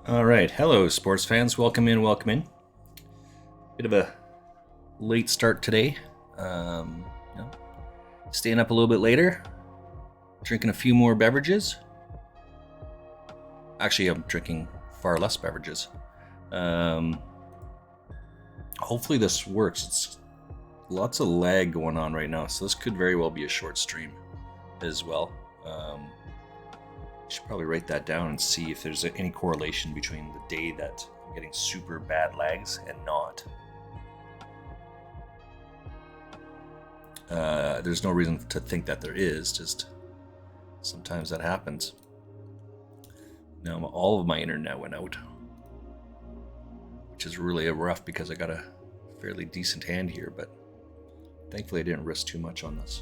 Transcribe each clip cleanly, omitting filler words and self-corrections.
All right, hello, sports fans. Welcome in, welcome in. Bit of a late start today. You know, Staying up a little bit later, drinking a few more beverages. Actually, I'm drinking far less beverages. Um, Hopefully, this works. It's lots of lag going on right now, so this could very well be a short stream as well. I should probably write that down and see if there's any correlation between the day that I'm getting super bad lags and not. There's no reason to think that there is, just sometimes that happens. Now all of my internet went out, which is really rough because I got a fairly decent hand here, but thankfully I didn't risk too much on this.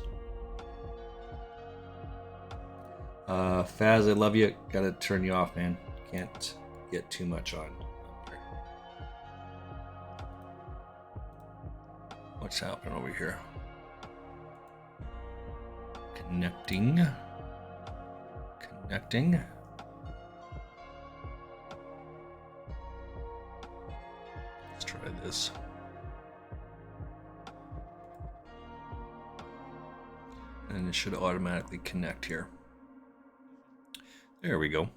Faz, I love you. Gotta turn you off, man. Can't get too much on here. What's happening over here? Connecting. Let's try this. And it should automatically connect here. There we go.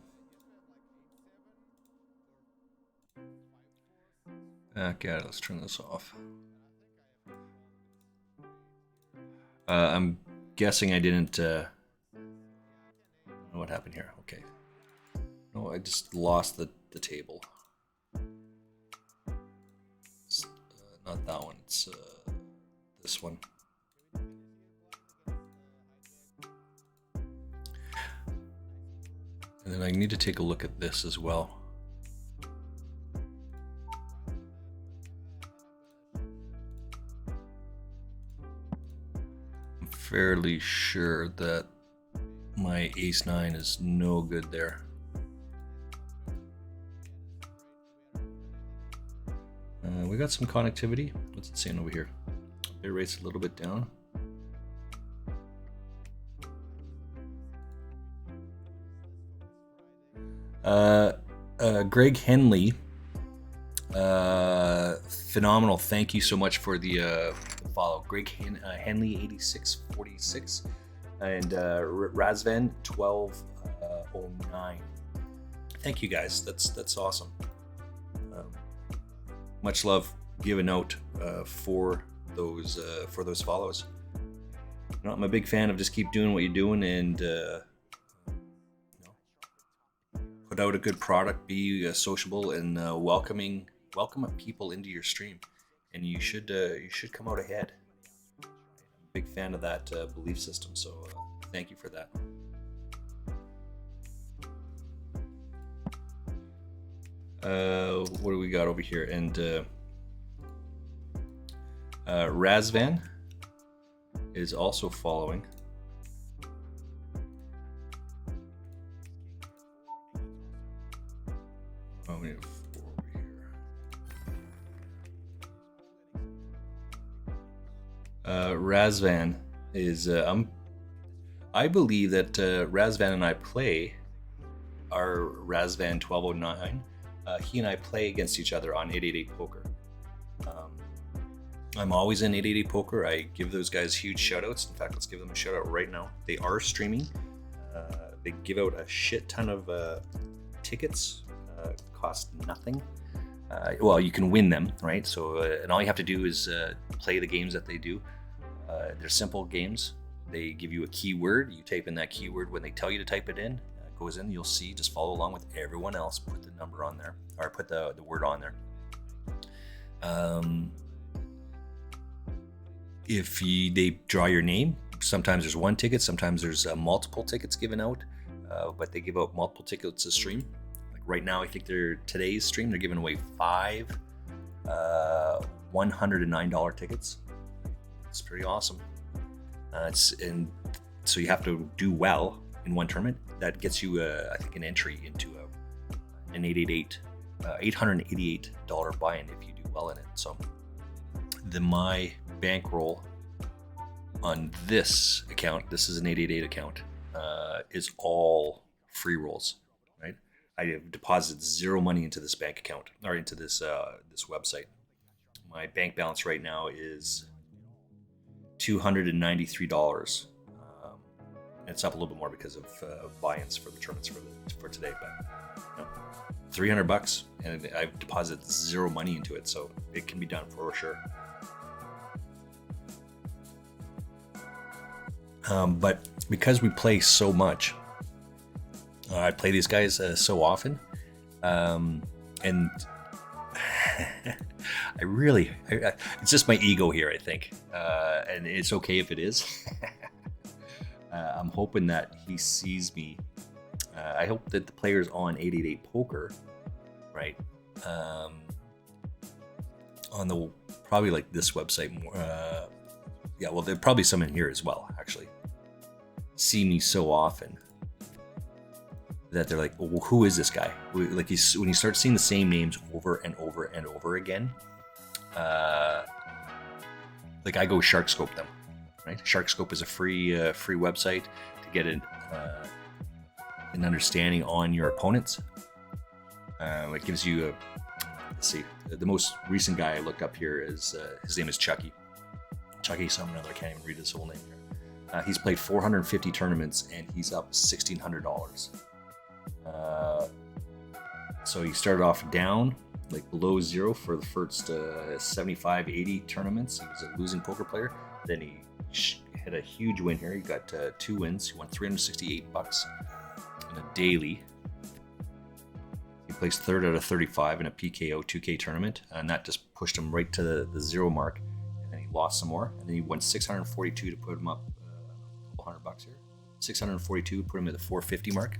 Back at it. Let's turn this off. I'm guessing I didn't. I don't know what happened here. Okay. No, I just lost the table. It's, not that one. It's this one. And then I need to take a look at this as well. I'm fairly sure that my ace-9 is no good there. We got some connectivity. What's it saying over here? Bit rate's a little bit down. Greg Henley, phenomenal. Thank you so much for the follow. Greg Henley 8646 and Razvan 1209. Thank you guys. That's awesome. Much love. Give a note for those follows. I'm a big fan of just keep doing what you're doing and put out a good product, be sociable and welcome people into your stream, and you should come out ahead. I'm a big fan of that belief system, so thank you for that. What do we got over here? And Razvan is also following. Oh, we have 4 over here. Razvan is I believe that Razvan and I play our Razvan 1209. He and I play against each other on 888 Poker. I'm always in 888 Poker. I give those guys huge shout outs. In fact, let's give them a shout out right now. They are streaming. They give out a shit ton of tickets. Cost nothing. Well, you can win them, right? So, and all you have to do is play the games that they do. They're simple games. They give you a keyword. You type in that keyword when they tell you to type it in. It goes in. You'll see. Just follow along with everyone else. Put the number on there, or put the word on there. If they draw your name, sometimes there's one ticket. Sometimes there's multiple tickets given out. But they give out multiple tickets a stream. Right now, I think today's stream, they're giving away 5 $109 tickets. It's pretty awesome. And so you have to do well in one tournament. That gets you, I think, an entry into an $888 buy-in if you do well in it. So my bankroll on this account, this is an 888 account, is all free rolls. Right? I have deposited zero money into this bank account or into this this website. My bank balance right now is $293. It's up a little bit more because of buy-ins for the tournaments for today, but you know, $300, and I've deposited zero money into it, so it can be done for sure. But because we play so much, I play these guys so often, and it's just my ego here, I think, and it's okay if it is. I'm hoping that he sees me. I hope that the players on 888 Poker, right, on the probably like this website more. Yeah, well, there's probably some in here as well, actually. See me so often that they're like, oh, who is this guy? Like when you start seeing the same names over and over and over again, like I go Sharkscope them, right? Sharkscope is a free website to get an understanding on your opponents. It gives you let's see, the most recent guy I looked up here is his name is Chucky something or other. I can't even read his whole name here. He's played 450 tournaments and he's up $1,600. So he started off down, like below zero for the first 75, 80 tournaments. He was a losing poker player. Then he had a huge win here. He got 2 wins. He won $368 in a daily. He placed 3rd out of 35 in a PKO 2K tournament, and that just pushed him right to the zero mark. And then he lost some more, and then he won 642 to put him up a couple $100 here. 642 put him at the 450 mark.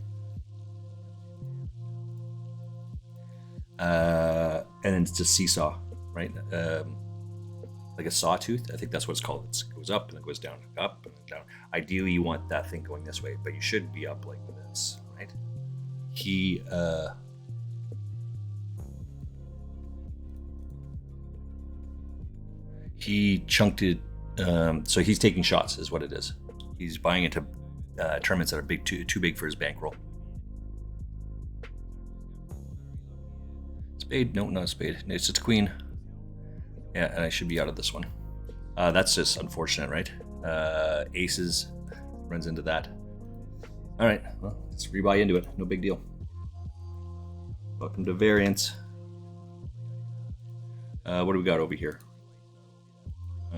And then it's just seesaw, right? Like a sawtooth. I think that's what it's called. It goes up and it goes down, up and down. Ideally, you want that thing going this way, but you should be up like this, right? He chunked it. So he's taking shots, is what it is. He's buying into tournaments that are too big for his bankroll. Spade? No, not a spade. It's just a queen. Yeah, and I should be out of this one. That's just unfortunate, right? Aces runs into that. All right, well, let's rebuy into it. No big deal. Welcome to variance. What do we got over here?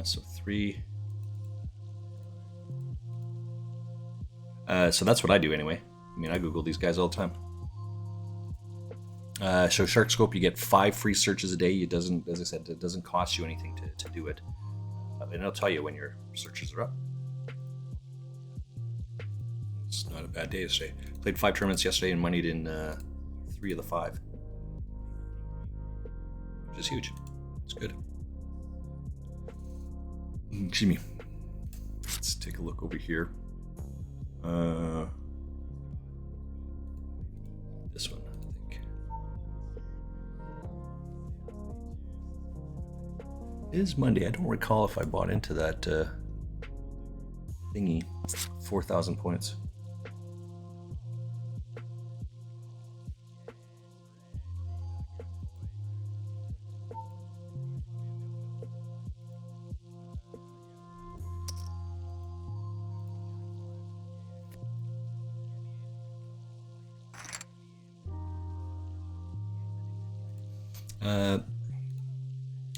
So 3. So that's what I do anyway. I mean, I Google these guys all the time. So Sharkscope, you get 5 free searches a day. It doesn't, as I said, it doesn't cost you anything to do it. And it'll tell you when your searches are up. It's not a bad day today. Played 5 tournaments yesterday and moneyed in 3 of the 5. Which is huge. It's good. Excuse me. Let's take a look over here. This one. It is Monday. I don't recall if I bought into that thingy. 4,000 points.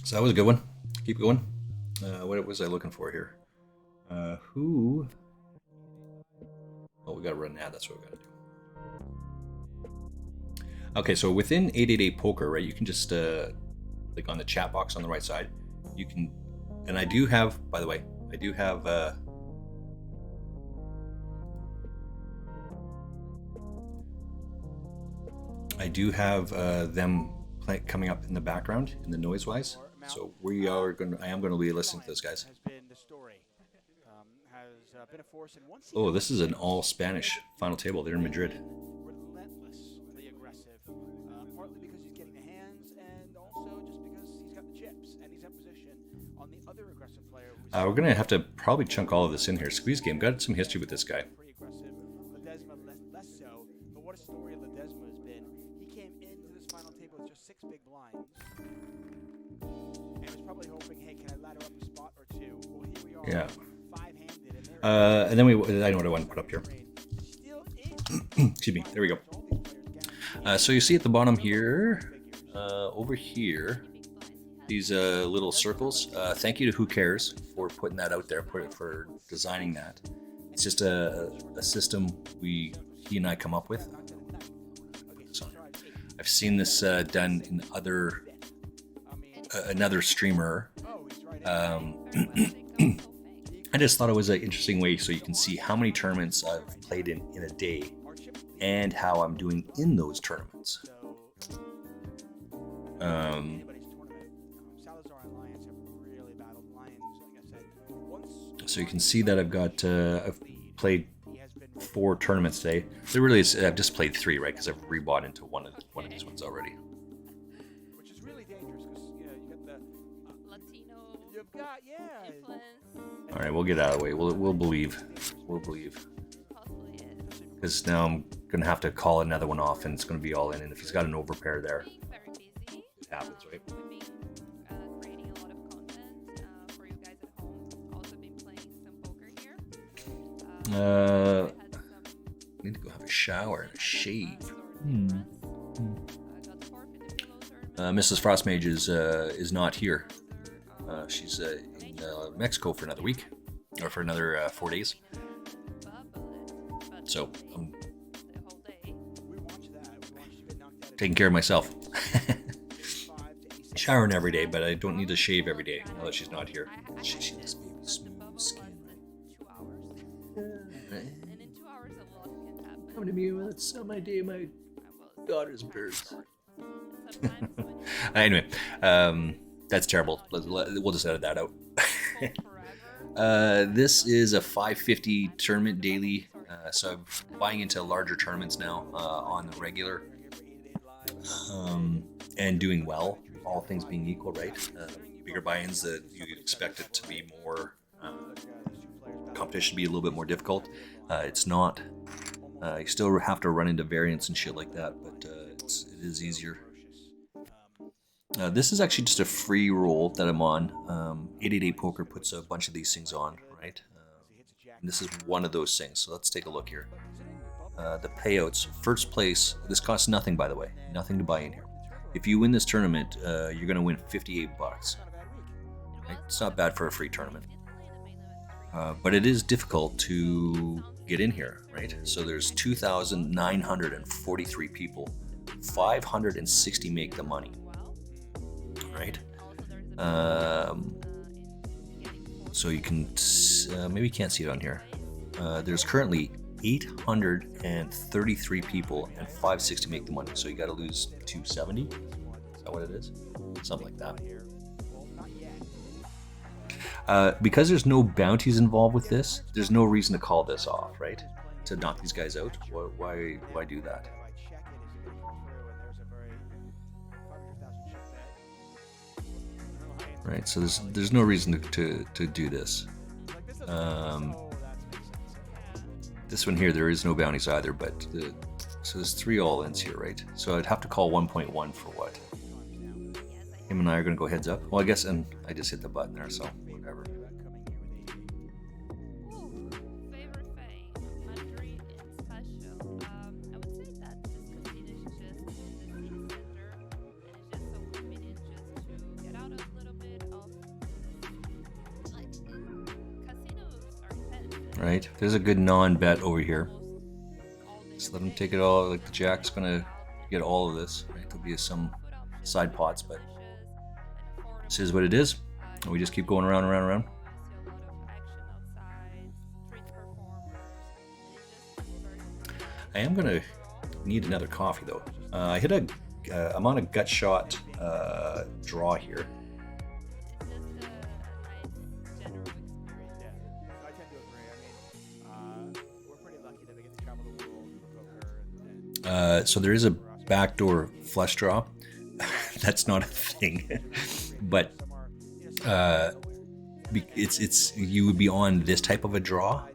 So that was a good one. Keep going. What was I looking for here? Who? Oh, we got to run an ad. That's what we got to do. Okay, so within 888 Poker, right? You can just click on the chat box on the right side. You can, and I do have, by the way, I do have. Them coming up in the background in the noise wise. So I am going to be listening to those guys. Oh, this is an all Spanish final table. They're in Madrid. Relentlessly aggressive, partly because he's getting the hands, and also just because he's got the chips and he's in position on the other aggressive player. We're going to have to probably chunk all of this in here. Squeeze game. Got some history with this guy. Pretty aggressive. Ledesma less so, but what a story Ledesma has been. 6 big blinds. And was probably hoping, hey, can I ladder up a spot or two? Well, here we are. Yeah. 5-handed, and there And then I know what I want to put up here. still Excuse me. There we go. So you see at the bottom here, over here, these little circles. Thank you to Who Cares for putting that out there, for designing that. It's just a system he and I come up with. So I've seen this done in another streamer. I just thought it was an interesting way so you can see how many tournaments I've played in a day and how I'm doing in those tournaments. So you can see that I've played 4 tournaments today. There really is. I've just played 3, right? Because I've rebought into one of these ones already. Which is really dangerous because you got the Latino. You've got influence. All right, we'll get out of the way. We'll believe. We'll believe. Because now I'm gonna have to call another one off, and it's gonna be all in. And if he's got an overpair there, it happens, right? Creating a lot of content for you guys at home. Also been playing some poker here. I need to go have a shower and a shave. Mrs. Frostmage is not here. She's in Mexico for another week, or for another 4 days. So I'm taking care of myself. Showering every day, but I don't need to shave every day now that she's not here. She has baby smooth skin. Come to me, let's sell my day, my daughter's birth. Anyway, that's terrible. We'll just edit that out. This is a 550 tournament daily, so I'm buying into larger tournaments now on the regular, and doing well, all things being equal, right? Bigger buy-ins, that you expect it to be more, competition to be a little bit more difficult. It's not. You still have to run into variants and shit like that, but it is easier. This is actually just a free roll that I'm on. 888 Poker puts a bunch of these things on, right? And this is one of those things. So let's take a look here. The payouts, first place. This costs nothing, by the way. Nothing to buy in here. If you win this tournament, you're going to win $58. Right? It's not bad for a free tournament. But it is difficult to get in here, right? So there's 2,943 people. 560 make the money. Right? So you can, maybe you can't see it on here. There's currently 833 people and 560 make the money. So you got to lose 270. Is that what it is? Something like that. Because there's no bounties involved with this, there's no reason to call this off, right? To knock these guys out. Why do that? Right, so there's no reason to do this. This one here, there is no bounties either, but so there's 3 all-ins here, right? So I'd have to call 1.1 for what? Him and I are gonna go heads up. Well, I guess, and I just hit the button there, so whatever. Right, there's a good non-bet over here. Just let him take it all. Like the jack's gonna get all of this. Right, there'll be some side pots, but this is what it is. And we just keep going around and around and around. I am gonna need another coffee though. I'm on a gut shot draw here. So there is a backdoor flush draw. That's not a thing, but it's you would be on this type of a draw,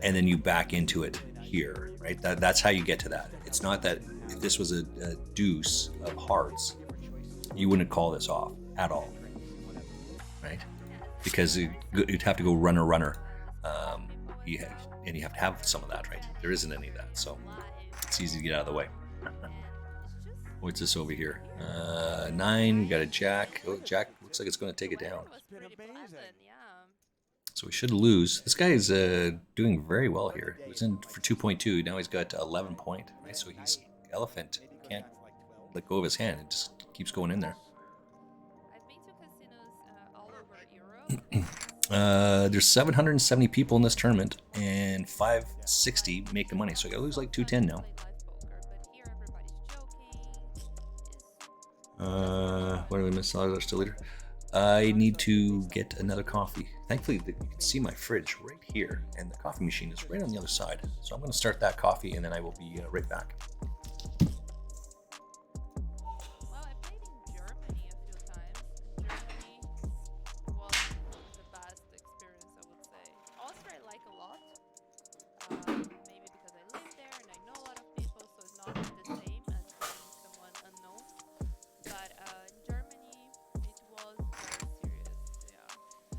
and then you back into it here, right? That's how you get to that. It's not that if this was a deuce of hearts, you wouldn't call this off at all, right? Because you'd have to go runner. And you have to have some of that, right? There isn't any of that, so it's easy to get out of the way. What's this over here? 9, we got a jack. Oh, jack looks like it's going to take it down. So we should lose. This guy is doing very well here. He was in for 2.2. Now he's got 11 point, right? So he's elephant. He can't let go of his hand. It just keeps going in there. I've been to casinos all over Europe. There's 770 people in this tournament, and 560 make the money. So I gotta lose like 210 now. What do we miss? Oh, still leader. I need to get another coffee. Thankfully, you can see my fridge right here, and the coffee machine is right on the other side. So I'm going to start that coffee, and then I will be right back. Well, I played in Germany a few times. Germany was the best experience, I would say. Austria I like a lot. Maybe because I live there and I know a lot of people, so it's not the same as being someone unknown. But in Germany, it was very serious. Yeah.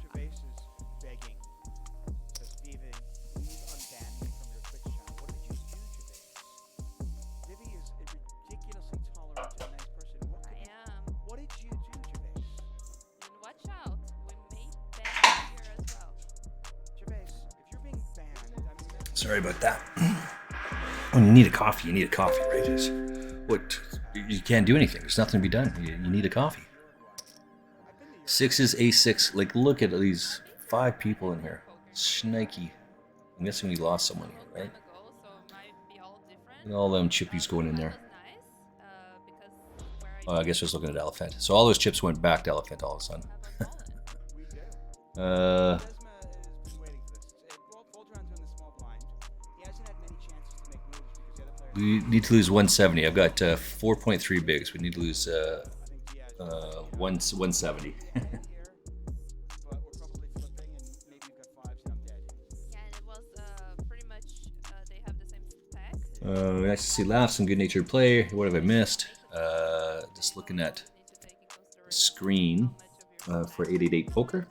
Gervais is begging to Steven, please unban me from your Twitch channel. What did you do, Gervais? Vivi is a ridiculously tolerant and nice person. What did you do, Gervais? And watch out, we may ban here as well. Gervais, if you're being banned, I mean, Sorry about that. When you need a coffee, right? What? You can't do anything. There's nothing to be done. You need a coffee. 6 is A6. Like, look at these 5 people in here. Shnikey. I'm guessing we lost someone here, right? So it might be all different. And all them chippies going in there. Nice, because where I Oh, I guess I was looking at Elephant. So all those chips went back to Elephant all of a sudden. have a Uh, wallet. Desma has been waiting for this. Voltron's in the small blind. He hasn't had many chances to make moves because the other players. we need to lose 170. I've got 4.3 bigs. We need to lose I think he has 170. here, but we're probably flipping, and maybe you've got 5s and I'm dead. Yeah, and it was pretty much they have the same stack. Nice to see laugh, some good-natured play. What have I missed? Just looking at screen for 888 Poker.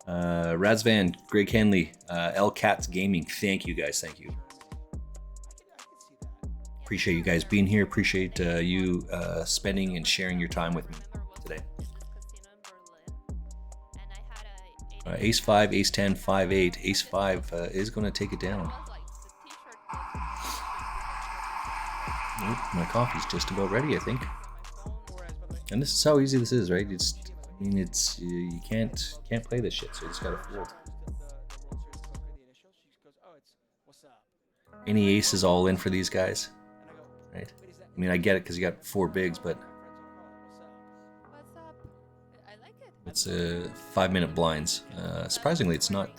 Razvan, Greg Henley, L Cats Gaming. Thank you guys. Thank you. Appreciate you guys being here. Appreciate you spending and sharing your time with me today. Ace 5, Ace 10, 5 8. Ace 5 is going to take it down. Nope, my coffee's just about ready, I think. And this is how easy this is, right? It's you can't play this shit, so you just gotta fold. Any ace is all in for these guys, right? I mean, I get it because you got 4 bigs, but What's up? I like it. it's 5-minute blinds. Surprisingly, it's not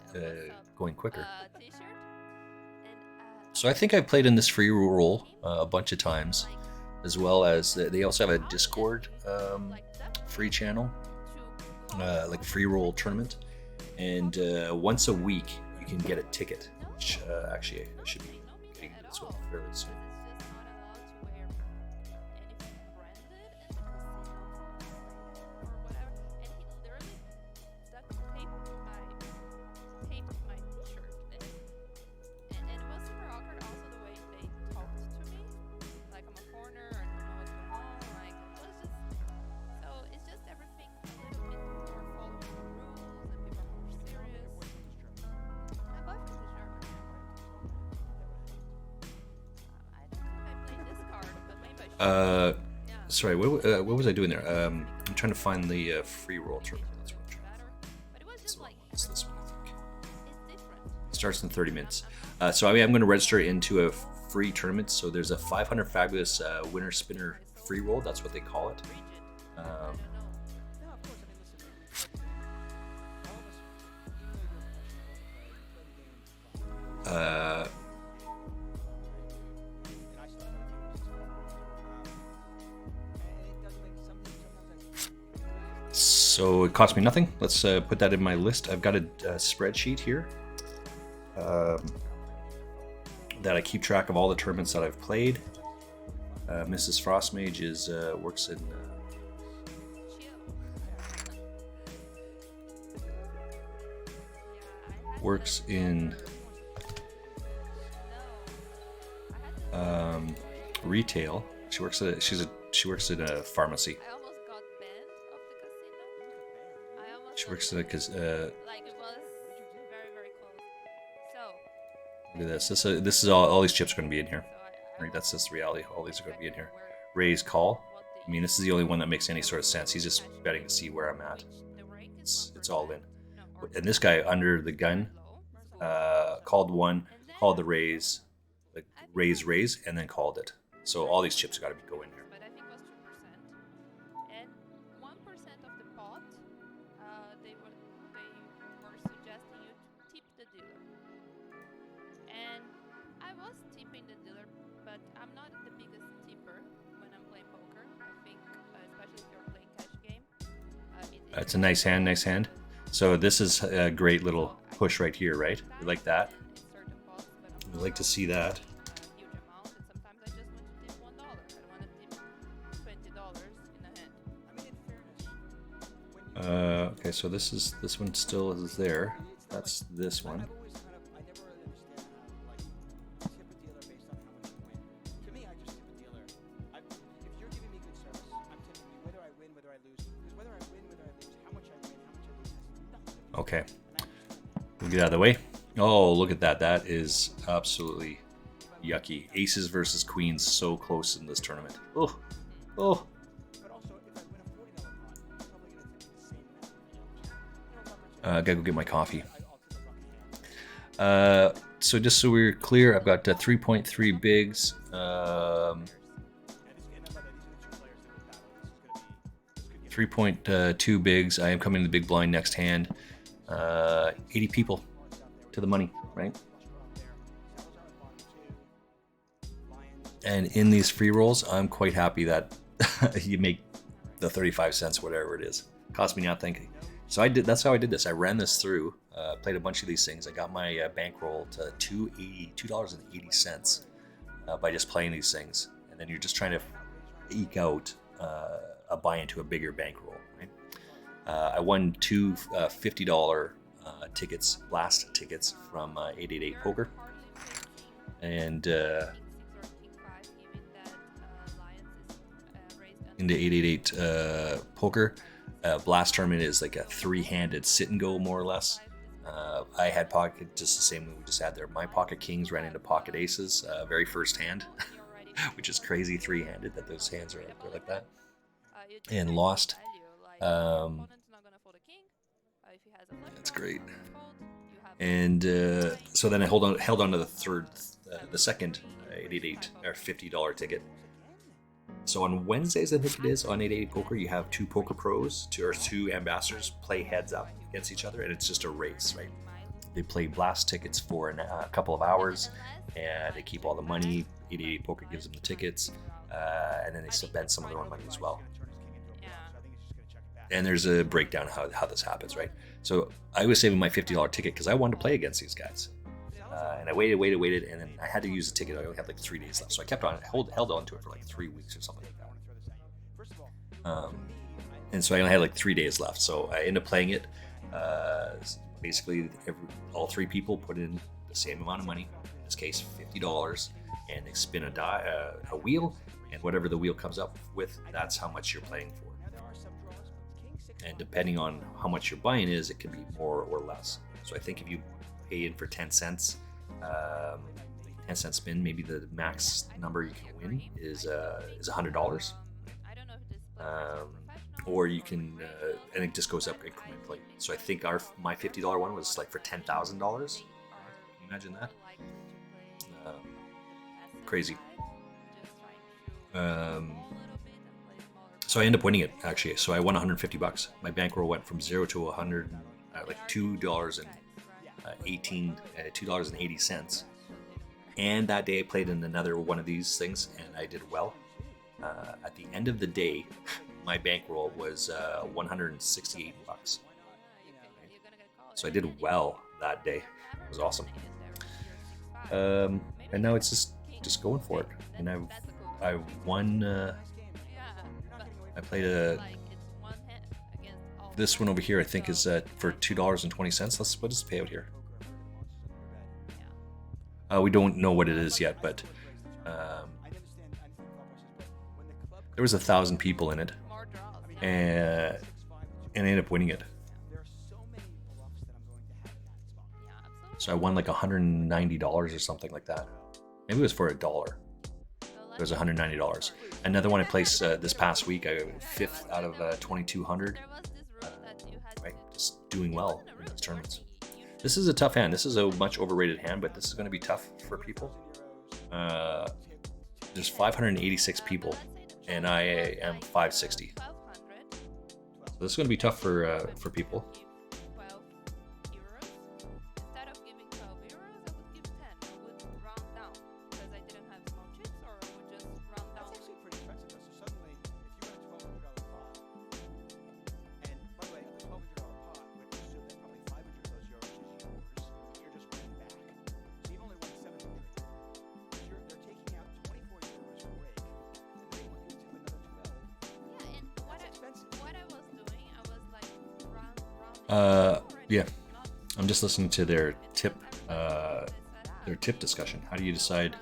going quicker. T-shirt and So I think I've played in this free roll a bunch of times, as well as they also have a Discord free channel, like free roll tournament, and once a week you can get a ticket, which actually I should be getting this one fairly soon. Sorry, what was I doing there? I'm trying to find the free roll tournament. That's what I'm trying to find. It's this one, I think. It starts in 30 minutes. So I'm going to register into a free tournament. So there's a 500 Fabulous winner spinner free roll. That's what they call it. So it cost me nothing. Let's put that in my list. I've got a spreadsheet here that I keep track of all the tournaments that I've played, Mrs. Frostmage is works in Chill. works in retail. She works at she works in a pharmacy. I almost got banned of the casino. I almost She got works at a like it was very very close. So look at this. This is all these chips are going to be in here. so Right, that's just the reality. All these are going to be in here. where Raise call. what I mean, this is the only one that makes any sort of sense. He's just betting to see where I'm at. the rate is It's all in. 1%. No, or And this guy under the gun low. called one, called the raise, like raise, and then called it. So all these chips got to go in here. But I think it was 2%. And 1% of the pot, they were suggesting you to tip the dealer. And I was tipping the dealer, but I'm not the biggest tipper when I'm playing poker. I think, especially if you're playing cash game, It's a nice hand, nice hand. So this is a great little push right here, right? We like that. We like to see that. Huge amount, and sometimes I just want to tip $1. I don't want to tip $20 in a hand. I mean, in fairness, when you Okay, so this one still is there. That's this one. I've always kind of, I never really understand how, like, tip a dealer based on how much you win. To me, I just tip a dealer. If you're giving me good service, I'm tipping you whether I win, whether I lose. Because whether I win, whether I lose, how much I win, how much I lose has nothing to do with it. Okay, And I understand. we'll get out of the way. Oh, look at that. That is absolutely yucky. Aces versus queens, so close in this tournament. Oh, oh. But also, if I win a $40 pot, I'm probably going to tip you the same amount. Gotta go get my coffee. I'll tip a $1 hand. So just so we're clear, I've got 3.3 bigs. And by that, these are the two players that would battle. This could be 3.2 bigs. I am coming to the big blind next hand. 80 people to the money, right? And in these free rolls, I'm quite happy that you make the 35 cents, whatever it is. Cost me nothing. So I did. That's how I did this. I ran this through, played a bunch of these things. I got my bankroll to $2.80 by just playing these things. And then you're just trying to eke out a buy into a bigger bankroll, right? I won two $50 tickets, blast tickets from 888 Poker, and into 888 Poker. Blast tournament is like a three-handed sit and go, more or less. I had pocket just the same way we just had there. My pocket kings ran into pocket aces, very first hand, which is crazy, three-handed that those hands are like that, and lost. That's great. And so then I held on to the second 888 or $50 ticket. So on Wednesdays, I think it is, on 888 Poker, you have two poker pros, two ambassadors play heads up against each other, and it's just a race, right? They play blast tickets for a couple of hours, and they keep all the money. 888 Poker gives them the tickets, and then they spend some of their own money as well. And there's a breakdown of how this happens, right? So I was saving my $50 ticket because I wanted to play against these guys. And I waited, and then I had to use the ticket. I only had like 3 days left. So I kept on, held on to it for like 3 weeks or something like that. And so I only had like 3 days left. So I ended up playing it. Basically, all three people put in the same amount of money, in this case $50, and they spin a wheel, and whatever the wheel comes up with, that's how much you're playing for. And depending on how much your buy-in is, it can be more or less. So I think if you pay in for 10 cents, 10 cent spin, maybe the max number you can win is $100. Or you can, and it just goes up incrementally. So I think my $50 one was like for $10,000. Can you imagine that? Crazy. So I ended up winning it, actually. So I won $150. My bankroll went from 0 to 100, like $2.80. And that day I played in another one of these things, and I did well. At the end of the day, my bankroll was $168. So I did well that day. It was awesome. And now it's just going for it. And I won. Yeah, but I played a. like it's one hand against all. This one over here, I think, is for $2.20. What is the payout here? Yeah. We don't know what it is yet, but there was 1,000 people in it, More draws. and I ended up winning it. There are so many bluffs that I'm going to have in that spot. Yeah, absolutely. So I won like $190 or something like that. Maybe it was for $1. So It was $190. Another one I placed this past week. I got 5th out of 2,200. there was this rule that you had Right, to just doing well in a in room those tournaments. where you should This is a tough hand. This is a much overrated hand, but this is going to be tough for people. There's 586 people, and I am 560. 1,200. So this is going to be tough for people. 12 euros. Instead of giving 12 euros, I would give 10. I would round down because I didn't have small chips, or I would just round down. That's actually pretty expensive though. So suddenly, if you win a $1,200 pot, and by the way, a $1,200 pot, which assume that probably 500 of those euros is yours, you're just winning back. So you've only won 700. They're taking out 24 euros for rake, and they want you to another 12. Yeah, and what That's expensive. what I was doing, I was like rounding Yeah. not I'm just listening to their tip everybody discussion. How do you decide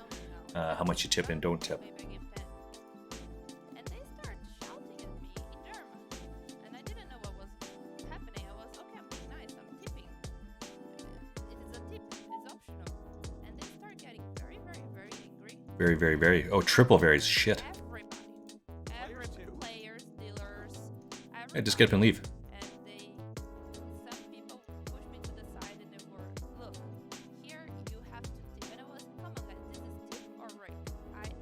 how much you tip and don't tip? maybe I give 10. And they started shouting at me in German. And I didn't know what was happening. I was okay, I'm being nice, I'm tipping. It is a tip, it's optional. And they start getting very, very, very angry. Very, very, very. Oh, triple varies. Shit. Everybody. Player Every two. players, dealers, Hey, just get up and leave. and some people pushed me to the side and they were, look, here you have to tip. And I was, come on guys, this is tip or rake. Right.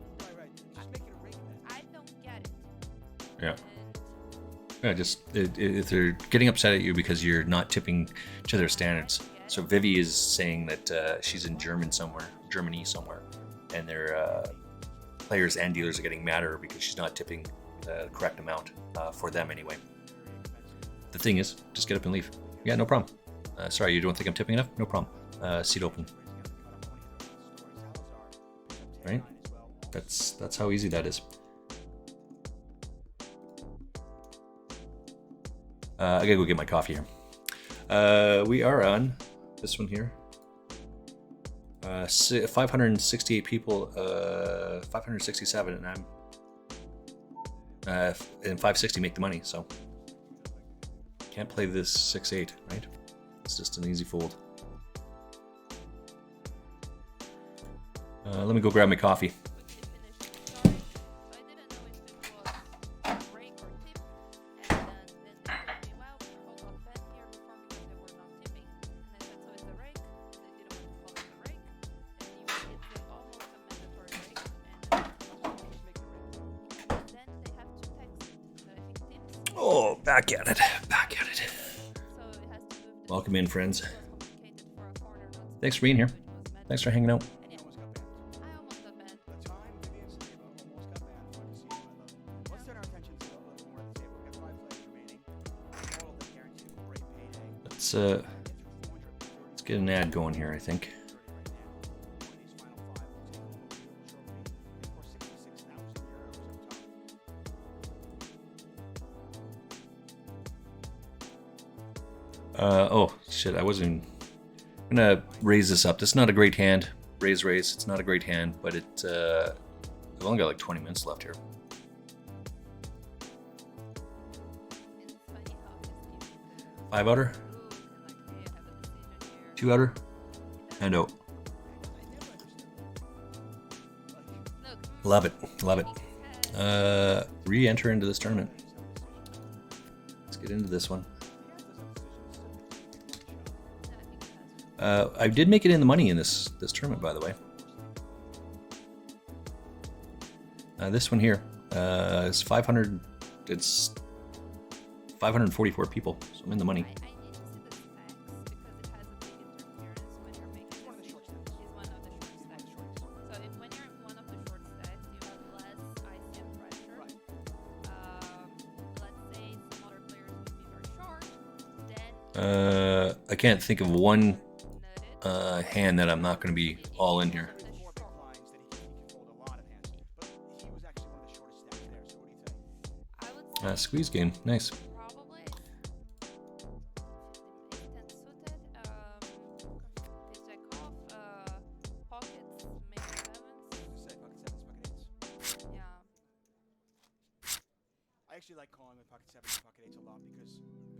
Just make it a rake then. I don't get it. Yeah. And Yeah, just if they're getting upset at you because you're not tipping to their standards. So Vivi is saying that she's in Germany somewhere, and their players and dealers are getting mad at her because she's not tipping the correct amount for them anyway. The thing is, just get up and leave. Yeah, no problem. Sorry, you don't think I'm tipping enough? No problem. Seat open. Right? That's how easy that is. I gotta go get my coffee here. We are on this one here. 568 people, 567, and I'm and 560 make the money, so can't play this 6-8, right? It's just an easy fold. Let me go grab my coffee. but they finished sorry. So I didn't know if it was rake or tip. And then they told me, well, people got banned here before because they were not tipping. And I said, so it's a rake. They didn't want to call it a rake. And it's almost a mandatory rake. And then they have to text that I think tips. Oh, back at it. Back at it. So it has to move. Welcome in, friends. Complicated for a corner, not Thanks for being here. Thanks for hanging out. And yeah, I almost got banned. The time Vivian Saliba almost got banned for a casino, I love it. Let's turn our attention to a little more of the table. We've got 5 players remaining. All of them guaranteed a great payday. Let's get an ad going here, I think. Oh shit, I wasn't gonna raise this up. This is not a great hand. Raise. It's not a great hand, but I've only got like 20 minutes left here. It's funny how this gives you 5 outer, the, like, hey, I have a decision here. 2 outer, and out. Look, Love it, love it. his head. Re-enter into this tournament. Let's get into this one. I did make it in the money in this tournament, by the way. This one here is 500. It's 544 people, so I'm in the money. I need to see the stacks because it has a big interference when you're making It's one of the short stacks. It's one of the short stacks. So if when you're in one of the short stacks, you have less ICM pressure. Right. Let's say some other players would be very short. Then I can't think of one nutted. hand that I'm not going to be all in here. More big blinds that he can fold a lot of hands, but he was Squeeze game, nice. Probably ace 10 suited. Ace jack off. Pockets, maybe sevens. Say pocket sevens, pocket eights. Yeah. I actually like calling with pocket sevens and pocket eights a lot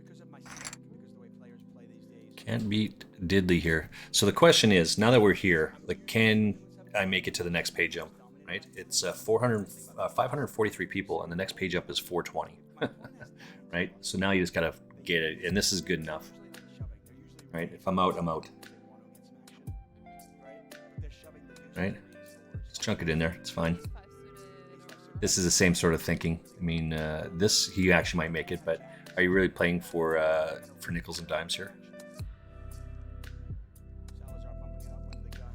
because of my stack, because the way players play these days. Can't beat diddly here. So the question is, now that we're here, like, can I make it to the next pay jump? Right? It's 543 people, and the next page up is 420. Right? So now you just gotta get it, and this is good enough. Right? If I'm out, I'm out. Right? Just chunk it in there. It's fine. This is the same sort of thinking. I mean, this he actually might make it, but are you really playing for nickels and dimes here?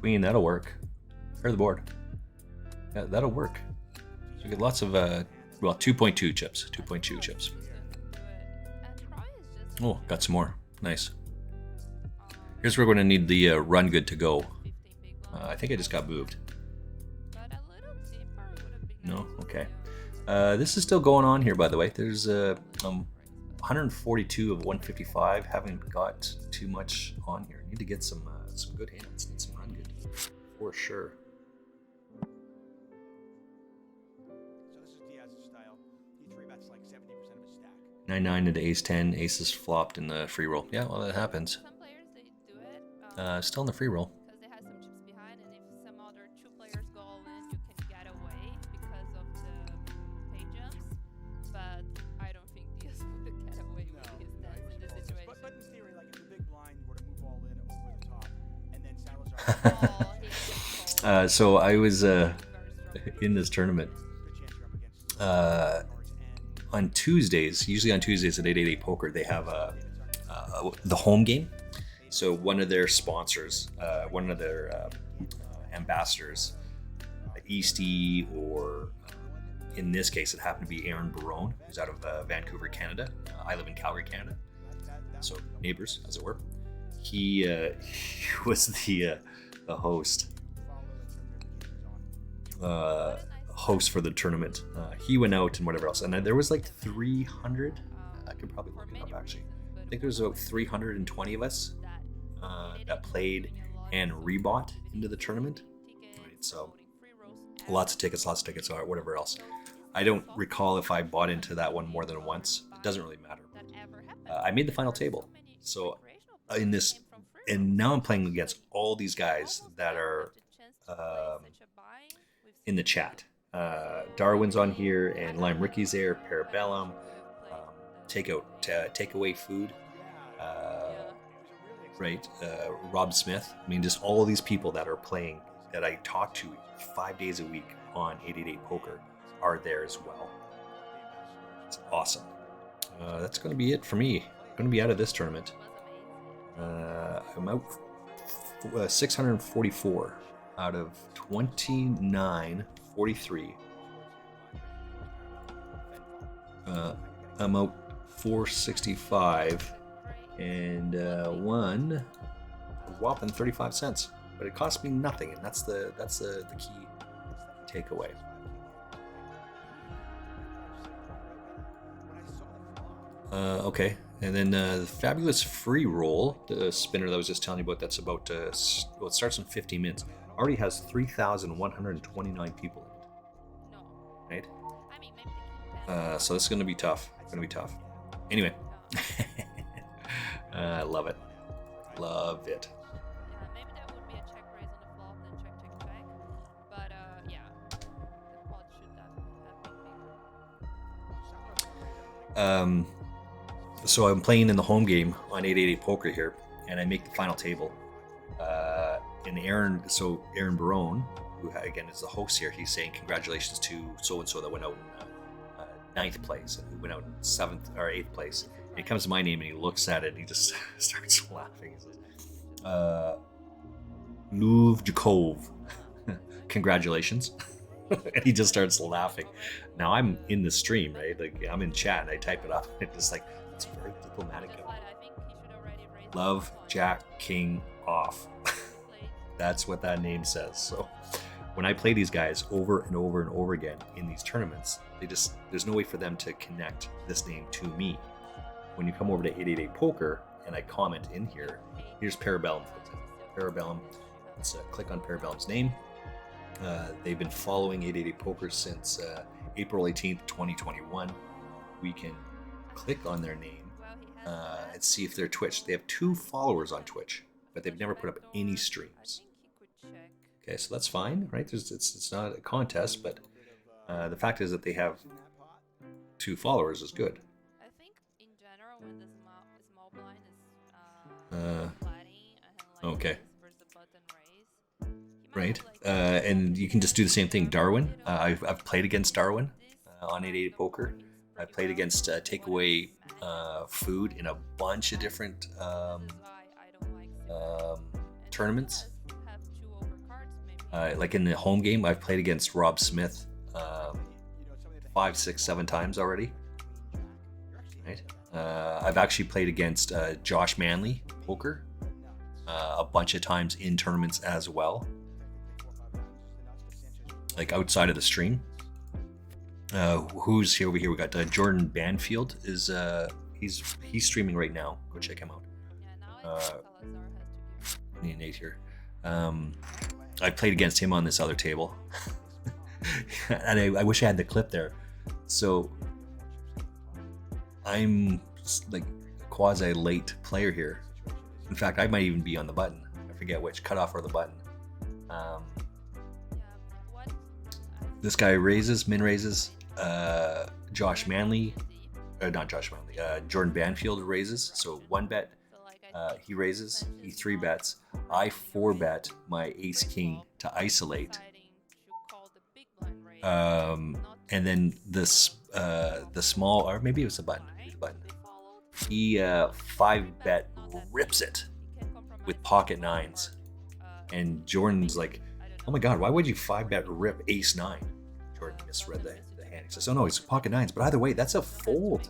Queen, that'll work. Clear the board. Yeah, that'll work. So you get lots of, well, 2.2 chips. 2.2 chips. Oh, got some more. Nice. Here's where we're going to need the run good to go. I think I just got moved. No? Okay. This is still going on here, by the way. There's 142 of 155. Haven't got too much on here. Need to get some good hands. Need some run good. For sure. So this is Diaz's style. He 3-bets like 70% of his stack. 9-9 into ace 10. Aces flopped in the free roll. Yeah, well, that happens. Some players they do it. Still in the free roll. Because they have some chips behind, and if some other two players go all in, you can get away because of the pay jumps. But I don't think Diaz would get away with his stance in this situation. But in theory, like if the big blind were to move all in over the top, and then Salazar Oh, he gets called. So I was Very strong. in this tournament good chance you're up against cards and on Tuesdays. Usually on Tuesdays at 888 Poker, they have the home game. So one of their sponsors, one of their ambassadors, Eastie, or in this case, it happened to be Aaron Barone, who's out of Vancouver, Canada. I live in Calgary, Canada, so neighbors, as it were. He was the host. Host for the tournament. He went out and whatever else, and there was like 300. I could probably look it up actually. I think there was about 320 of us that played and rebought into the tournament. Right, so lots of tickets, or whatever else. I don't recall if I bought into that one more than once. It doesn't really matter. I made the final table, so in this, and now I'm playing against all these guys that are in the chat. Darwin's on here, and Lime Ricky's there, Parabellum, Takeaway Food, right? Rob Smith. I mean, just all these people that are playing that I talk to 5 days a week on 888 Poker are there as well. It's awesome. That's going to be it for me. I'm going to be out of this tournament. I'm out 644 out of 2943. I'm out 465 and won a whopping 35 cents. But it cost me nothing, and that's the key takeaway. Okay, and then the fabulous free roll, the spinner that I was just telling you about, that's about it starts in 15 minutes. Already has 3,129 people in it. Right? So this is gonna be tough. Anyway, I love it. Love it. Yeah, maybe that would be a check raise on the flop, then check. But yeah, the pot should have been bigger. So I'm playing in the home game on 888 Poker here, and I make the final table. And Aaron Barone, who again is the host here, he's saying congratulations to so-and-so that went out in 9th place, and who went out in 7th or 8th place. And he comes to my name and he looks at it and he just starts laughing. He says, Luv Jakov, congratulations. And he just starts laughing. Now I'm in the stream, right? Like I'm in chat and I type it up. And it's just like, it's very diplomatic of him. I think he should already raise Love Jack King off. That's what that name says. So when I play these guys over and over and over again in these tournaments, there's no way for them to connect this name to me. When you come over to 888 Poker and I comment in here, here's Parabellum, for example. Parabellum, let's click on Parabellum's name. They've been following 888 Poker since April 18th, 2021. We can click on their name and see if they're Twitch. They have 2 followers on Twitch, but they've never put up any streams. Okay, so that's fine, right? It's not a contest, but the fact is that they have 2 followers is good. I think in general when the small blind is flatting and Okay. where's the button raise, he might Right, have, like, and you can just do the same thing. Darwin, I've played against Darwin on 888 Poker. I played against Takeaway Food in a bunch of different this is why I don't like and tournaments. have 2 over cards maybe. Like in the home game, I've played against Rob Smith 5, 6, 7 times already. Right, I've actually played against Josh Manley Poker a bunch of times in tournaments as well, like outside of the stream. Who's here over here? We got Jordan Banfield is he's streaming right now. Go check him out. Yeah, now I think Salazar has to give. Me and Nate here. I played against him on this other table, and I wish I had the clip there. So I'm like a quasi late player here. In fact, I might even be on the button. I forget which, cutoff or the button. Yeah, what This guy raises, min raises. Josh Manley, not Josh Manley. Jordan Banfield raises. So 1 bet. so like I He raises. He 3 bets. I 4 bet my ace king to isolate. deciding to call the big blind raise, not And then this the small, or maybe it was a button. It was a button. they followed. He 5 bet rips it He can compromise with pocket 9s, and Jordan's like, "Oh my god, why would you 5 bet rip ace 9?" Jordan misread the hand. He says, "Oh no, it's pocket 9s." But either way, that's a fold.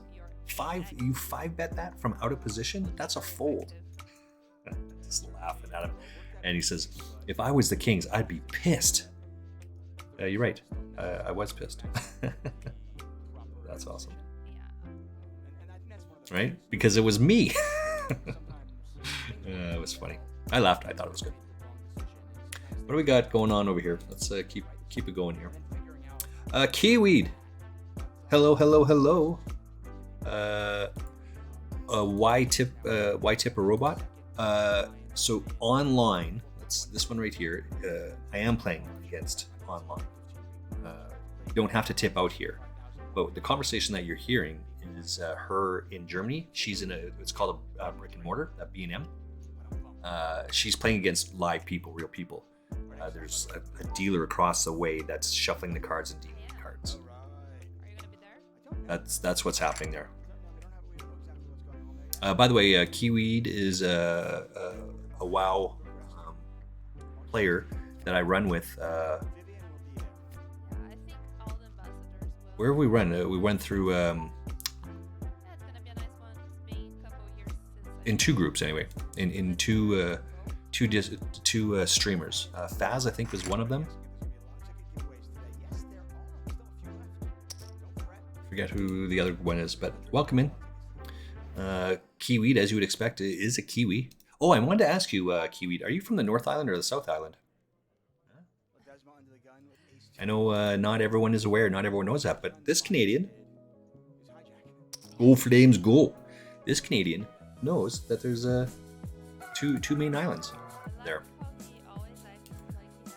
You 5 bet that from out of position. That's a fold. Just laughing at him, and he says, "If I was the Kings, I'd be pissed." You're right. I was pissed. That's awesome. Yeah. Right? Because it was me. It was funny. I laughed. I thought it was good. What do we got going on over here? Let's keep it going here. Kiweed. Hello, hello, hello. Why tip a robot? So online, that's this one right here. I am playing against online. You don't have to tip out here, but the conversation that you're hearing is her in Germany. She's in it's called a brick and mortar, a B&M. She's playing against live people, real people. There's a dealer across the way that's shuffling the cards and dealing the cards. Are you gonna be there? That's what's happening there. By the way, Kiweed is a WoW player that I run with. Yeah, I think all the ambassadors will. Where have we run? We went through Yeah, it's gonna be a nice one. It's been a couple of years since in 2 groups anyway. In two streamers. Faz, I think, was one of them. Forget who the other one is, but welcome in. Kiweed, as you would expect, is a Kiwi. Oh, I wanted to ask you, Kiweed, are you from the North Island or the South Island? I know not everyone is aware, not everyone knows that, but this Canadian, go Flames go. This Canadian knows that there's two main islands there. he always acts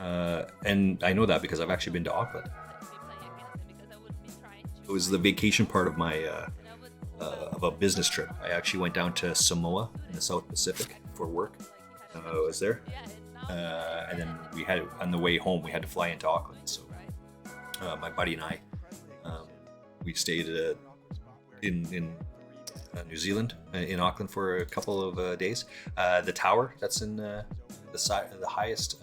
like And I know that because I've actually been to Auckland. to be playing against him because I would be trying to. It was the vacation part of my And I would of a business trip. I actually went down to Samoa in the South Pacific for work. I was there, yeah, it's not and then we had on the way home we had to fly into Auckland. So my buddy and I, we stayed in New Zealand, in Auckland for a couple of days. The tower that's in the highest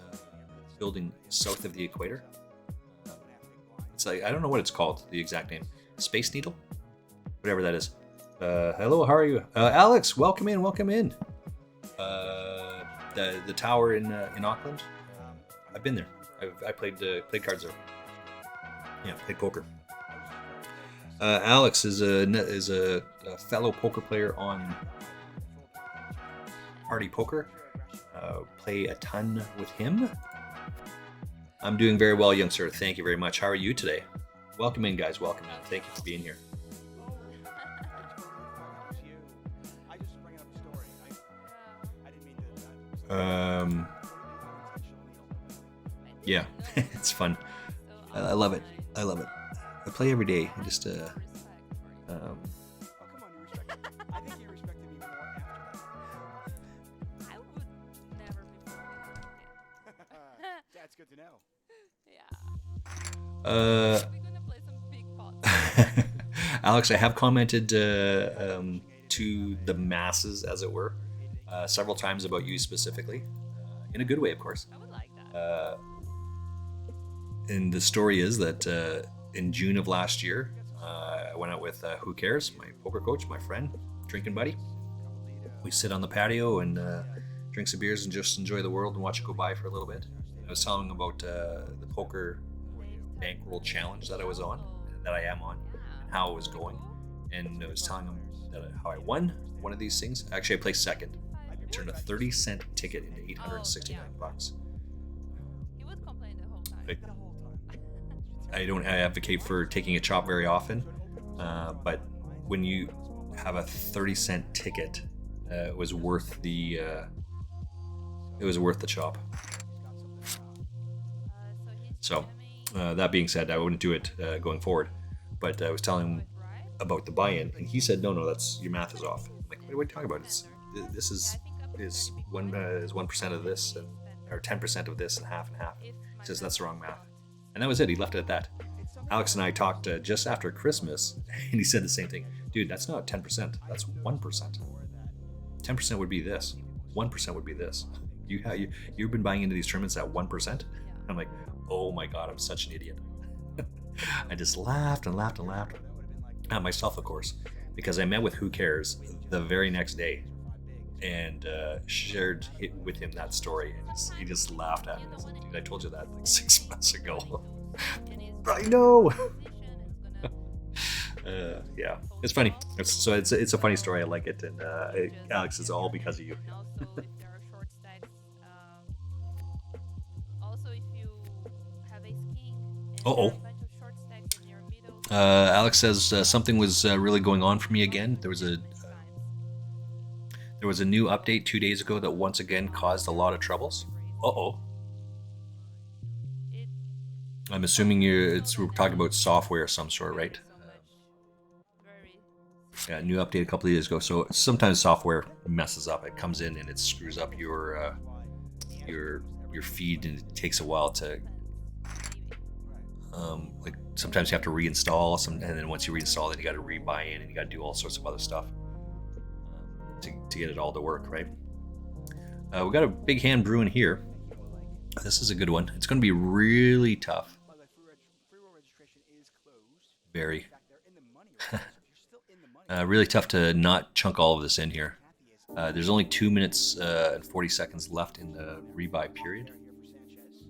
building south of the equator. It's like, I don't know what it's called, the exact name. Space Needle, whatever that is. Hello, how are you, Alex? Welcome in, welcome in. The tower in Auckland. I've been there. I played cards there. Yeah, played poker. Alex is a fellow poker player on Party Poker. Play a ton with him. I'm doing very well, young sir. Thank you very much. How are you today? Welcome in, guys. Welcome in. Thank you for being here. Yeah, it's fun. I love it. I love it. I play every day. I just Oh, come on, you respect me. I think you respected me more after I would never be playing that. That's good to know. Yeah. uh We're gonna play some big pots. Alex, I have commented to the masses, as it were, several times about you specifically, in a good way, of course. I would like that. And the story is that in June of last year, I went out with Who Cares, my poker coach, my friend, drinking buddy. We sit on the patio and drink some beers and just enjoy the world and watch it go by for a little bit. I was telling him about the poker bankroll challenge that I was on, that I am on, and how it was going. And I was telling him that how I won one of these things. Actually, I placed second. I turned a 30-cent ticket into 869 bucks. He would complain the whole time. I don't advocate for taking a chop very often, but when you have a 30-cent ticket, it was worth the chop. So that being said, I wouldn't do it going forward. But I was telling him about the buy-in, and he said, "No, that's your math is off." I'm like, what are you talking about? This is 1% of this, or 10% of this, and half and half. He says that's the wrong math, and that was it. He left it at that. Alex and I talked just after Christmas, and he said the same thing. Dude, that's not 10%. That's 1%. 10% would be this. 1% would be this. You've been buying into these tournaments at 1%. I'm like, oh my god, I'm such an idiot. I just laughed and laughed and laughed at myself, of course, because I met with Who Cares the very next day and shared it with him that story, and he just laughed at me. I said, dude, I told you that like 6 months ago. I know. Yeah, it's funny. It's a funny story. I like it, and Alex, it's all because of you. And also, if there are short stacks, also if you have ace king and Uh-oh. there are a bunch of short stacks in your middle, Alex says something was really going on for me again. There was a new update 2 days ago that once again caused a lot of troubles. Uh-oh. it I'm assuming we're talking about software of some sort, right? so much very Yeah, new update a couple of days ago. So sometimes software messes up. It comes in and it screws up your feed, and it takes a while to like sometimes you have to reinstall some, and then once you reinstall it, you got to rebuy in, and you got to do all sorts of other stuff to get it all to work, right? We got a big hand brewing here. This is a good one. It's going to be really tough. By the way, free roll registration is closed. Very. In fact, they're in the money right now. So if you're still in the money, Really tough to not chunk all of this in here. There's only 2 minutes and 40 seconds left in the rebuy period. here for Sanchez.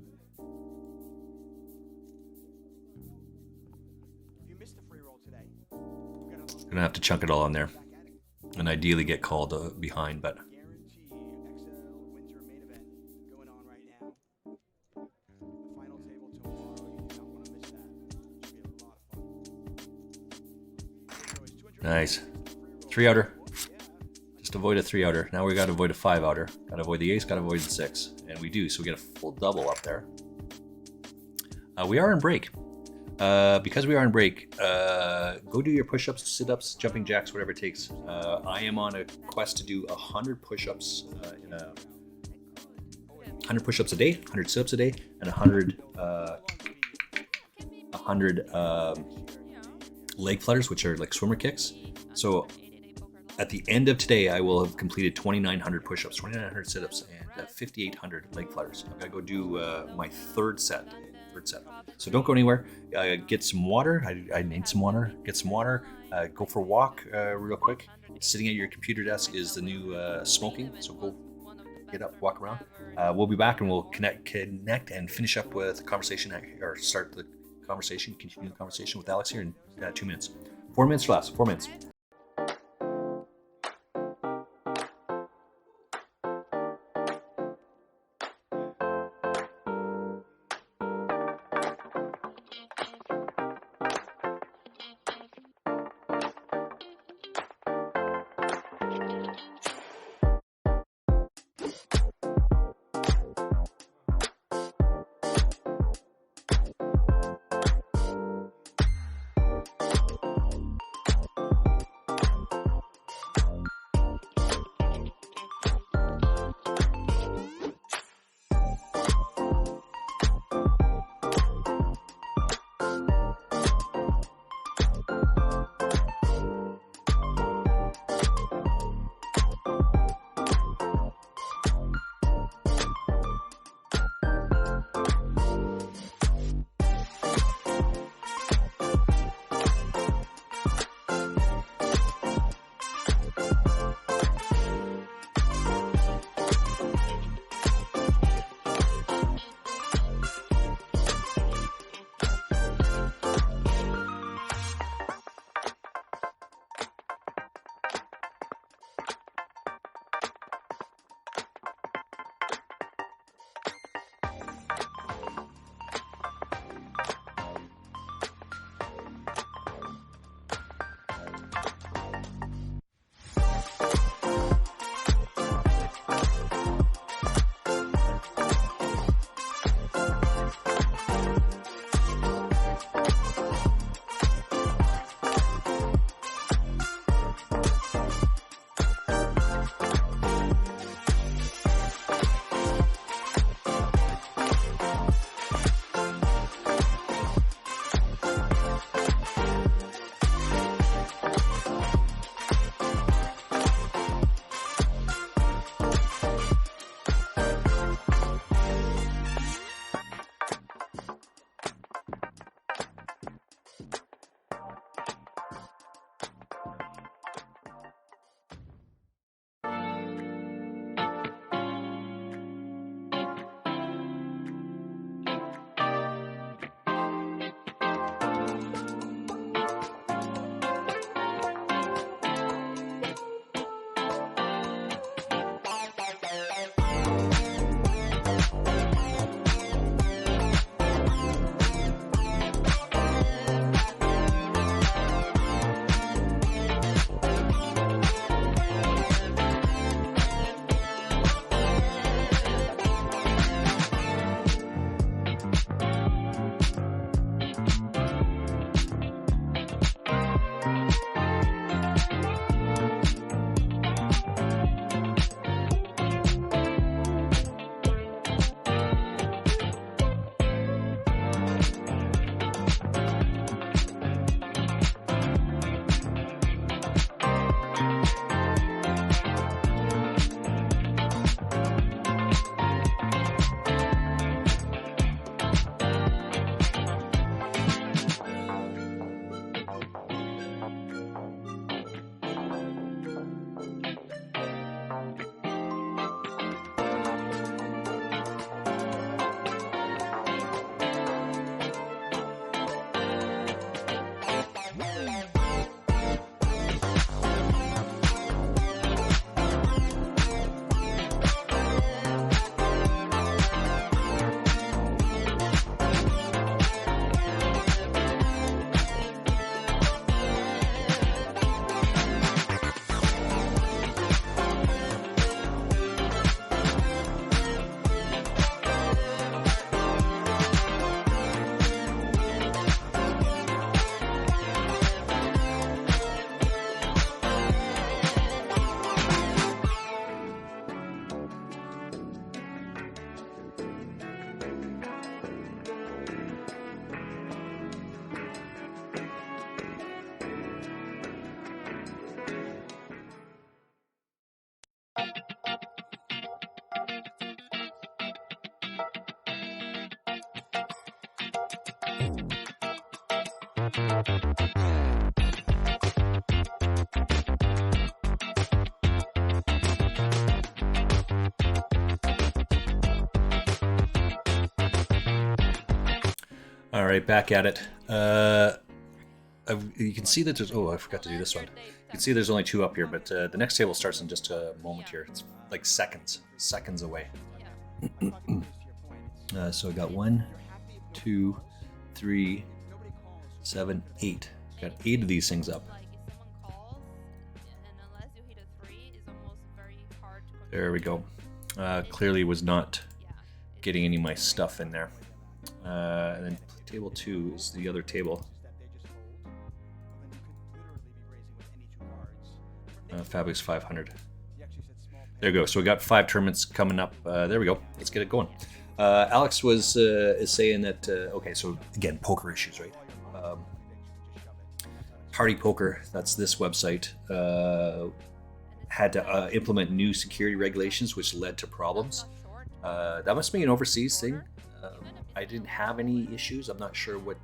If you missed the free roll today, we're Gonna have to chunk it all in there, back at it. and ideally get called behind. But Guarantee XL Winter main event going on right now. The final table tomorrow. You do not want to miss that. Should be a lot of fun. nice, 3-outer. Just avoid a 3-outer. Now we got to avoid a 5-outer. Got to avoid the ace. Got to avoid the 6, and we do. So we get a full double up there. We are in break. Because we are in break, go do your push-ups, sit-ups, jumping jacks, whatever it takes. I am on a quest to do 100 push-ups, 100 push-ups a day, 100 sit-ups a day, and 100 leg flutters, which are like swimmer kicks. So at the end of today, I will have completed 2,900 push-ups, 2,900 sit-ups, and 5,800 leg flutters. I've got to go do my third set. So don't go anywhere. Get some water. I need some water. Get some water. Go for a walk real quick. Sitting at your computer desk is the new smoking. So go get up, walk around. We'll be back and we'll connect and finish up with the conversation, or start the conversation, continue the conversation with Alex here in 2 minutes. 4 minutes or less. 4 minutes. All right, back at it. You can see that there's. Oh, I forgot to do this one. You can see there's only 2 up here, but the next table starts in just a moment here. It's like seconds away. So I got 1, 2, 3, 7, 8. Got 8 of these things up. Like if someone calls, and unless you hit a 3, it's almost very hard to. There we go. Clearly was not Yeah. getting any of my stuff in there. And then table 2 is the other table. Fabulous 500. There we go. So we got 5 tournaments coming up. There we go. Let's get it going. Alex was is saying that okay. So again, poker issues, right? Party Poker. That's this website. Had to implement new security regulations, which led to problems. That must be an overseas thing. I didn't have any issues. I'm not sure what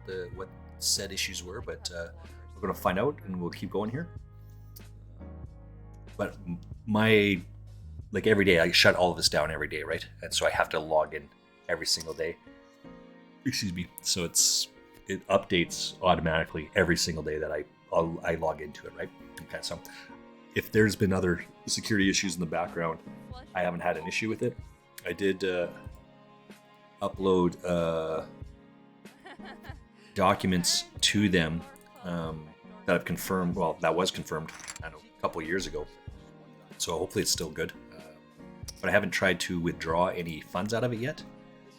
said issues were, but we're going to find out, and we'll keep going here. But like every day, I shut all of this down every day, right? And so I have to log in every single day. Excuse me. So it updates automatically every single day that I log into it, right? Okay, so if there's been other security issues in the background, I haven't had an issue with it. I did upload documents to them that I've confirmed. Well, that was confirmed, I don't know, a couple of years ago. So hopefully it's still good. But I haven't tried to withdraw any funds out of it yet.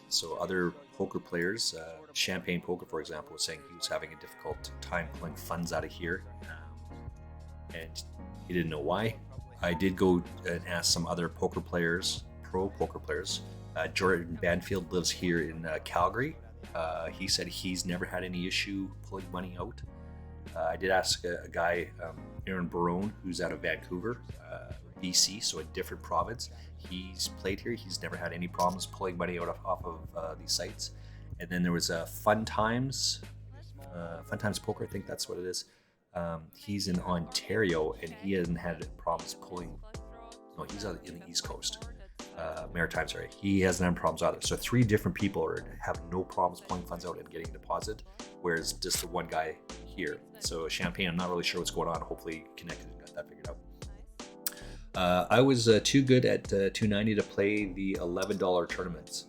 So other poker players, Champagne Poker, for example, was saying he was having a difficult time pulling funds out of here. And he didn't know why. I did go and ask some other poker players, pro poker players. Jordan Banfield lives here in Calgary. He said he's never had any issue pulling money out. I did ask a guy, Aaron Barone, who's out of Vancouver, BC, so a different province. He's played here. He's never had any problems pulling money out off of these sites. And then there was Fun Times Poker, I think that's what it is. He's in Ontario, and he hasn't had problems pulling. No, he's out in the East Coast, Maritime. Sorry, he hasn't had problems either. So 3 different people have no problems pulling funds out and getting a deposit, whereas just the one guy here. So Champagne, I'm not really sure what's going on. Hopefully connected and got that figured out. I was too good at 290 to play the $11 tournaments.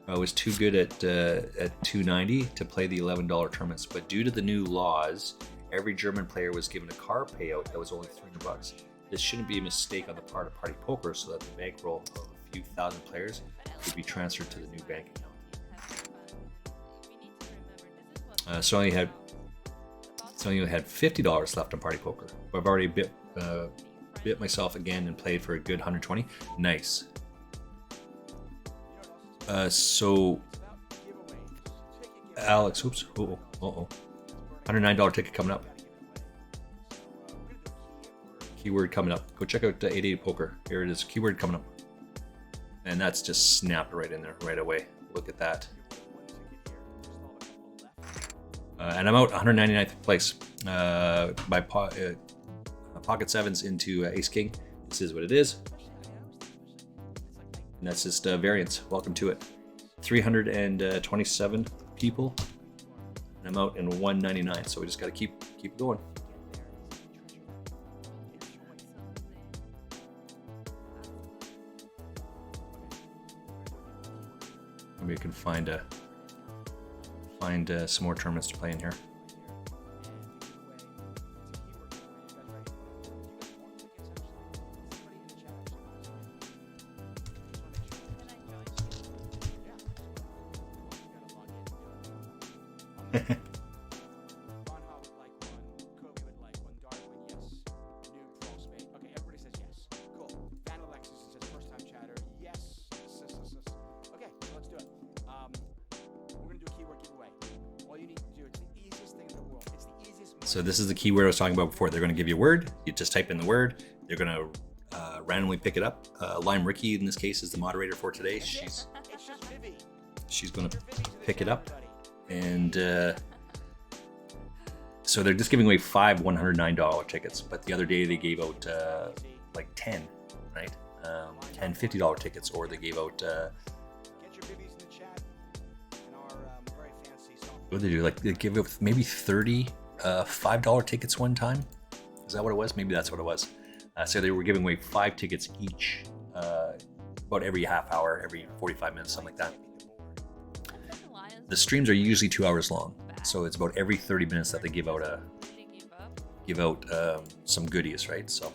I was too good at 290 to play the $11 tournaments, but due to the new laws, every German player was given a car payout that was only $300. This shouldn't be a mistake on the part of Party Poker, so that the bankroll of a few thousand players would be transferred to the new bank account. So I only had $50 left on Party Poker. I've already bit myself again and played for a good 120. Nice. So Alex, oops, $109 ticket coming up. Keyword coming up. Go check out 88 Poker. Here it is. Keyword coming up. And that's just snapped right in there right away. Look at that. And I'm out 199th place. My pocket sevens into Ace King. This is what it is. And that's just variance. Welcome to it. 327 people. And I'm out in 199. So we just got to keep going. Maybe we can find some more tournaments to play in here. So this is the keyword I was talking about before. They're going to give you a word. You just type in the word. They're going to randomly pick it up. Lime Ricky, in this case, is the moderator for today. She's going to pick it up. And so they're just giving away 5 $109 tickets. But the other day they gave out like 10, right? 10 $50 tickets. Or they gave out What did they do? Like they give out maybe 30 $5 tickets one time. Is that what it was? Maybe that's what it was. So they were giving away 5 tickets each, about every half hour, every 45 minutes, something like that. The streams are usually 2 hours long, so it's about every 30 minutes that they give out some goodies, right? So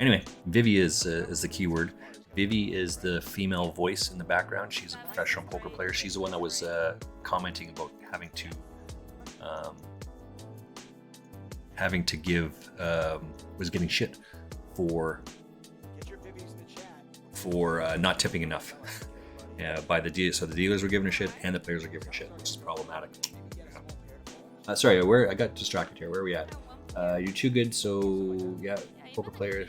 anyway, Vivi is the key word. Vivi is the female voice in the background. She's a professional poker player. She's the one that was commenting about having to give was getting shit for not tipping enough. By the dealers. So the dealers were giving her shit and the players were giving her shit, which is problematic. Sorry, I got distracted here. Where are we at? You're too good, so yeah, poker player.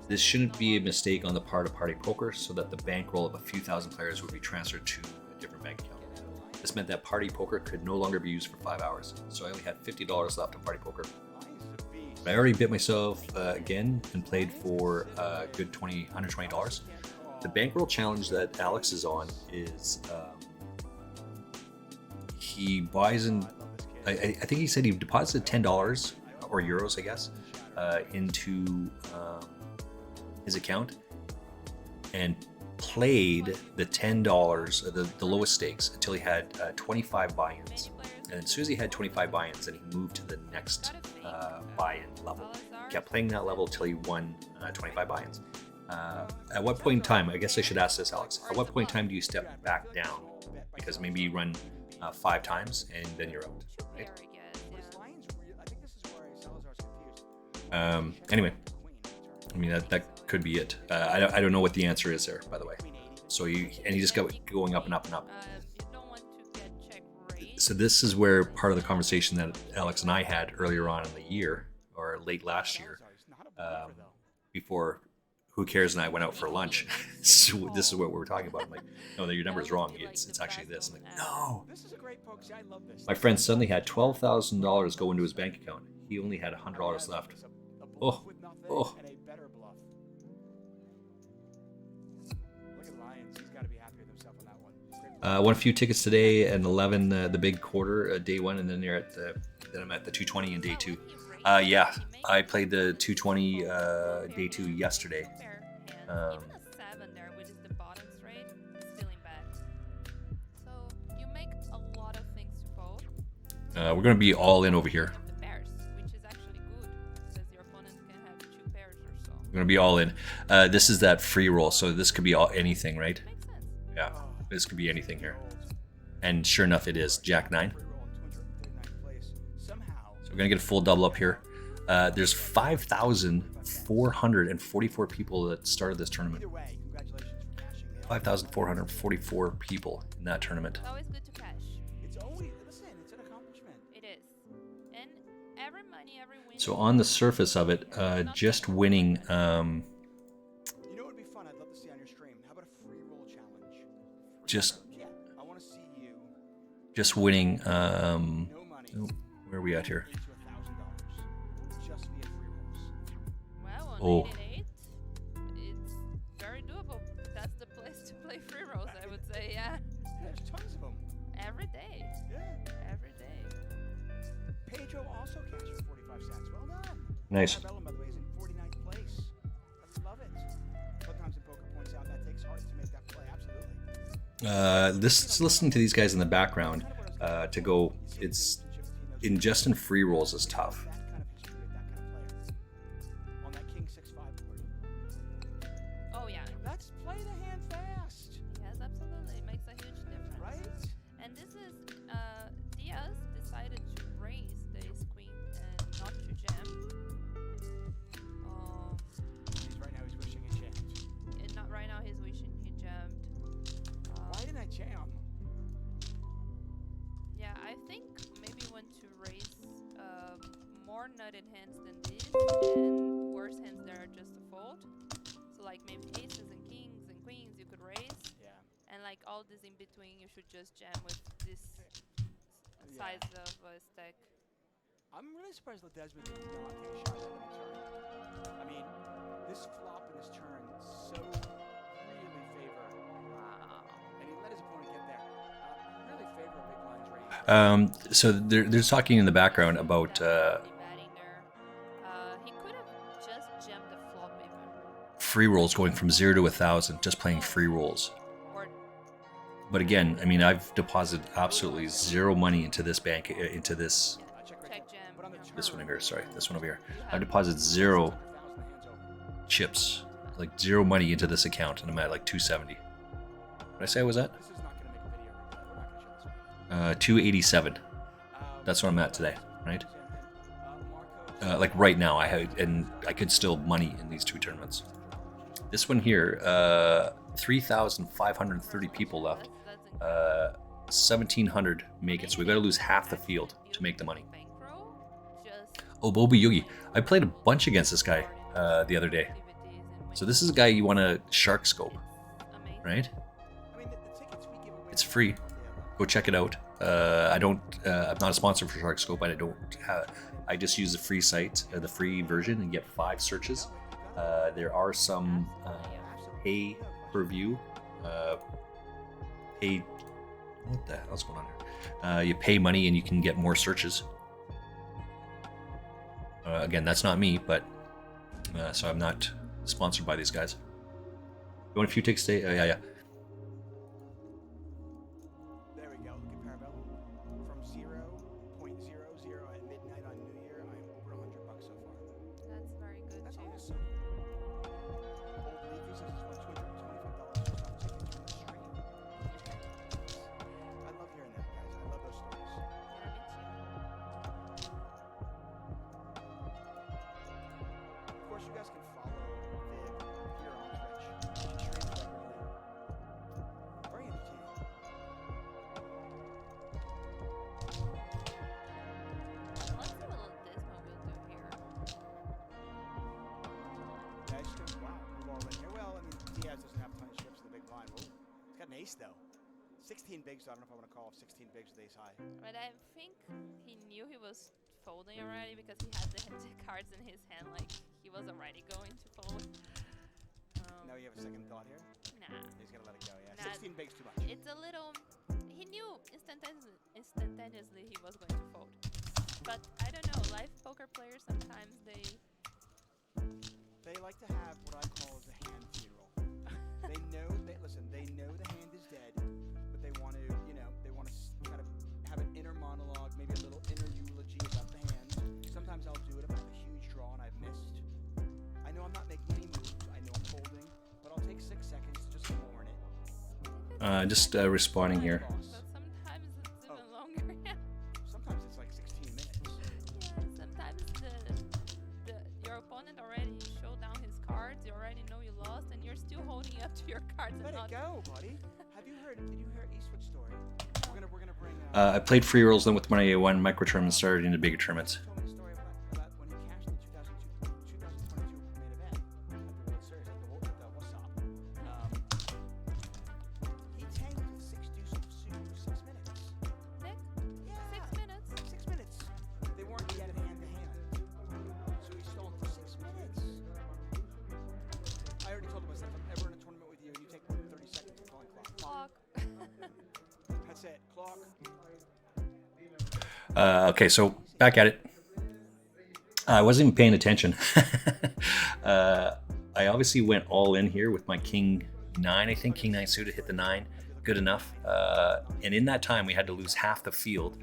This shouldn't be a mistake on the part of Party Poker, so that the bankroll of a few thousand players would be transferred to a different bank account. This meant that Party Poker could no longer be used for 5 hours, so I only had $50 left on Party Poker. But I already bit myself again and played for a good $120. The bankroll challenge that Alex is on is he buys in. I think he said he deposited $10 or euros, I guess, into his account and played the $10, the lowest stakes, until he had 25 buy-ins. And as soon as he had 25 buy-ins, then he moved to the next buy-in level. He kept playing that level until he won 25 buy-ins. At what point in time, I guess I should ask this, Alex, at what point in time do you step back down? Because maybe you run 5 times and then you're out, right? Anyway, I mean, that could be it. I don't know what the answer is there, by the way. So he just got going up and up and up. So this is where part of the conversation that Alex and I had earlier on in the year, or late last year, before Who Cares and I went out for lunch. So this is what we were talking about. I'm like, no, your number is wrong. It's actually this. I'm like, no. My friend suddenly had $12,000 go into his bank account. He only had $100 left. Oh. Won a few tickets today and 11 the big quarter day 1, and then then I'm at the 220 in day 2. Yeah, I played the 220 day 2 yesterday. We're gonna be all in over here. We're gonna be all in. This is that free roll, so this could be anything, right? Yeah. This could be anything here. And sure enough, it is Jack 9. So we're going to get a full double up here. There's 5,444 people that started this tournament. 5,444 people in that tournament. It's always good to cash. It's an accomplishment. It is. And every money, every win. So on the surface of it, just winning... Just winning. Where are we at here? Well, on 88, it's very doable. That's the place to play free rolls, I would say. Yeah. There's tons of them. Every day. Yeah. Every day. Pedro also cashed for 45 cents. Well done. Nice. Bellum, by the way, is in 49th place. I love it. Sometimes in poker points out that takes heart to make that play. Absolutely. Listening to these guys in the background to go, it's in free rolls is tough. On that King 6-5 board. Oh yeah. Let's play the hand fast. Yes, absolutely. It makes a huge difference. Right? And this is Diaz decided to raise the ace queen and not to jam. Right now he's wishing he jammed. And not right now he's wishing he jammed. Why didn't I jam? Yeah, I think maybe want to raise more nutted hands than this, and worse hands that are just a fold. So like maybe aces and kings and queens you could raise. Yeah. And like all this in between you should just jam with this size of a stack. I'm really surprised that Desmond did not take a shot at him turn. I mean, this flop and this turn so really favor. Wow. And he let his opponent get there. Really favor a big So they're talking in the background about Betting there. He could have just jammed the flop even. free rolls going from 0 to 1,000, just playing free rolls. Or But again, I mean, I've deposited absolutely zero money into this bank, into this check jam. this one over here. Sorry, this one over here. I've deposited zero chips, like zero money into this account, and I'm at like 270. What did I say I was at? This is not going to make a video. We're not going to show this video. 287. That's what I'm at today, right? Like right now, I could still money in these two tournaments. This one here, 3,530 people left. 1,700 make it, so we got to lose half the field to make the money. Oh, Bobi Yogi. I played a bunch against this guy the other day. So this is a guy you want to shark scope, right? It's free. Go check it out. I'm not a sponsor for Shark Scope. I just use the free site, the free version, and get 5 searches. There are some pay per view. What the hell's going on here? You pay money and you can get more searches. Again, that's not me, but so I'm not sponsored by these guys. You want a few takes today? Yeah. There we go. Look at Parabellum. From 0.00 at midnight on New Year, I'm over $100 so far. That's very good That's too. awesome. Old Leafy says he's won $225 for some tickets from the stream. I love hearing that, guys. I love those stories. Of course, you guys can follow Viv here on Twitch. She streams regularly. Very entertaining. Let's see what Dismo will do here. Yeah, I just go, wow, move all in here. Well, I mean, Diaz doesn't have a ton of chips in the big blind. Whoa. He's got an ace, though. 16 bigs, so I don't know if I want to call off 16 bigs with ace high. But I think he knew he was folding already because he had the cards in his hand, like he was already going to fold. Now you have a second thought here? Nah. He's got to let it go, yeah. Nah. 16 bigs too much. It's a little. He knew instantaneously he was going to fold. But I don't know. Live poker players sometimes they like to have what I call as a hand funeral. They know the hand is dead, but they want to, kind of have an inner monologue, maybe a little inner eulogy about the hand. Sometimes I'll do it if I have a huge draw and I've missed. I know I'm not making any moves. I know I'm folding, but I'll take 6 seconds to just mourn it. Just responding here. But sometimes it's even longer. Sometimes it's like 16 minutes. Yeah, sometimes your opponent already showed down his cards, you already know you lost, and you're still holding up to your cards Let and it not. go, buddy. Did you hear Eastwood's story? We're gonna bring. I played free rolls, then with money I won micro tournaments, started into bigger tournaments. Told me the story about when he cashed the 2022 main event at the World Series at the Wasop. He tanked with 6 deuce of suit for 6 minutes. Six? Yeah. 6 minutes? 6 minutes. They weren't yet at hand to hand. So he stalled for 6 minutes. I already told him, I said, if I'm ever in a tournament with you and you take more than 30 seconds, I'm calling clock. Clock. That's it. Clock. Okay, so back at it. I wasn't even paying attention. I obviously went all in here with my king 9, I think. King 9 suited, hit the 9. Good enough. And in that time, we had to lose half the field.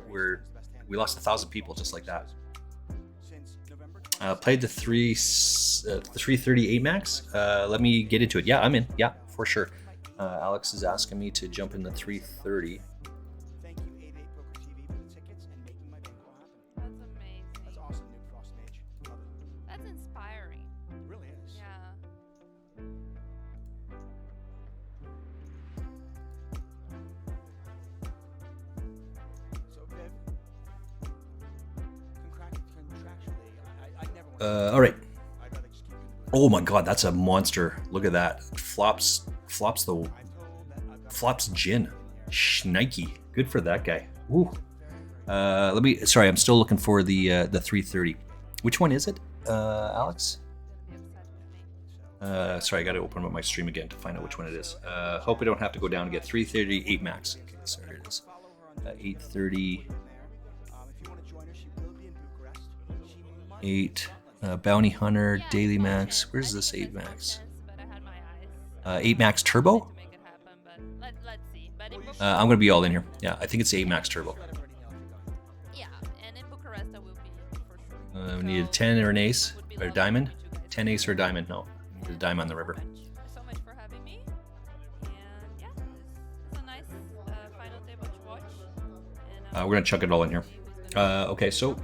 We lost 1,000 people just like that. Played the 338 max. Let me get into it. Yeah, I'm in. Yeah, for sure. Alex is asking me to jump in the 330. Thank you, 88 Poker TV, for the tickets and making my bankroll happen. That's amazing. That's awesome, new Frost Mage. Love it. That's inspiring. It really is. Yeah. So, Viv, contractually, I never want All right. I'd rather just keep you in the booth. Oh my God, that's a monster. Look at that. Flops the I'm told that I've got flops gin. Schnikey. Good for that guy. Ooh. Sorry, I'm still looking for the 330. Which one is it, Alex? Be upset with me. Sorry, I got to open up my stream again to find out which one it is. Hope I don't have to go down and get 338 max. Okay, so here it is. follow her 8:30. If you want to join her, she will be in Bucharest. She might 8. Bounty Hunter, Yeah, Daily small Max. chance. Where's I this think 8 it makes more Max? sense, but I had my eyes. 8 Max Tried Turbo? to make it happen, but let's see. But in Well, you Bucharest, I'm gonna be all in here. Yeah, I think it's 8 Max Turbo. let everybody know if you're going. yeah, and in Bucharest I will be for sure. We need a So 10 or an ace would be or a lovely diamond. to meet you guys. 10 ace or a diamond. No, we need a diamond on the river. Thank you so much for having me. And yeah, it's a nice final table to watch. And We're gonna chuck it all in here. Okay, so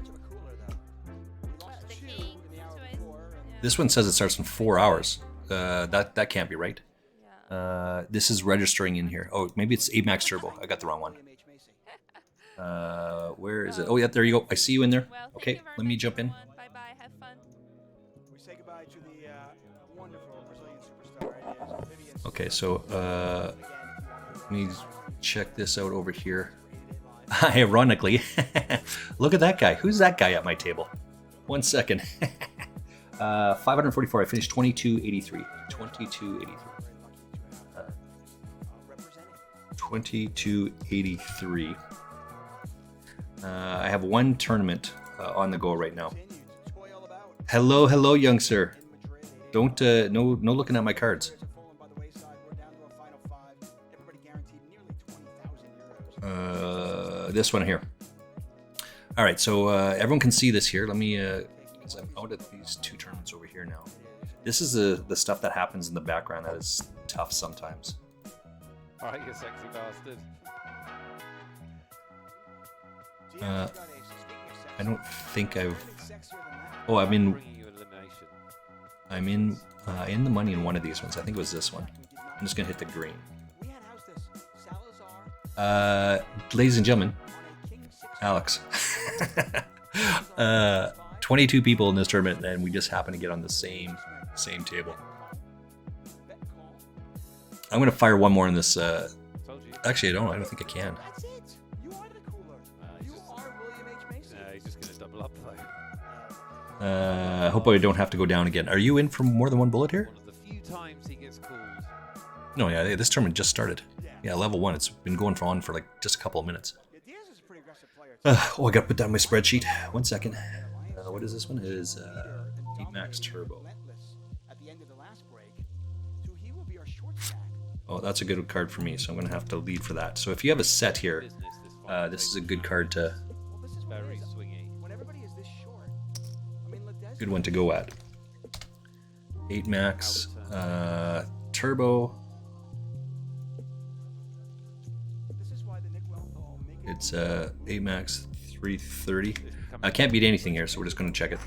the king situation. Yeah. this one says it starts in 4 hours. That can't be right. Yeah. This is registering in here. Oh, maybe it's 8 Max Turbo. I got the wrong one. Where is it? Oh, yeah, there you go. I see you in there. Well, thank Okay, you very let me much, jump in. everyone. Bye bye. Have fun. We say goodbye to the wonderful Brazilian superstar. It is Vivian. Okay, so let me check this out over here. Ironically, look at that guy. Who's that guy at my table? 1 second. 544. I finished 2283. 2283. 2283. I have one tournament on the go right now. Hello, young sir. Don't no looking at my cards. This one here. All right, so everyone can see this here. Let me, because I'm out at these 2 tournaments over here now. This is the stuff that happens in the background that is tough sometimes. All right, you sexy bastard. I don't think I've. Oh, I'm in. Bringing you elimination. I'm in the money in one of these ones. I think it was this one. I'm just gonna hit the green. Ladies and gentlemen, Alex. 22 people in this tournament, and we just happen to get on the same table. I'm gonna fire one more in this. Told you. Actually, I don't think I can. That's it. You are the cooler. You are William H. Macy. He's just going to double up though. I hope I don't have to go down again. Are you in for more than one bullet here? One of the few times he gets called. No, yeah, this tournament just started. Yeah, level 1. It's been going on for like just a couple of minutes. Yeah, Diaz is a pretty aggressive player. Oh, I gotta put down my spreadsheet. 1 second. What is this one? It is 8 Max Turbo. At the end of the last break, so he will be our short stack. Oh, that's a good card for me, so I'm gonna have to lead for that. So if you have a set here, Business this fight. this is a good card to, Well, this is what Very it is. swingy. When everybody is this short, I mean, Ledesma good one to go at. 8 Max Turbo. This is why the Nick Wealthall make it It's 8 Max 330. I can't beat anything here, so we're just gonna check it.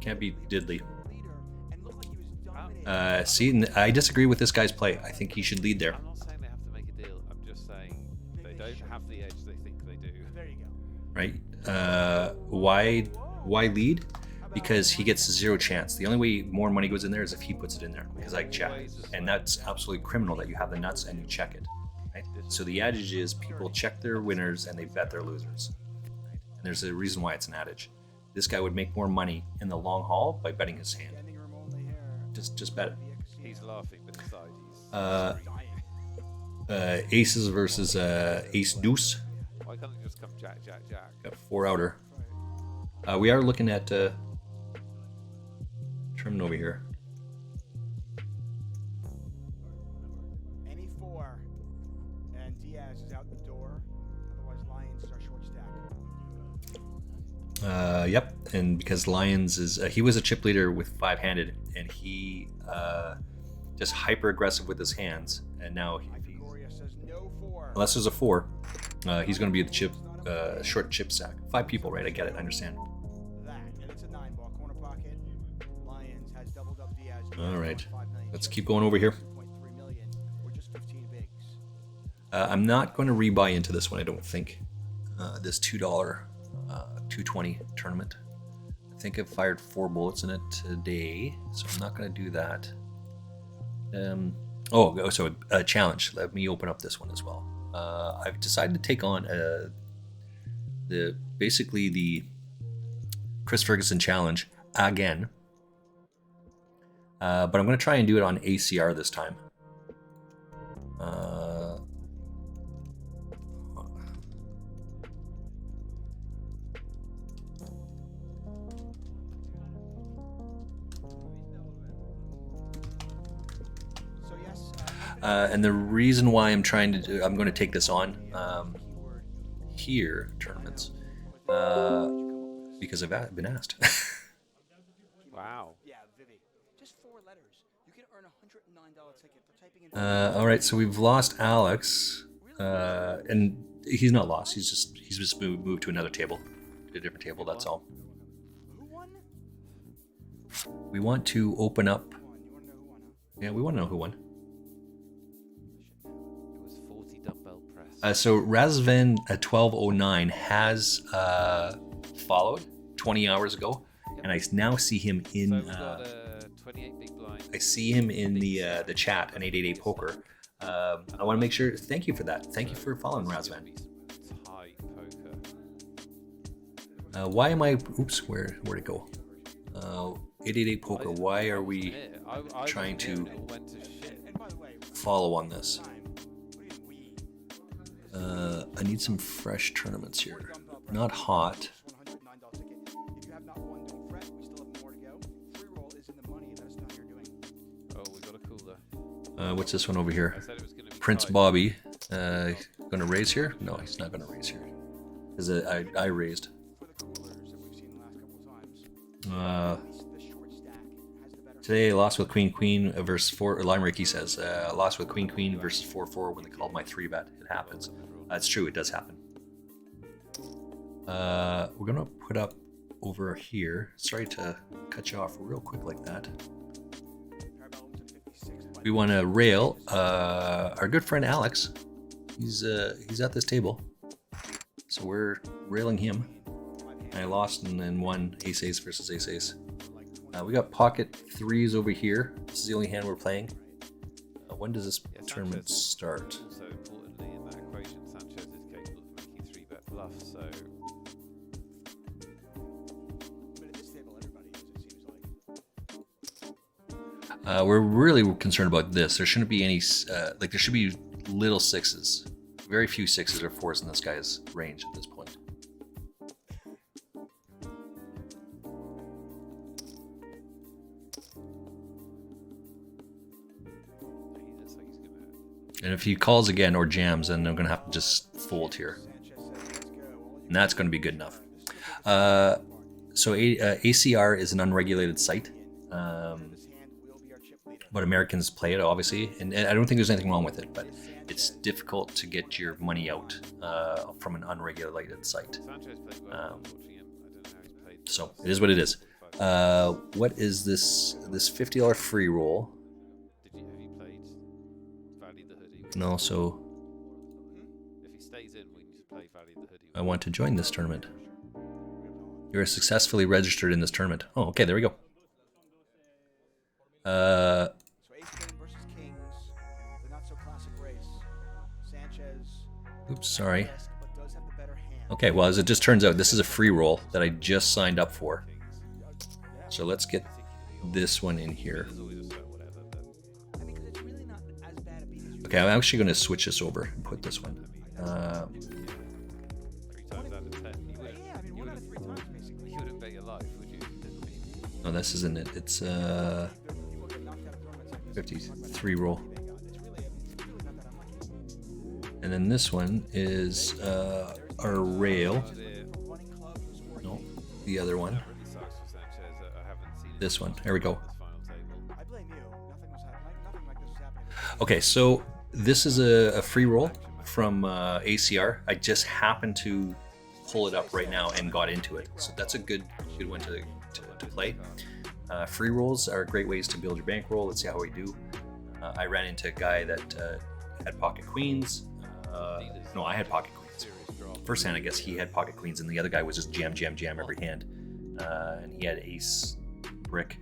Can't beat Diddley. leader and look like he was dominating. See, I disagree with this guy's play. I think he should lead there. I'm not saying they have to make a deal. I'm just saying they don't have the edge they think they do. There you go. Right? Why lead? Because he gets 0 chance. The only way more money goes in there is if he puts it in there, because I check, and that's absolutely criminal that you have the nuts and you check it. Right? So the adage is people check their winners and they bet their losers. Right? And there's a reason why it's an adage. This guy would make more money in the long haul by betting his hand. Standing room only here. Just bet it. He's laughing, but inside he's Aces versus ace deuce. Why can't it just come jack, jack, jack? Got 4 outer. We are looking at Trim over here. Any 4. And Diaz is out the door. Otherwise, Lions is our short stack. Yep, and because Lions is he was a chip leader with 5-handed, and he just hyper aggressive with his hands, and now Gloria says no 4. unless there's a 4, he's going to be the chip short chip stack. 5 people, right? I get it, I understand. That, and it's a 9-ball corner pocket. Lions has doubled up Diaz. All right, 5 million let's chips, keep going over here. 2.3 million, or just 15 bigs. I'm not going to rebuy into this one, I don't think. This $2, 220 tournament. I think I've fired 4 bullets in it today, so I'm not going to do that. So a challenge. Let me open up this one as well. I've decided to take on basically the Chris Ferguson challenge again, but I'm going to try and do it on ACR this time. And the reason why I'm trying to I'm going to take this on here tournaments because I've been asked. Wow. Yeah, Vivi. Just 4 letters. You can earn a $109 ticket for typing in. All right, so we've lost Alex, and he's not lost. He's just moved to another table, to a different table. That's all. Who won? We want to open up. You want to know who won, huh? Yeah, we want to know who won. It was 40 dumbbell press. So Razvan at 1209 has followed 20 hours ago, and I now see him in. So we've got 28 big blind. I see him in the chat on 888 Poker. I want to make sure. Thank you for that. Thank you for following Razvan. Tight poker. Why am I? Oops, where'd it go? 888 Poker. Why are we trying to follow on this? I need some fresh tournaments here. Not hot. If you have not won, don't fret. We still have more to go. Free roll is in the money. Let us know how you're doing. Oh, we got a cooler. What's this one over here? I said it was going to be Prince tight. Bobby. Gonna raise here? No, he's not gonna raise here. Because I raised. For the coolers that we've seen the last couple of times, Uh, at least the short stack has the better. Today, I lost with Queen versus 4. Lime Ricky says, lost with Queen versus 4-4 when they called my 3-bet. It happens. That's true, it does happen. We're going to put up over here. Sorry to cut you off real quick like that. Parabellum's at 56. We want to rail our good friend Alex. He's at this table. So we're railing him. I lost and then won ace-ace versus ace-ace. We got pocket 3s over here. This is the only hand we're playing. When does this Yeah, tournament Sanchez start? Also, importantly, in that equation, Sanchez is capable of making 3-bet bluffs. So I mean, at this table, everybody is, it seems like. We're really concerned about this. There shouldn't be any, there should be little 6s. Very few 6s or 4s in this guy's range at this point. he looks like he's going to. And if he calls again or jams, then I'm going to have to just fold here. Sanchez says, let's go. All you And that's going to be good enough. this So ACR is an unregulated site. hand will be our chip leader. But Americans play it, obviously, and I don't think there's anything wrong with it, but it's difficult to get your money out from an unregulated site. Sanchez played well, unfortunately. I don't know how he's played. So it is what it is. What is this $50 free roll? Have you played Valley the Hoodie? No, so If he stays in, we need to play Valley the Hoodie. I want to join this tournament. You are successfully registered in this tournament. Oh, okay, there we go. So ace king versus kings, the not so classic race. Sanchez. Oops, sorry. risk, but does have the better hand. Okay, well, as it just turns out, this is a free roll that I just signed up for. So let's get this one in here. There's always a sweat, whatever, but I mean, 'cause it's really not as bad a beat as you Okay, I'm actually going to switch this over and put this one. 3 times out of 10, you wouldn't. Yeah, I mean, you 1 out of 3 wouldn't- times, basically. You wouldn't bet your life, would you? No, this isn't it. It's People get knocked out of tournaments like this. 53 roll. It's really not that unlucky. And then this one is our rail. Oh dear. Running club, score No, king. the other one. That really sucks for Sanchez. I haven't seen it This one. There we go. this final table. I blame you. Nothing was happening. Nothing like this was happening. Okay, so this is a free roll from ACR. I just happened to pull it up right now and got into it. So that's a good one to play. Free rolls are great ways to build your bankroll. Let's see how we do. I ran into a guy that had pocket queens. No, I had pocket queens. Serious drop. First hand, I guess he had pocket queens, and the other guy was just jam every hand. And he had ace brick,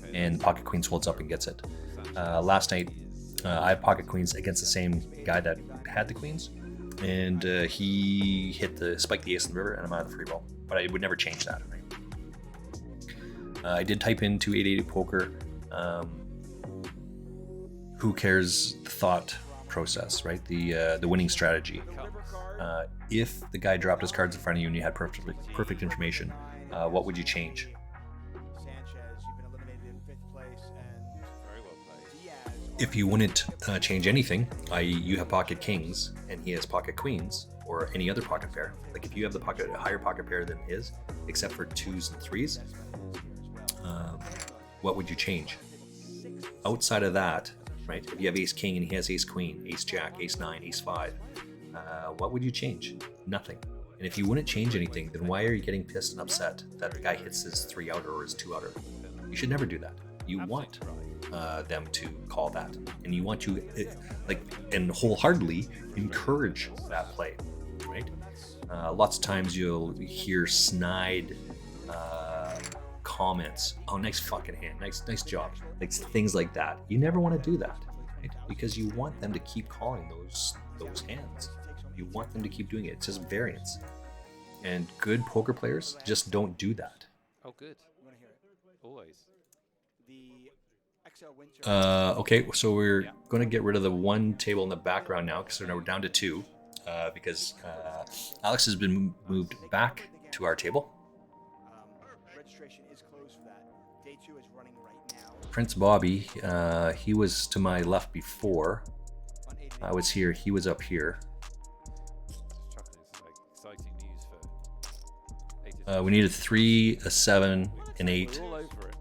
Okay, and pocket queens folds up and gets it. Last night, I had pocket queens against the same guy that had the queens, and he spiked the ace in the river, and I'm out of the free roll. But I would never change that. Right? I did type into 880 Poker. Who cares? The thought process, right? The winning strategy. If the guy dropped his cards in front of you and you had perfect information, what would you change? Sanchez, you've been eliminated in 5th place, and very well played. Diaz. if you wouldn't change anything, i.e. you have pocket kings and he has pocket queens or any other pocket pair, like if you have the higher pocket pair than his, except for 2s and 3s, what would you change? Outside of that, right? If you have ace king and he has ace queen, ace jack, ace 9, ace 5, what would you change? Nothing. And if you wouldn't change anything, then why are you getting pissed and upset that the guy hits his 3 outer or his 2 outer? You should never do that. You want them to call that, and you want to and wholeheartedly encourage that play, right? Lots of times you'll hear snide comments. Oh, nice fucking hand, nice job, like things like that. You never want to do that, right? Because you want them to keep calling those hands. You want them to keep doing it. It's just variance, and good poker players just don't do that. Oh, good. Always. Okay, so we're going to get rid of the one table in the background now because we're down to 2 because Alex has been moved back to our table. Registration is closed for that. Day 2 is running right now. Prince Bobby, he was to my left before. I was here, he was up here. Just chuckling, this is like exciting news for 8 We need a 3, a 7, an 8. We're all over it.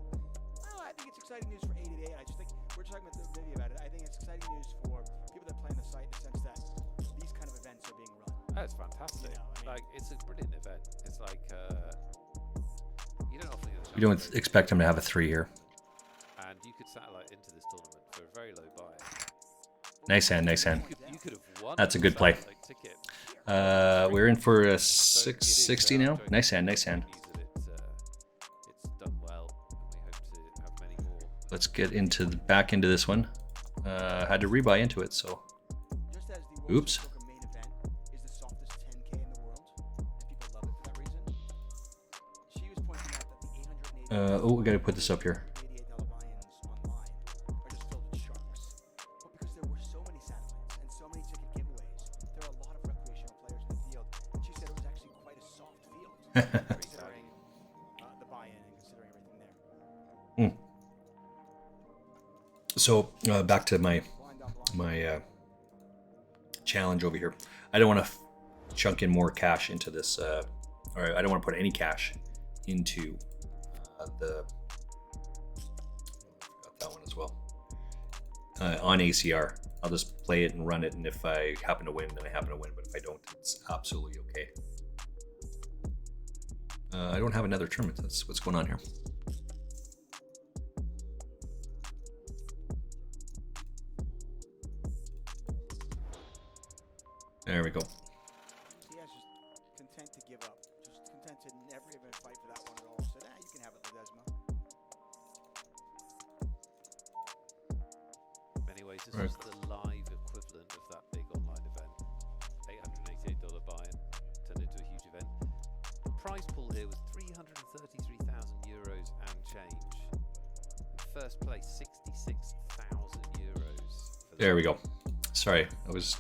Well, I think it's exciting news for 888. I just think we're talking about the video about it. I think it's exciting news for people that play on the site in the sense that these kind of events are being run. That's fantastic. Like, it's a brilliant event. It's like you don't often get the You don't chance expect him to have a 3 here. and you could satellite into this tournament for a very low buy. Nice hand, nice hand. You could have won. That's a good play. satellite ticket. We're in for a So it is, 660 now. showing Nice hand, nice hand. news that it's done well, and we hope to have many more. Let's get back into this one. Had to rebuy into it, so Just as the World oops. Poker main event is the softest 10K in the world, and people love it for that reason. She was pointing out that the $880 We gotta put this up here. $88 buy-ins online are just filled with sharks. But because there were so many satellites and so many ticket giveaways, there are a lot of recreational players in the field, and she said it was actually quite a soft field, considering the buy-in and considering everything there. So back to my challenge over here. I don't want to chunk in more cash into this, or I don't want to put any cash into got that one as well. On ACR, I'll just play it and run it, and if I happen to win, then I happen to win. But if I don't, it's absolutely okay. I don't have another tournament. That's what's going on here. There we go. Yeah, just content to give up. Just content to never even fight for that one at all. So, you can have it, Ledesma. In many ways, this Right. was the live equivalent of that big online event. $888 buy-in turned into a huge event. The prize pool here was €333,000 and change. In first place, €66,000. There we go. Sorry, I was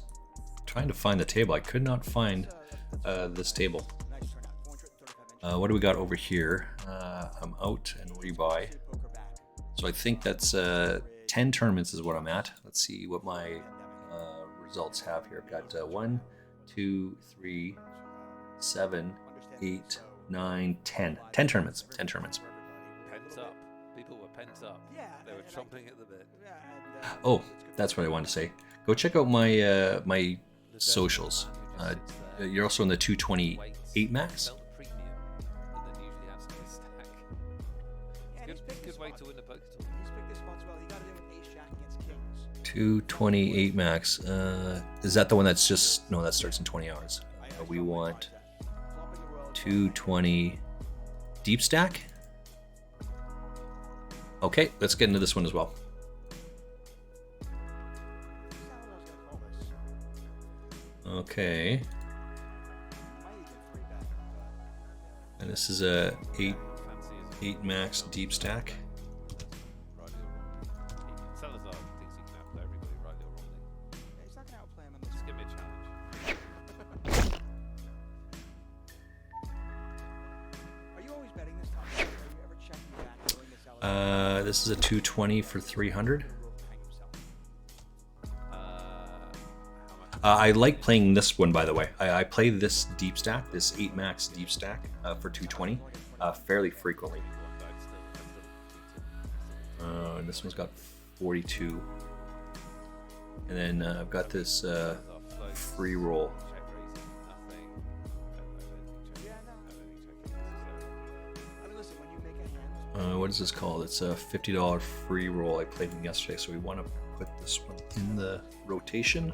trying to find the table. I could not find this table. Nice turnout. 435 What do we got over here? I'm out and rebuy. poker back. So I think that's 10 tournaments is what I'm at. Let's see what my results have here. I've got 1, 2, 3, 7, 8, 9, 10. 10 tournaments. 10 tournaments. Pent up. People were pent up. Yeah, They were and chomping at the bit. Yeah, and, Oh, that's what I wanted to say. Go check out my my socials. You're also in the 228 max. Felt the premium that then usually has to be stack. and he's picked Good way to win the poker tournament. He's picked this spots well. He got it in with ace jack against kings. 228 max. Is that the one that's just no? That starts in 20 hours. We want 220 deep stack. Okay, let's get into this one as well. Okay, and this is a 8 max deep stack. Rightly or wrongly. Salazar thinks he can outplay everybody, rightly or wrongly. He's not going to outplay him on this. Just give me a challenge. Are you always betting this time? Are you ever checking back during this This is a 220 for 300. I like playing this one, by the way. I play this deep stack, this 8 max deep stack for 220 fairly frequently. This one's got 42. And then I've got this free roll. What is this called? It's a $50 free roll. I played them yesterday, so we want to put this one in the rotation.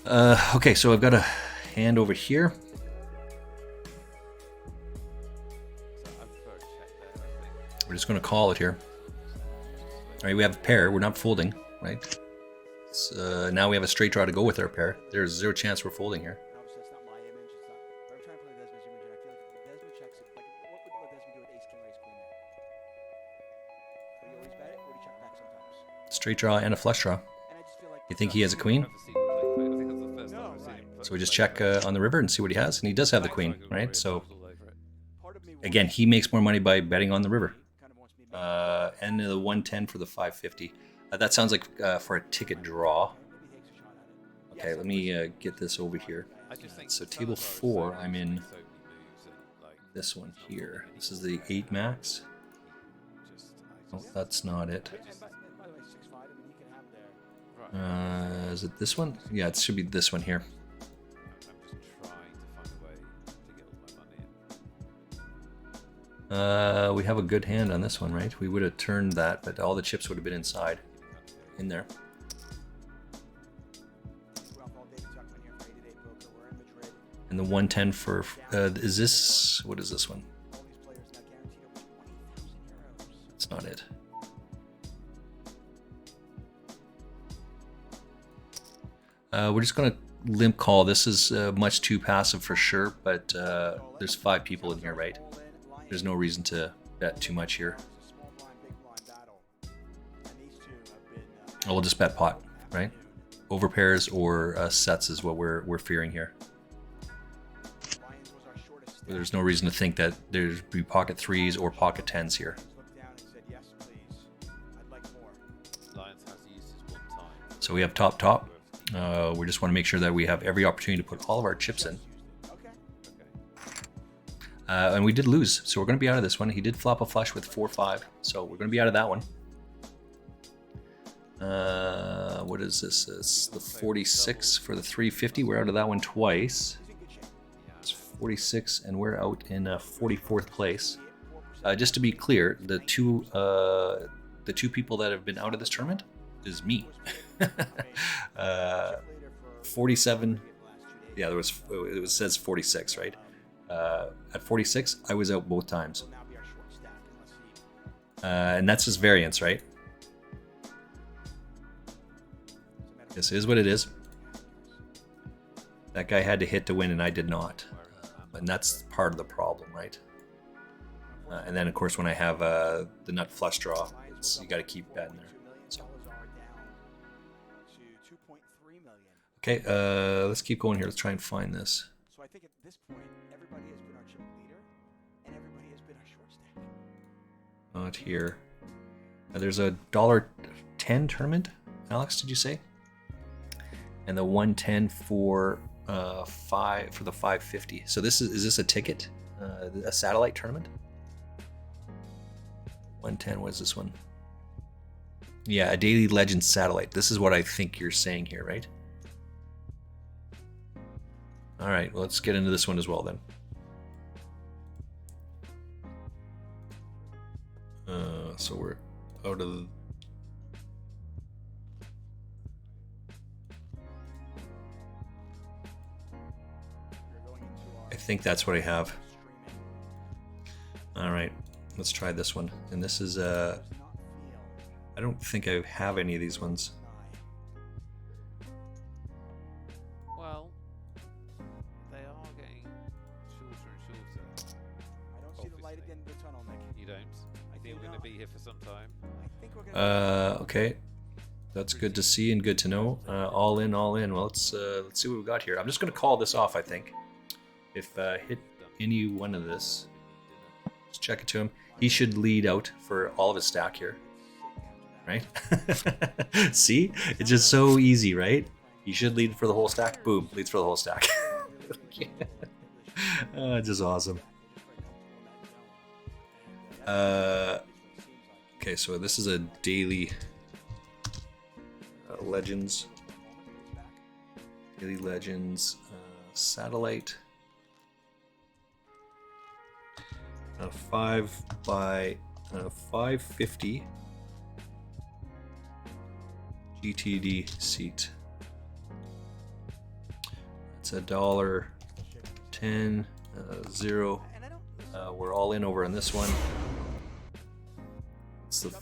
Okay, so I've got a hand over here. We're just going to call it here. All right, we have a pair. We're not folding, right? So, now we have a straight draw to go with our pair. There's zero chance we're folding here. Obviously, that's not my image. It's not. But I'm trying to play Desmond's image, and I feel like if Desmond checks it, like what would Desmond do with ace king raise queen there? Do you always bet it, or do you check back sometimes? Straight draw and a flush draw. And I just feel like You think he has a queen? So we just check on the river and see what he has, and he does have the queen, right? So again, he makes more money by betting on the river. And the 110 for the 550. That sounds like for a ticket draw. Okay, let me get this over here. So table 4, I'm in this one here. This is the 8 max. Oh, that's not it. Is it this one? Yeah, it should be this one here. We have a good hand on this one, right? We would have turned that, but all the chips would have been inside, in there. And the 110 for, is this, what is this one? That's not it. We're just going to limp call. This is much too passive for sure, but there's 5 people in here, right? There's no reason to bet too much here. Oh, we'll just bet pot, right? Over pairs or sets is what we're fearing here. There's no reason to think that there'd be pocket 3s or pocket 10s here. So we have top. We just want to make sure that we have every opportunity to put all of our chips in. And we did lose, so we're going to be out of this one. He did flop a flush with 4-5, so we're going to be out of that one. What is this? It's the 46 for the 350. We're out of that one twice. It's 46, and we're out in 44th place. Just to be clear, the two people that have been out of this tournament is me. 47. Yeah, it says 46, right? At 46, I was out both times. And that's just variance, right? This is what it is. That guy had to hit to win and I did not. And that's part of the problem, right? And then, of course, when I have the nut flush draw, you got to keep betting there. So. Okay, let's keep going here. Let's try and find this. So I think at this point, everybody has been our chip leader, and everybody has been our short stack. Not here. There's a $1.10 tournament, Alex, did you say? And the 110 for the 550. So is this a ticket? A satellite tournament? 110, what is this one? Yeah, a Daily Legends satellite. This is what I think you're saying here, right? All right, well, let's get into this one as well then. So we're out of I think that's what I have. All right, let's try this one. And this is I don't think I have any of these ones. Well, they are getting shorter and shorter. I don't see the light at the end of the tunnel, Nick. You don't? I think we're going to be here for some time. I think we're gonna Okay. That's good to see and good to know. All in. Well, let's see what we got here. I'm just going to call this off, I think. If hit any one of this, just check it to him. He should lead out for all of his stack here. right? See, it's just so easy, right? You should lead for the whole stack. Boom, leads for the whole stack. Just awesome. Okay, so this is a daily legends. Daily legends satellite. 5 by 550 GTD seat. It's $1.10 0. We're all in over on this one. It's the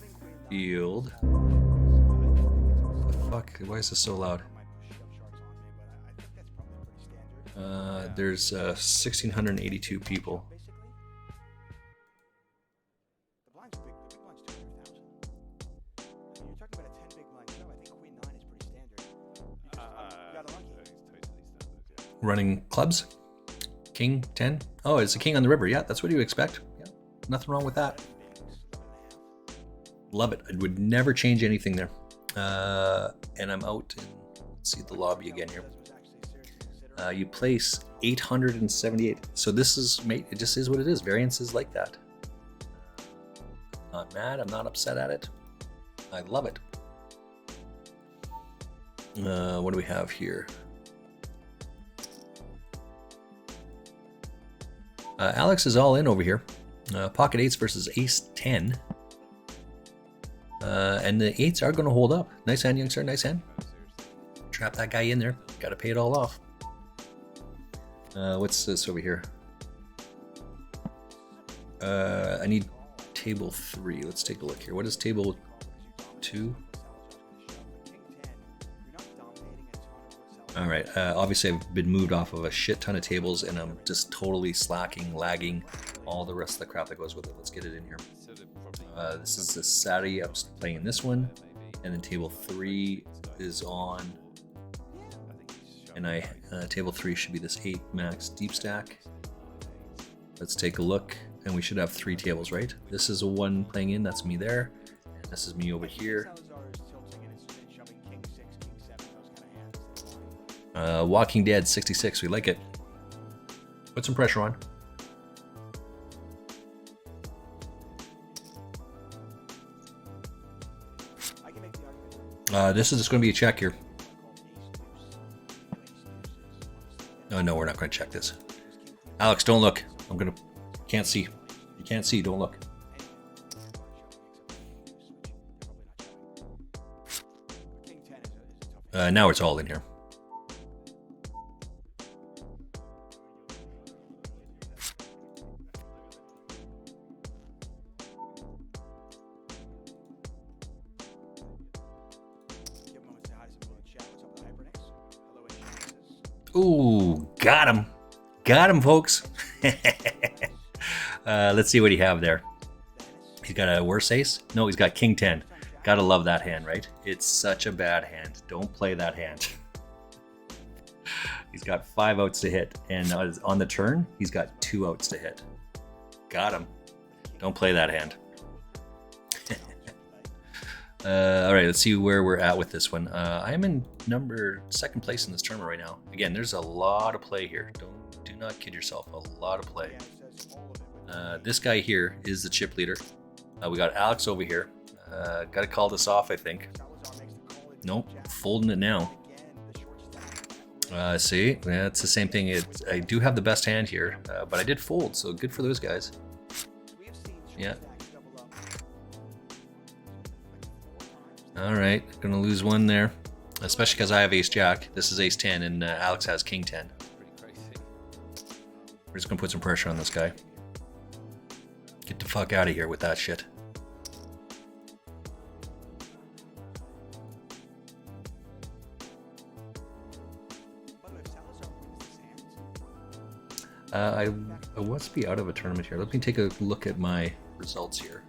field. Fuck, why is this so loud? There's 1,682 people. Running clubs. King 10. Oh, it's a king on the river. Yeah, that's what you expect. Yeah, nothing wrong with that. Love it. I would never change anything there. And I'm out in, let's see the lobby again here. You place 878. So this is, mate, it just is what it is. Variance is like that. Not mad. I'm not upset at it. I love it. What do we have here? Alex is all in over here. Pocket 8s versus Ace 10. And the 8s are going to hold up. Nice hand, youngster. Nice hand. Trap that guy in there. Got to pay it all off. What's this over here? I need table 3. Let's take a look here. What is table 2? All right. Obviously, I've been moved off of a shit ton of tables, and I'm just totally slacking, lagging, all the rest of the crap that goes with it. Let's get it in here. This is the Saturday. I'm playing this one, and then table 3 is on. And table 3 should be this 8 max deep stack. Let's take a look, and we should have 3 tables, right? This is a 1 playing in. That's me there. And this is me over here. Walking Dead 66, we like it. Put some pressure on. This is just going to be a check here. Oh no, we're not going to check this. Alex, don't look. Can't see. You can't see, don't look. Now it's all in here. Ooh, got him. Got him, folks. Let's see what he have there. He's got a worse ace? No, he's got king 10. Gotta love that hand, right? It's such a bad hand. Don't play that hand. He's got 5 outs to hit, and on the turn, he's got 2 outs to hit. Got him. Don't play that hand. All right, let's see where we're at with this one. I'm in second place in this tournament right now. Again, there's a lot of play here. Do not kid yourself. A lot of play. This guy here is the chip leader. We got Alex over here. Got to call this off, I think. Nope, folding it now. See, yeah, it's the same thing. I do have the best hand here, but I did fold, so good for those guys. Yeah. All right, gonna lose one there, especially because I have ace jack. This is ace 10, and Alex has king 10. We're just gonna put some pressure on this guy. Get the fuck out of here with that shit. I must be out of a tournament here. Let me take a look at my results here.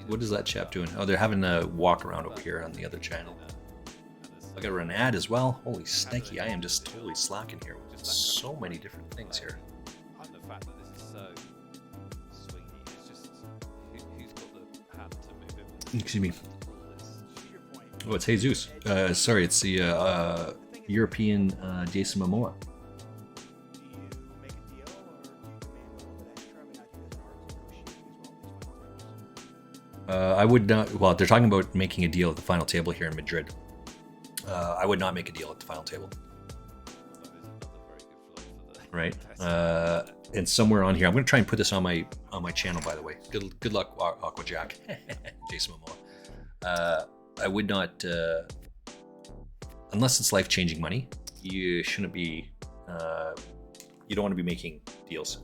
What is that chap doing? Oh, they're having a walk around over here on the other channel. I gotta run an ad as well. Holy snikey, I am just totally slacking here with so many different things here. And the fact that this is so swingy, it's just who's got the hand to move it. Excuse me. To your point, Oh, it's Jesus. Sorry, it's the European Jason Momoa. do you make a deal or do you demand a little bit extra? I mean, I think there's an art to negotiating as well with these final tables. I would not. Well, they're talking about making a deal at the final table here in Madrid. I would not make a deal at the final table. That is another very good flow for the Right. competitor. And somewhere on here, I'm going to try and put this on my channel. By the way, good luck, Aqua Jack, Jason Momoa. I would not, unless it's life-changing money. You shouldn't be. You don't want to be making deals.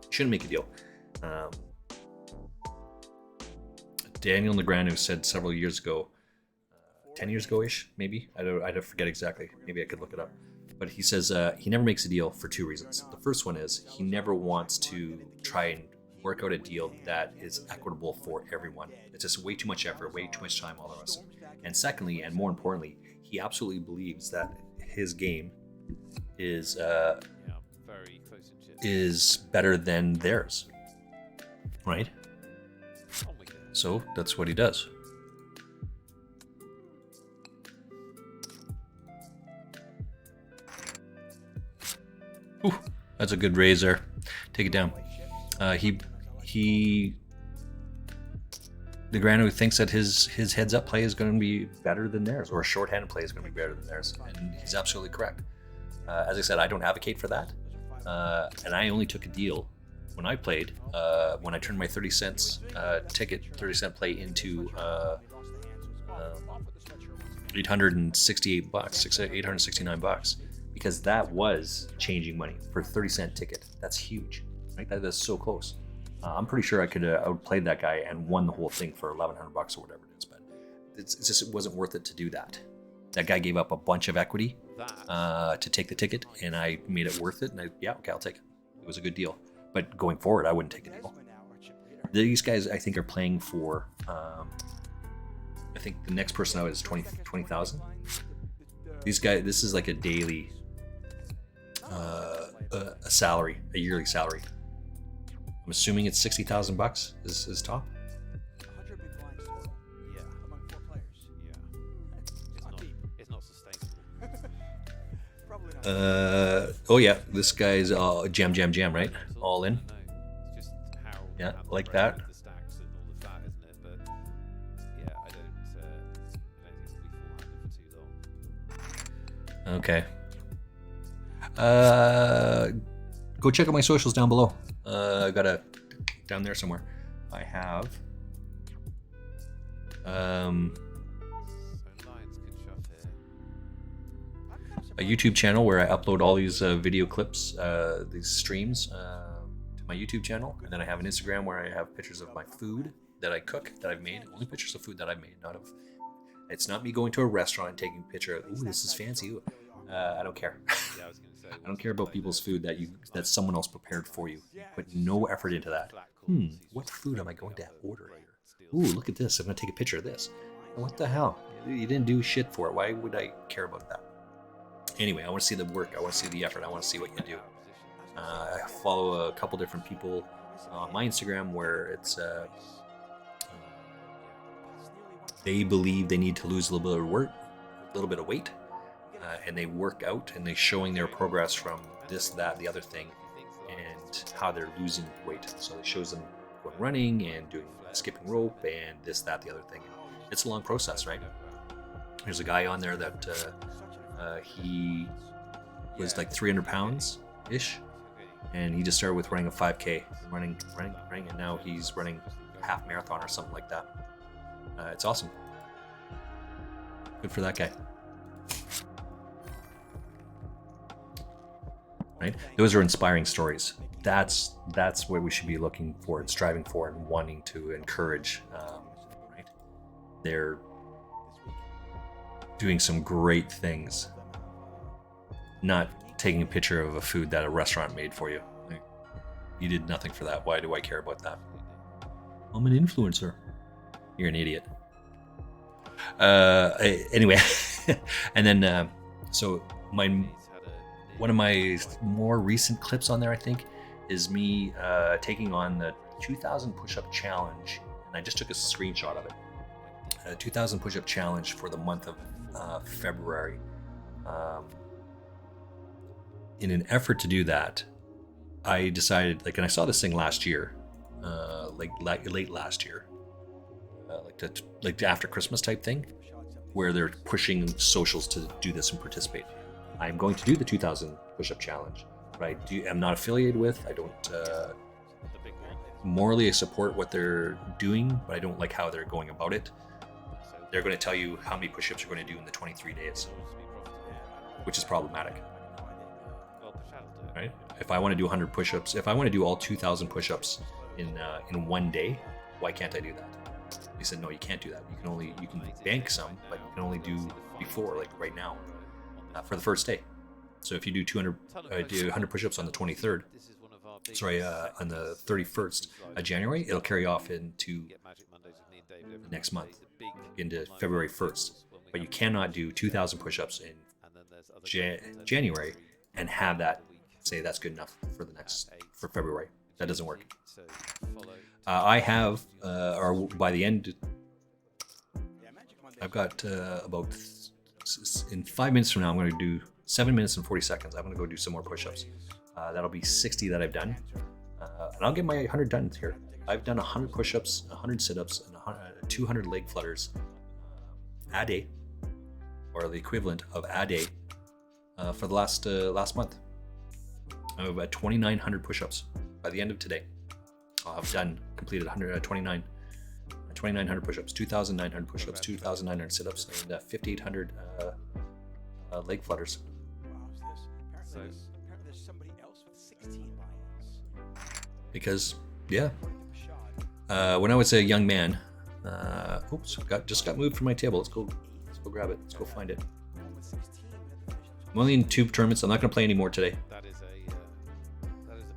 You shouldn't make a deal. Daniel Negreanu said several years ago, 10 years ago-ish, maybe. I don't forget exactly. Maybe I could look it up. But he says he never makes a deal for two reasons. The first one is he never wants to try and work out a deal that is equitable for everyone. It's just way too much effort, way too much time, all the rest. And secondly, and more importantly, he absolutely believes that his game is Yeah, very close and chin. is better than theirs, right? Oh my goodness. So that's what he does. Ooh, that's a good razor. Take it down. The Grano thinks that his heads up play is going to be better than theirs, or a short-handed play is going to be better than theirs, and he's absolutely correct. As I said, I don't advocate for that, and I only took a deal when I played. When I turned my 30 cents ticket, 30-cent play into $868, $869, because that was changing money for a 30-cent ticket. That's huge, right? That is so close. I'm pretty sure I could have outplayed that guy and won the whole thing for $1,100 or whatever it is, but it's just, it wasn't worth it to do that. That guy gave up a bunch of equity to take the ticket, and I made it worth it. And okay, I'll take it. It was a good deal. But going forward, I wouldn't take a deal. These guys, I think, are playing for. I think the next person out is 20,000. These guys, this is like a daily, a salary, a yearly salary. I'm assuming it's $60,000 is top. 100 big blinds total Yeah, among 4 players. yeah. It's not deep. It's not sustainable. Probably not. Oh yeah, this guy's jam, right? All in. No, it's just how Yeah, how the like break that. of the stacks and all of that, isn't it? But yeah, I don't think it's gonna be full-handed for too long. Okay. Go check out my socials down below. I got a down there somewhere. I have So Lions could shove here. a YouTube channel where I upload all these video clips, these streams to my YouTube channel, and then I have an Instagram where I have pictures of my food that I cook, that I've made. Only pictures of food that I've made, not of. It's not me going to a restaurant and taking a picture of, ooh, this is fancy. Ooh. I don't care. Yeah, I was gonna say. I don't care about people's food that someone else prepared for you. You put no effort into that. Flat calls, What he's food just am I going to got the order great here? steals. Ooh, look at this. I'm going to take a picture of this. What the hell? You didn't do shit for it. Why would I care about that? Anyway, I want to see the work. I want to see the effort. I want to see what you do. I follow a couple different people on my Instagram where it's they believe they need to lose a little bit of weight, and they work out and they're showing their progress from this, that, the other thing, and how they're losing weight. So it shows them going running and doing skipping rope and this, that, the other thing. It's a long process, right? There's a guy on there that he was like 300 pounds ish, and he just started with running a 5K, running, and now he's running a half marathon or something like that. It's awesome. Good for that guy. Right? Those are inspiring stories. That's what we should be looking for and striving for and wanting to encourage. Right? They're doing some great things. Not taking a picture of a food that a restaurant made for you. Like, you did nothing for that. Why do I care about that? I'm an influencer. You're an idiot. Anyway, and then so one of my more recent clips on there, I think, is me taking on the 2,000 push-up challenge, and I just took a screenshot of it. a 2,000 push-up challenge for the month of February. In an effort to do that, I decided, like, and I saw this thing last year, late last year, like after Christmas type thing, where they're pushing socials to do this and participate. I'm going to do the 2,000 push-up challenge, but I'm not affiliated with. I don't morally support what they're doing, but I don't like how they're going about it. They're going to tell you how many push-ups you're going to do in the 23 days, which is problematic. Right? If I want to do 100 push-ups, if I want to do all 2,000 push-ups in one day, why can't I do that? They said no, you can't do that. You can bank some, but you can only do before, like right now, for the first day. So if you do 100 push-ups on the 23rd, on the 31st of January, it'll carry off into the next month, into February 1st. But you cannot do 2,000 push-ups in January and have that say that's good enough for February. That doesn't work. I have, or by the end, I've got about, in 5 minutes from now, I'm going to do 7 minutes and 40 seconds. I'm going to go do some more push-ups. That'll be 60 that I've done. And I'll get my 100 done here. I've done 100 push-ups, 100 sit-ups, and 200 leg flutters a day, or the equivalent of a day, for the last month. I'm about 2,900 push-ups by the end of today. I've completed 2,900 push-ups, 2,900 push-ups, 2,900 sit-ups, and 5,800 leg flutters. Apparently there's somebody else with 16 buy-ins. Because, yeah, when I was a young man, just got moved from my table. Let's go grab it. Let's go find it. I'm only in 2 tournaments. I'm not going to play anymore today. That is a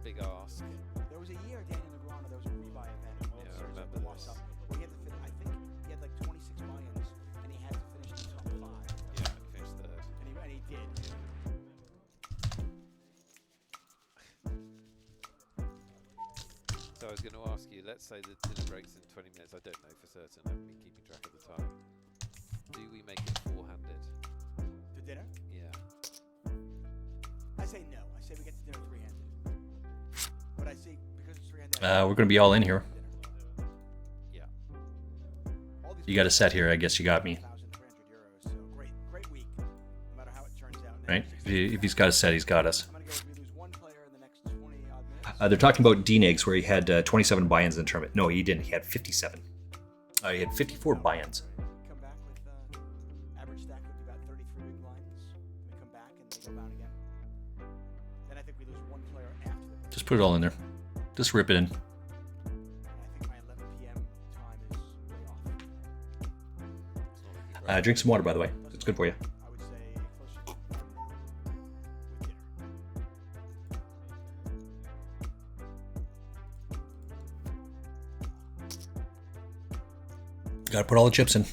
big ask. There was a year Daniel Negreanu, there was a rebuy event. Yeah, I remember this. He had to finish, I think he had like 26 buy-ins, and he had to finish in the top 5. Yeah, and finished third. And he did. So I was going to ask you, let's say the dinner breaks in 20 minutes. I don't know for certain. I haven't been keeping track of the time. Do we make it four-handed? To dinner? Yeah. I say no. I say we get to dinner three-handed. But I say because it's three-handed. We're going to be all in here. Yeah. You got a set here. I guess you got me. €1,300. So great week. No matter how it turns out. Right? If he's got a set, he's got us. I'm gonna go. We lose one player in the next 20-odd minutes. They're talking about Dean where he had 27 buy-ins in the tournament. No, he didn't. He had 57. He had 54 buy-ins. We come back with average stack would be about 33 big blinds. We come back and they go down again. Then I think we lose one player after that. Just put it all in there. Just rip it in. And I think my 11 p.m. time is way off. Drink some water, by the way. It's good for you. I would say closer to 1 with dinner. Got to put all the chips in.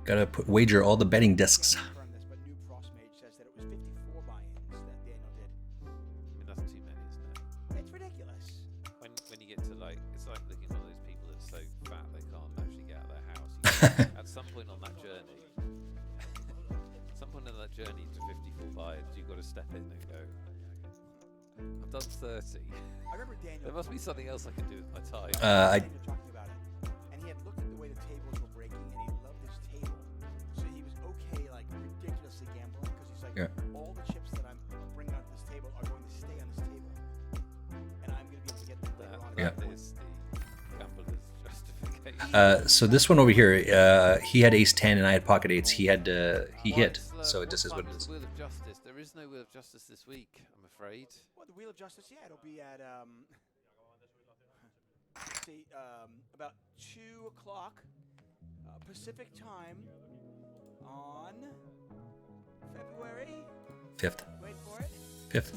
Got to wager all the betting discs. Confirm this, but new Frost Mage says that it was 54 buy-ins that Daniel did. I mean, that's too many, isn't it? It's ridiculous. When you get to it's like looking at one of those people that's so fat they can't actually get out of their house. At some point on that journey, to 54 buy-ins, you've got to step in and go, I've done 30. I remember Daniel. There must be something else I can do with my time. Daniel talking about it, and he had looked at the way the tables were breaking, and he loved his table, so he was okay, like ridiculously gambling, because he's like, all the chips that I'm bringing onto this table are going to stay on this table, and I'm going to be able to get them later on. That is the gambler's justification. So this one over here, he had ace 10 and I had pocket eights. He hit, so it just is what it is. Wheel of Justice. There is no Wheel of Justice this week, I'm afraid. Well, the Wheel of Justice, yeah, it'll be at let's see, about 2 o'clock Pacific time on February 5th. Wait for it. 5th.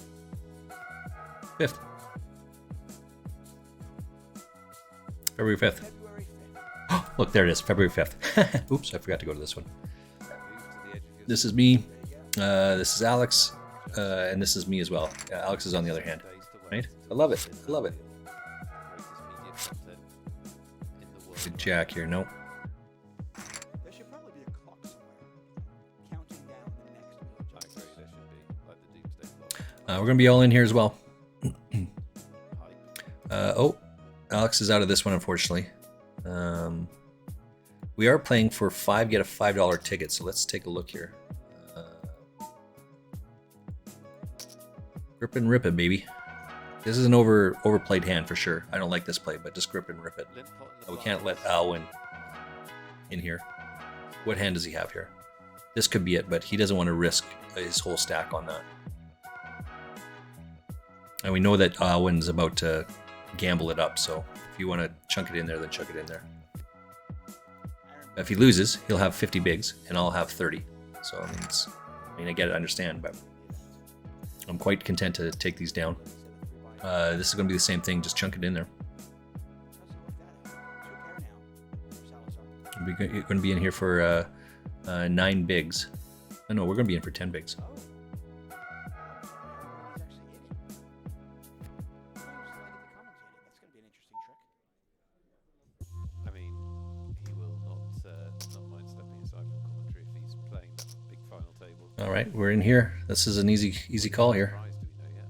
5th. February 5th. February 5th. Look, there it is. February 5th. Oops, I forgot to go to this one. Move to the edge of your This is me. There you go. This is Alex. And this is me as well. Alex is on the other hand. days to Right? wait. I love it. I love it. Greatest media content in the world. Good Jack here. Nope. We're gonna be all in here as well. Hype. Oh, Alex is out of this one, unfortunately. We are playing for 5 get a $5 ticket, so let's take a look here. Grip and rip it, baby. This is an overplayed hand for sure. I don't like this play, but just grip and rip it. Limp pot in the We can't let blinds. Alwyn in here. What hand does he have here? This could be it, but he doesn't want to risk his whole stack on that. And we know that Alwyn's about to gamble it up, so if you want to chunk it in there, then chunk it in there. If he loses, he'll have 50 bigs, and I'll have 30. So I mean, I get it, I understand, but I'm quite content to take these down. This is going to be the same thing, just chunk it in there. We're going to be in here for 9 bigs. Oh, no, we're going to be in for 10 bigs. I mean, he will not mind stepping aside from commentary if he's playing that big final table. All right, we're in here. This is an easy call here, Prize, do we know yet?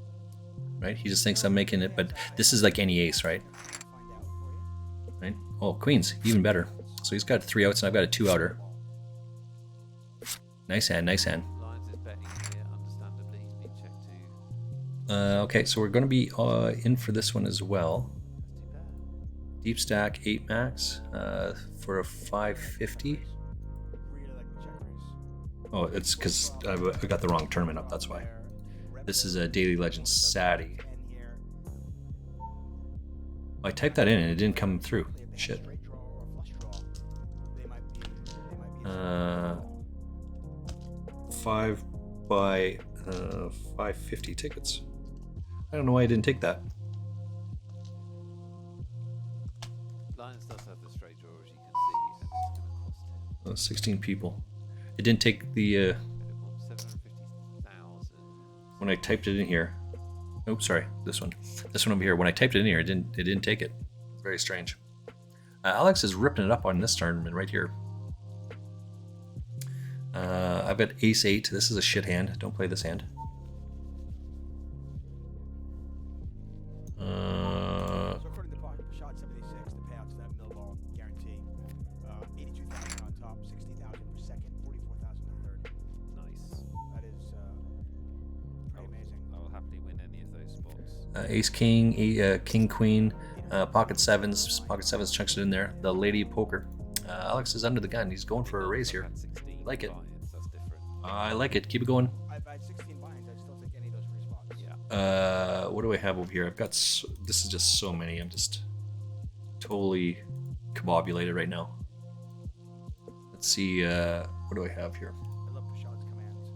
right? He just thinks I'm making it, but this is like any ace, right? Right? Oh, queens, even better. So he's got 3 outs and I've got a 2 outer. Nice hand, nice hand. Lions is betting here, understandably. He's been checked to. Okay, so we're going to be in for this one as well. That's too bad. Deep stack 8 max for a 550. Oh, it's because I got the wrong tournament up, that's why. This is a Daily Legends Sadie. I typed that in and it didn't come through. Shit. 5 by 550 tickets. I don't know why I didn't take that. Lions does have the straight draw, as you can see, and it's going to cost him. 16 people. It didn't take the But it wants 750,000. when I typed it in here. Oh, sorry, this one over here. When I typed it in here, it didn't take it. It's very strange. Alex is ripping it up on this tournament right here. I've got ace 8. This is a shit hand. Don't play this hand. So according to shot 76, the payout to that mill ball guarantee, 82,000 on top, 60,000 per second, 44,000 per third. Nice. That is pretty amazing. I'll happily win any of those spots. Ace king, king queen, pocket sevens. Pocket sevens chunks it in there. The lady of poker. Alex is under the gun. He's going for a raise here. Had 16 Like it. Lions, that's different. I like it. Keep it going. If I had 16 buy-ins, I'd still take any of those free spots. Yeah. What do I have over here? I've got this is just so many. I'm just totally combobulated right now. Let's see. What do I have here? I love Prashad's commands.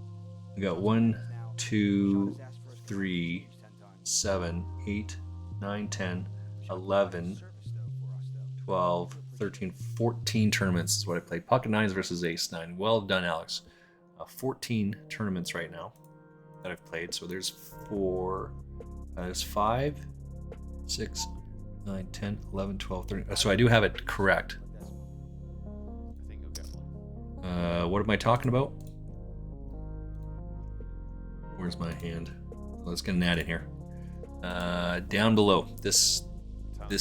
I got 1, Now, 2, Prashad has asked for his 3, commands 10 times. 7, 8, 9, 10, 11, Service, though, for us, though. 12, 13, 14 tournaments is what I played. Pocket nines versus ace 9. Well done, Alex. 14 tournaments right now that I've played. So there's 4, there's 5, 6, 9, 10, 11, 12, 13. So I do have it correct. I think you'll get one. What am I talking about? Where's my hand? Let's get an ad in here. Down below. This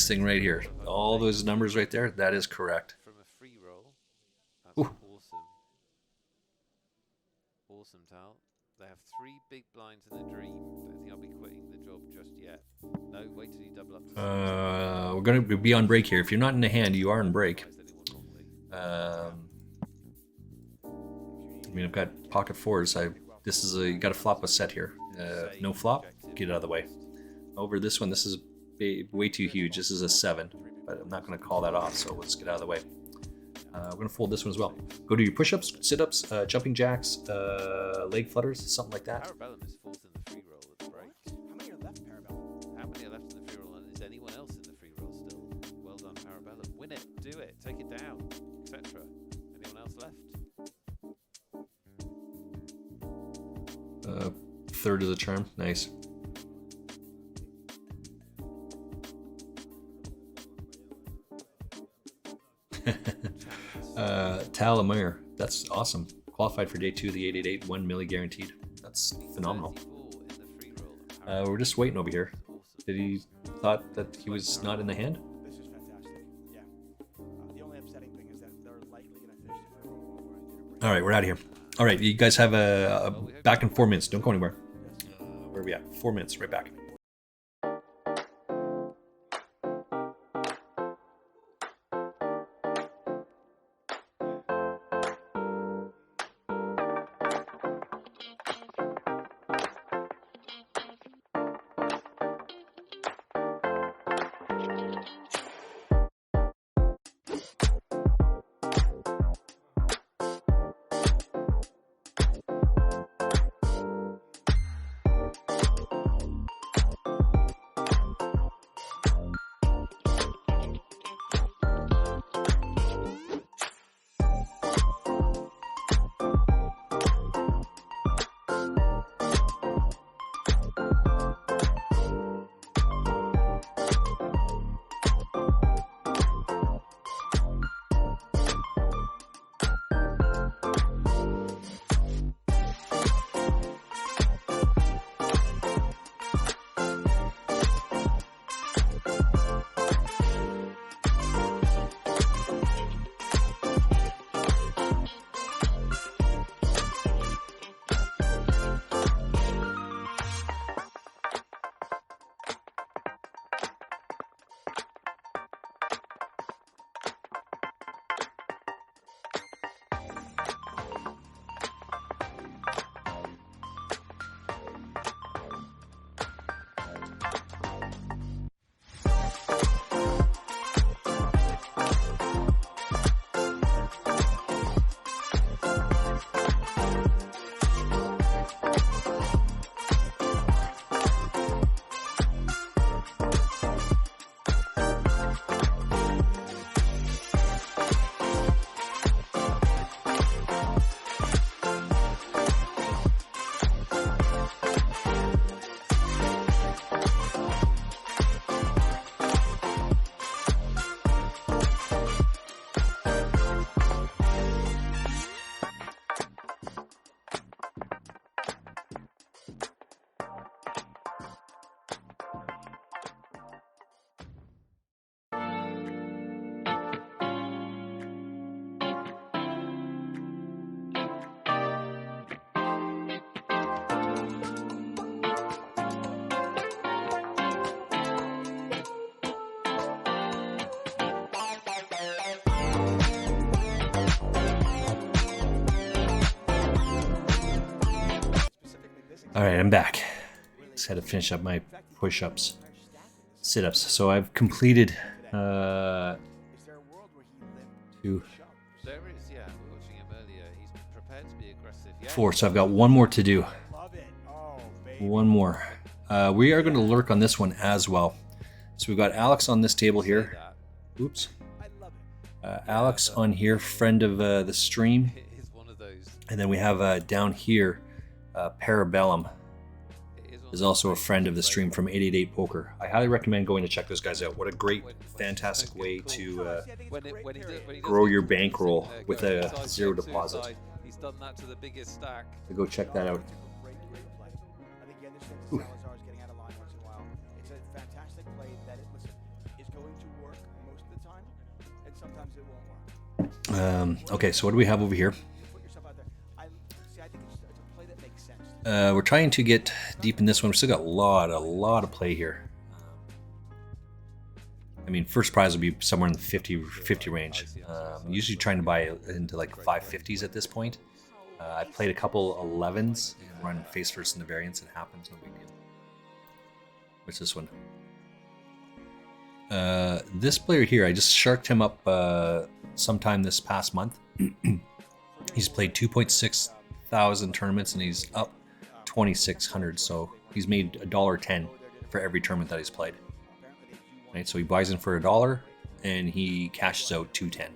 thing right here. All those numbers right there, that is correct. From a free roll. That's Ooh. awesome. Awesome, Tal. They have 3 big blinds in a dream. Don't think I'll be quitting the job just yet. No, wait till you double up. To We're going to be on break here. If you're not in the hand, you are in break. I mean, I've got pocket 4s. This is you got to flop a set here. No flop, get out of the way. Over this one, this is way too huge. This is a 7, but I'm not going to call that off, so let's get out of the way. We're going to fold this one as well. Go do your push-ups, sit-ups, jumping jacks, leg flutters, something like that. Parabellum is 4th in the free roll at the break. How many are left, Parabellum? How many are left in the free roll? And is anyone else in the free roll still? Well done, Parabellum. Win it, do it, take it down, etc. Anyone else left? Third of the charm, nice. Talamir, that's awesome. Qualified for day 2 of the 888, 1 milli guaranteed. That's phenomenal. 34 in the free roll, We're just waiting over here. Did he thought that he was not in the hand? This is fantastic. Yeah. The only upsetting thing is that they're likely going to finish the draw where I did a break. All right, we're out of here. All right, you guys have a back in 4 minutes. Don't go anywhere. Where are we at? 4 minutes. Right back. All right, I'm back. Just had to finish up my push-ups, sit-ups. So I've completed Is there a world where he lived 2, There is, yeah. We were watching him earlier. He's prepared to be aggressive. Yeah, 4. So I've got one more to do. Love it. Oh, baby. One more. We are going to lurk on this one as well. So we've got Alex on this table here. that. Oops. I love it. Alex on here, friend of the stream. It is one of those. And then we have down here, Parabellum is also a friend of the stream from 888 Poker. I highly recommend going to check those guys out. What a great, fantastic way to grow your bankroll with a zero deposit. He's done that to the biggest stack. So go check that out. Great play. I think you understand that Salazar is getting out of line once in a while. It's a fantastic play that, is going to work most of the time, and sometimes it won't work. Okay, so what do we have over here? Put yourself out there. I think it's a play that makes sense. We're trying to get deep in this one. We've still got a lot of play here. I mean, first prize will be somewhere in the 50 range. Usually trying to buy into like 550s at this point. I played a couple 11s and run face first in the variants. It happens, no big deal. What's this one? This player here, I just sharked him up sometime this past month. He's played 2.6 thousand tournaments and he's up 2,600. So he's made $1.10 for every tournament that he's played. Right, so he buys in for $1 and he cashes out $2.10.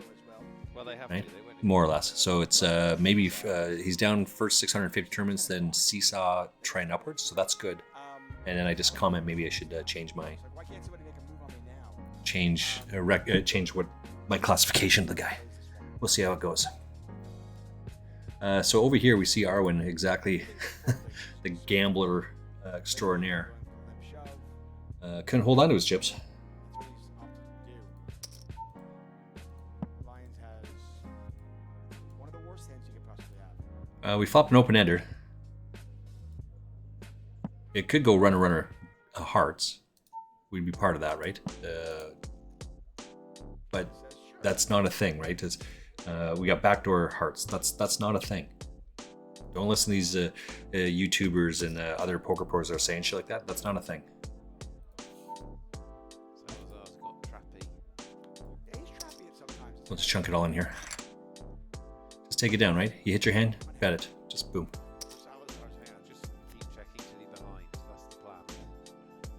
Well, they have Right, to. They went more or less. So it's maybe he's down first 650 tournaments, then seesaw trend upwards. So that's good. And then I just comment maybe I should change my Why can't somebody make a move on me now? change what my classification of the guy. We'll see how it goes. So over here we see Arwen, exactly the gambler extraordinaire. Couldn't hold on to his chips. That's what he's opted to do. Lions has one of the worst hands you could possibly have. We flopped an open-ender. It could go runner, hearts. We'd be part of that, right? But that's not a thing, right? It's, we got backdoor hearts. That's not a thing. Don't listen to these YouTubers and other poker pros that are saying shit like that. That's not a thing. Salazar's got trappy. Yeah, he's trappy at sometimes. We'll just chunk it all in here. Just take it down, right? You hit your hand, bet it. Just boom. Salazar's hand, just keep checking till you're behind. That's the plan.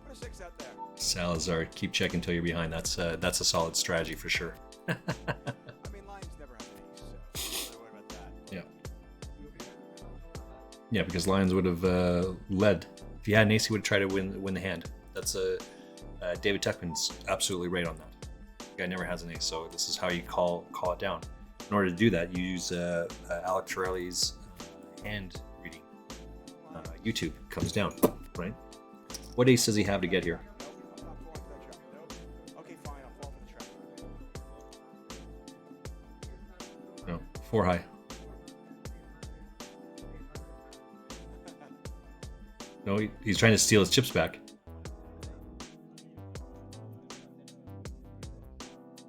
Put a 6 out there. Salazar, keep checking until you're behind. That's a solid strategy for sure. I mean, Lions never have an ace, so don't worry about that. Yeah. Yeah, because Lions would have led. If he had an ace, he would have tried to win the hand. That's David Tuckman's absolutely right on that. The guy never has an ace, so this is how you call it down. In order to do that, you use Alex Torelli's hand reading. YouTube comes down, right? What ace does he have to get here? Nope, I'm not falling for that trap. Nope. Okay, fine, I'll fall for the trap. No, 4 high. No, he's trying to steal his chips back.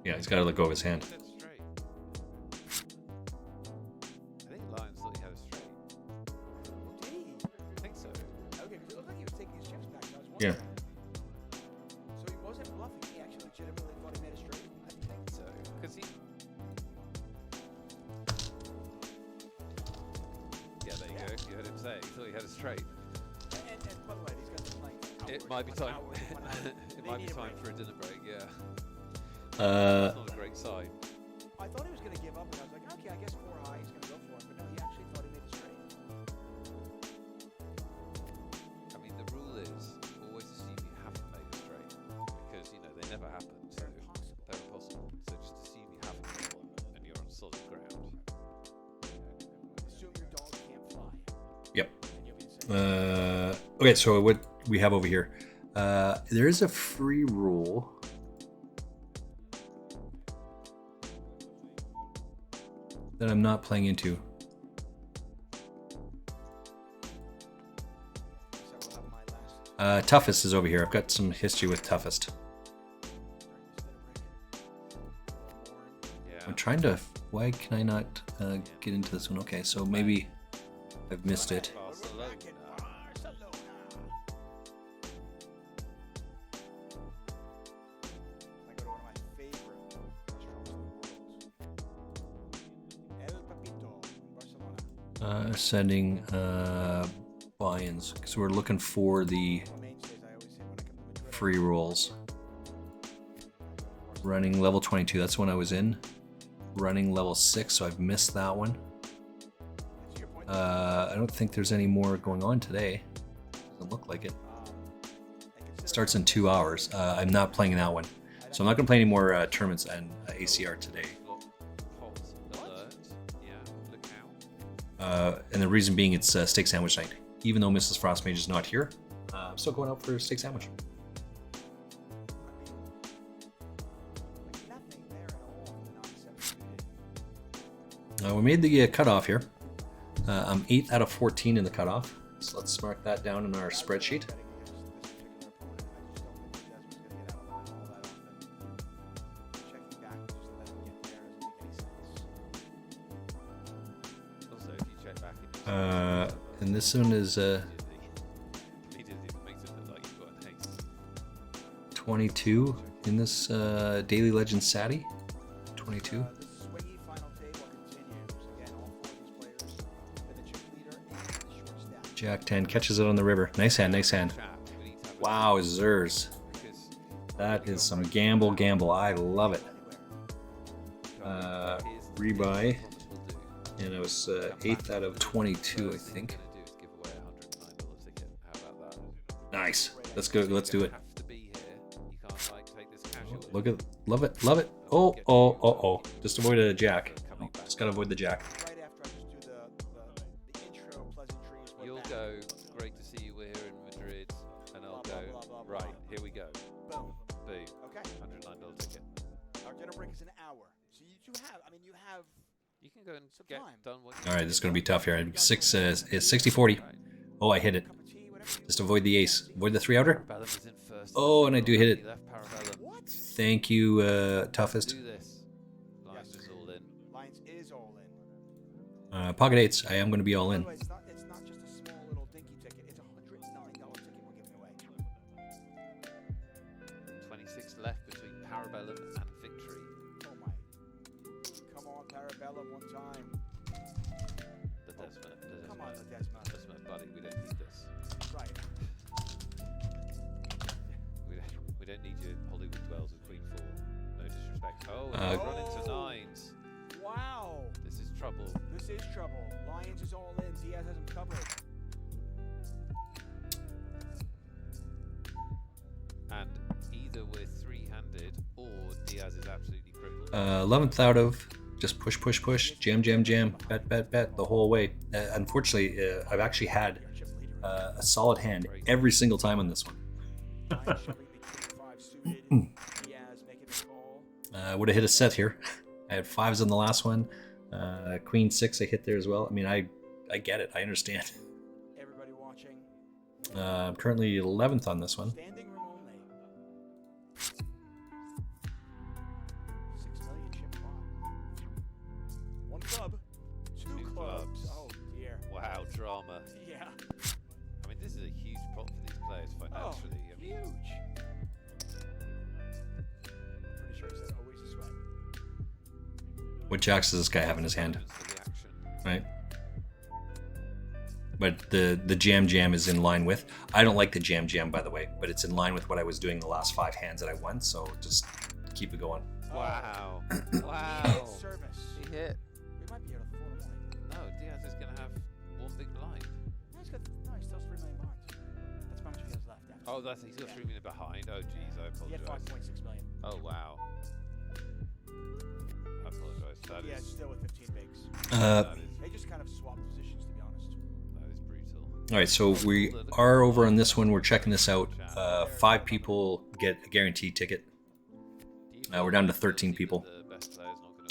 Yeah, he's got to let go of his hand. Dead straight. I think Lions thought he had a straight. Did he? I think so. Okay, because it looked like he was taking his chips back. So I was Yeah. wondering. So he wasn't bluffing. He actually legitimately thought he made a straight. I think so. Because he. Yeah, there you go. You heard him say. He thought he had a straight. And by the way, these guys are playing. It might be time. It might be time for a dinner break. Yeah. It's not a great sign. I thought he was going to give up, and I was like, okay, I guess 4 high. He's going to go for it. But no, he actually thought he made a straight. I mean, the rule is always assume you haven't made a straight because you know they never happen. So They're impossible. they're impossible. So just assume you haven't made one and you're on solid ground. Assume your dog can't fly. Yep. And you'll be safe. Okay, so what we have over here, there is a free rule. That I'm not playing into. So we'll have my last. Toughest is over here. I've got some history with toughest. Yeah. I'm trying to. Why can I not get into this one? Okay, so maybe I've missed it. Barcelona. I go to one of my favorite restaurants in the world. El Papito in Barcelona. Sending buy-ins because we're looking for the One of the mainstays I always say when I come to Madrid. free rolls. Running level 22. That's when I was in. Running level 6, so I've missed that one. To your point, I don't think there's any more going on today. Doesn't look like it. It starts in 2 hours. I'm not playing that one, so I'm not going to play any more tournaments and ACR today. Got hot alert. Yeah. Look out. And the reason being it's steak sandwich night. Even though Mrs. Frostmage is not here, I'm still going out for steak sandwich. like nothing there at all for the non-7 We made the cutoff here. I'm 8th out of 14 in the cutoff. So let's mark that down in our spreadsheet. betting against this particular opponent. I just don't think Des was going to get out of line all that often. Checking back just to let him get there doesn't make any sense. Also, if you check back in your And this one is immediately it makes it look like you've got an ace. 22 in this Daily Legends Satty. 22. The swingy final table continues. Again, all 4 of these players with the chip leader and the short stack. Jack 10 catches it on the river. Nice hand, nice hand. Chat, we need to have a Wow, Zers. because That is some gamble. I love it. here's the Rebuy. thing we'll do. And I was 8th out of 22, I think. What we're gonna do is give away a $109 ticket. How about that? Nice. Let's go. Let's do You it. don't have to be here. You can't like take this casual. Look at, love it, love it. Oh. Just avoid a jack. Just gotta avoid the jack. Right after I just do the intro pleasantries. we're You'll back. go. Great to see you. We're here in Madrid, and I'll Blah, go. blah, blah, blah, Right, blah. here we go. have You can go and some get time. done what All right, this is going to be tough here. It's 60-40. Oh, I hit it. Cup of tea, whatever you Just avoid the ace. Avoid the 3-outer. Parabellum is in first. Oh, and I do hit it. He left Parabellum. What? Thank you, toughest. Do this. Lions Yes. is all in. Lions is all in. Pocket eights. I am going to be all By in. the way, it's not just a small little dinky ticket. It's a $109 ticket we're giving away. 26 left between Parabellum and Victory. Oh my! Come on, Parabellum, one time. The Desmond. Come on, the Desmond. Desmond, buddy, we don't need this. Right. We don't need your Hollywood dwells with Queen 4. No disrespect. Oh, Uh, he's run into nines. Wow. This is trouble. This is trouble. Lions is all in. Diaz has him covered. And either we're three-handed or Diaz is absolutely crippled. 11th out of. Just push, push, push. Jam, jam, jam. Bet, bet, bet the whole way. Unfortunately, I've actually had Chip leader. a solid hand every single time on this one. Lions shoving the king 5 suited. Diaz making the call. I would have hit a set here. I had 5s on the last one. Queen 6 I hit there as well. I mean, I get it. I understand. Everybody watching. I'm currently 11th on this one. Standing room only. 6 million chip pot. 1 club. 2 Two clubs. clubs. Oh dear. Wow, drama. Yeah. I mean, this is a huge pot for these players financially. I mean, Huge. Pretty sure he said always a sweat. What jacks does this guy have in his hand? for the action. Right? But the jam jam is in line with. I don't like the jam jam, by the way, but it's in line with what I was doing the last 5 hands that I won. So just keep it going. Wow. Wow. Wow. Service. He hit. We might be here till 4 in the morning. No, Diaz is going to have one big blind. No, he's still 3 million behind. That's how much he has left. Actually. Oh, that's he's got 3 million behind. Oh, geez, I He had apologise. 5.6 million. Oh, wow. I apologise. That Yeah, is still with 15 bigs. that is They just kind of swapped positions, to be honest. brutal. All right, so we are over on this one. We're checking this out. 5 people get a guaranteed ticket. We're down to 13 people.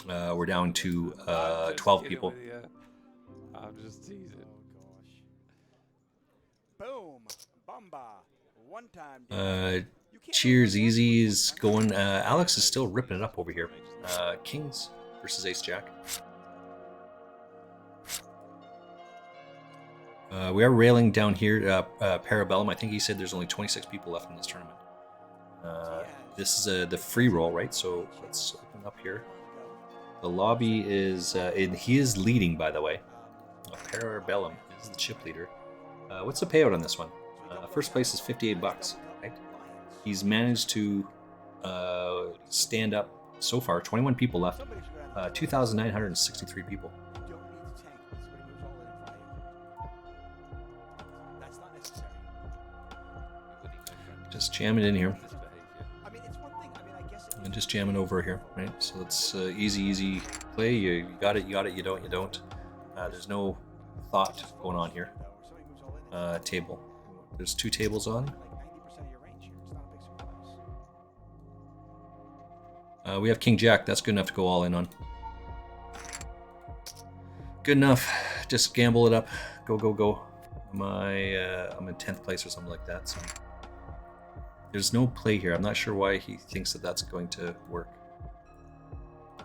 We're down to 12 people. I'm just teasing. Oh gosh. Boom. Bamba. One time. You can't Cheers, really easy one is time. going. Alex is still ripping it up over here. Kings versus Ace Jack. We are railing down here. Parabellum. I think he said there's only 26 people left in this tournament. This is the free roll, right? So let's open up here. The lobby is, and he is leading, by the way. Parabellum is the chip leader. What's the payout on this one? First place is $58, right? He's managed to stand up so far. 21 people left. Somebody should go down 2,963 people. You don't need to tank once somebody moves all in in front of you. That's not necessary. Just jam it in here. I mean, it's one thing. I mean, I guess it And just jamming over here, right? So it's easy play. You got it, you got it. You don't, you don't. There's no thought going on here. Somebody moves all in. Table. There's 2 tables on. Like 90% of your range here. It's not a big surprise. We have King Jack. That's good enough to go all in on. Good enough. Just gamble it up. Go, go, go. I'm in 10th place or something like that. So there's no play here. I'm not sure why he thinks that that's going to work. By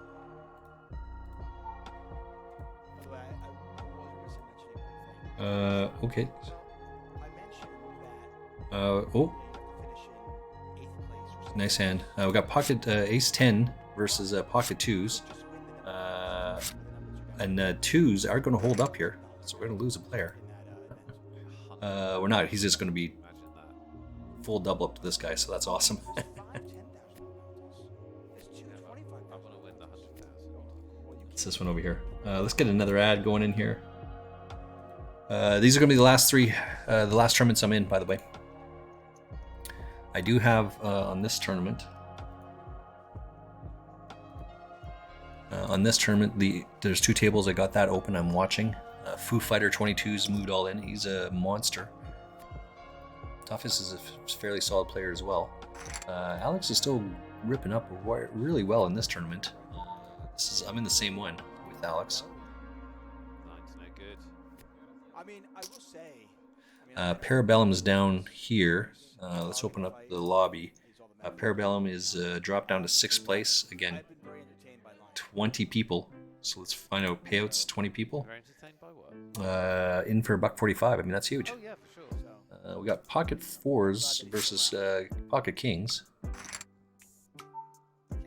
the way, I was mentioning one thing. Okay. I mentioned that Oh, they have to finish in 8th place or something. nice hand. We got pocket ace 10 versus pocket 2s. Just win the numbers. And 2s are going to hold up here. So we're going to lose a player. We're not. He's just going to be Imagine that. full double up to this guy. So that's awesome. There's 5 $10,000 There's 2 $25,000. I want to win the 100,000. Well, you It's this one over here. Let's get another ad going in here. These are going to be the last 3, the last tournaments I'm in, by the way. I do have on this tournament. On this tournament, there's 2 tables. I got that open. I'm watching. Foo Fighter 22's moved all in. He's a monster. Toughest is a fairly solid player as well. Alex is still ripping up really well in this tournament. I'm in the same one with Alex. 9's no good. I mean, I will say. I mean, Parabellum's down here. Let's open up the lobby. Parabellum is dropped down to 6th place. Again, I've been very entertained by Lions. 20 people. So let's find out payouts. 20 people. Very entertained by what? In for $1.45. I mean, that's huge. Oh yeah, for sure. So, We got Pocket 4s versus Pocket Kings. Yeah,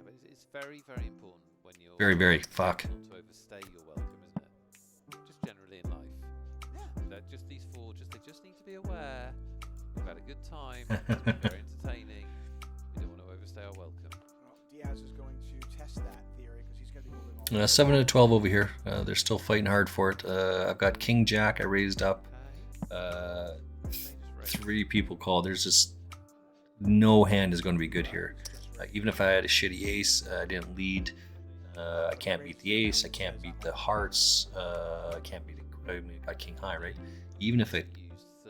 but it's very, very important when you're Very, very. Fuck. not to overstay your welcome, isn't it? Just generally in life. yeah. That just these four, they just need to be aware. We've had a good time. It's been very entertaining. We don't want to overstay our welcome. Well, Diaz is going to test that theory because he's going to be moving on. 7 to 12 over here. They're still fighting hard for it. I've got King Jack. I raised up. Okay. Just 3 people called. There's just no hand is going to be good here. Even if I had a shitty ace, I didn't lead. I can't beat the ace. I can't beat the hearts. I can't beat. I got King High, right? Even if a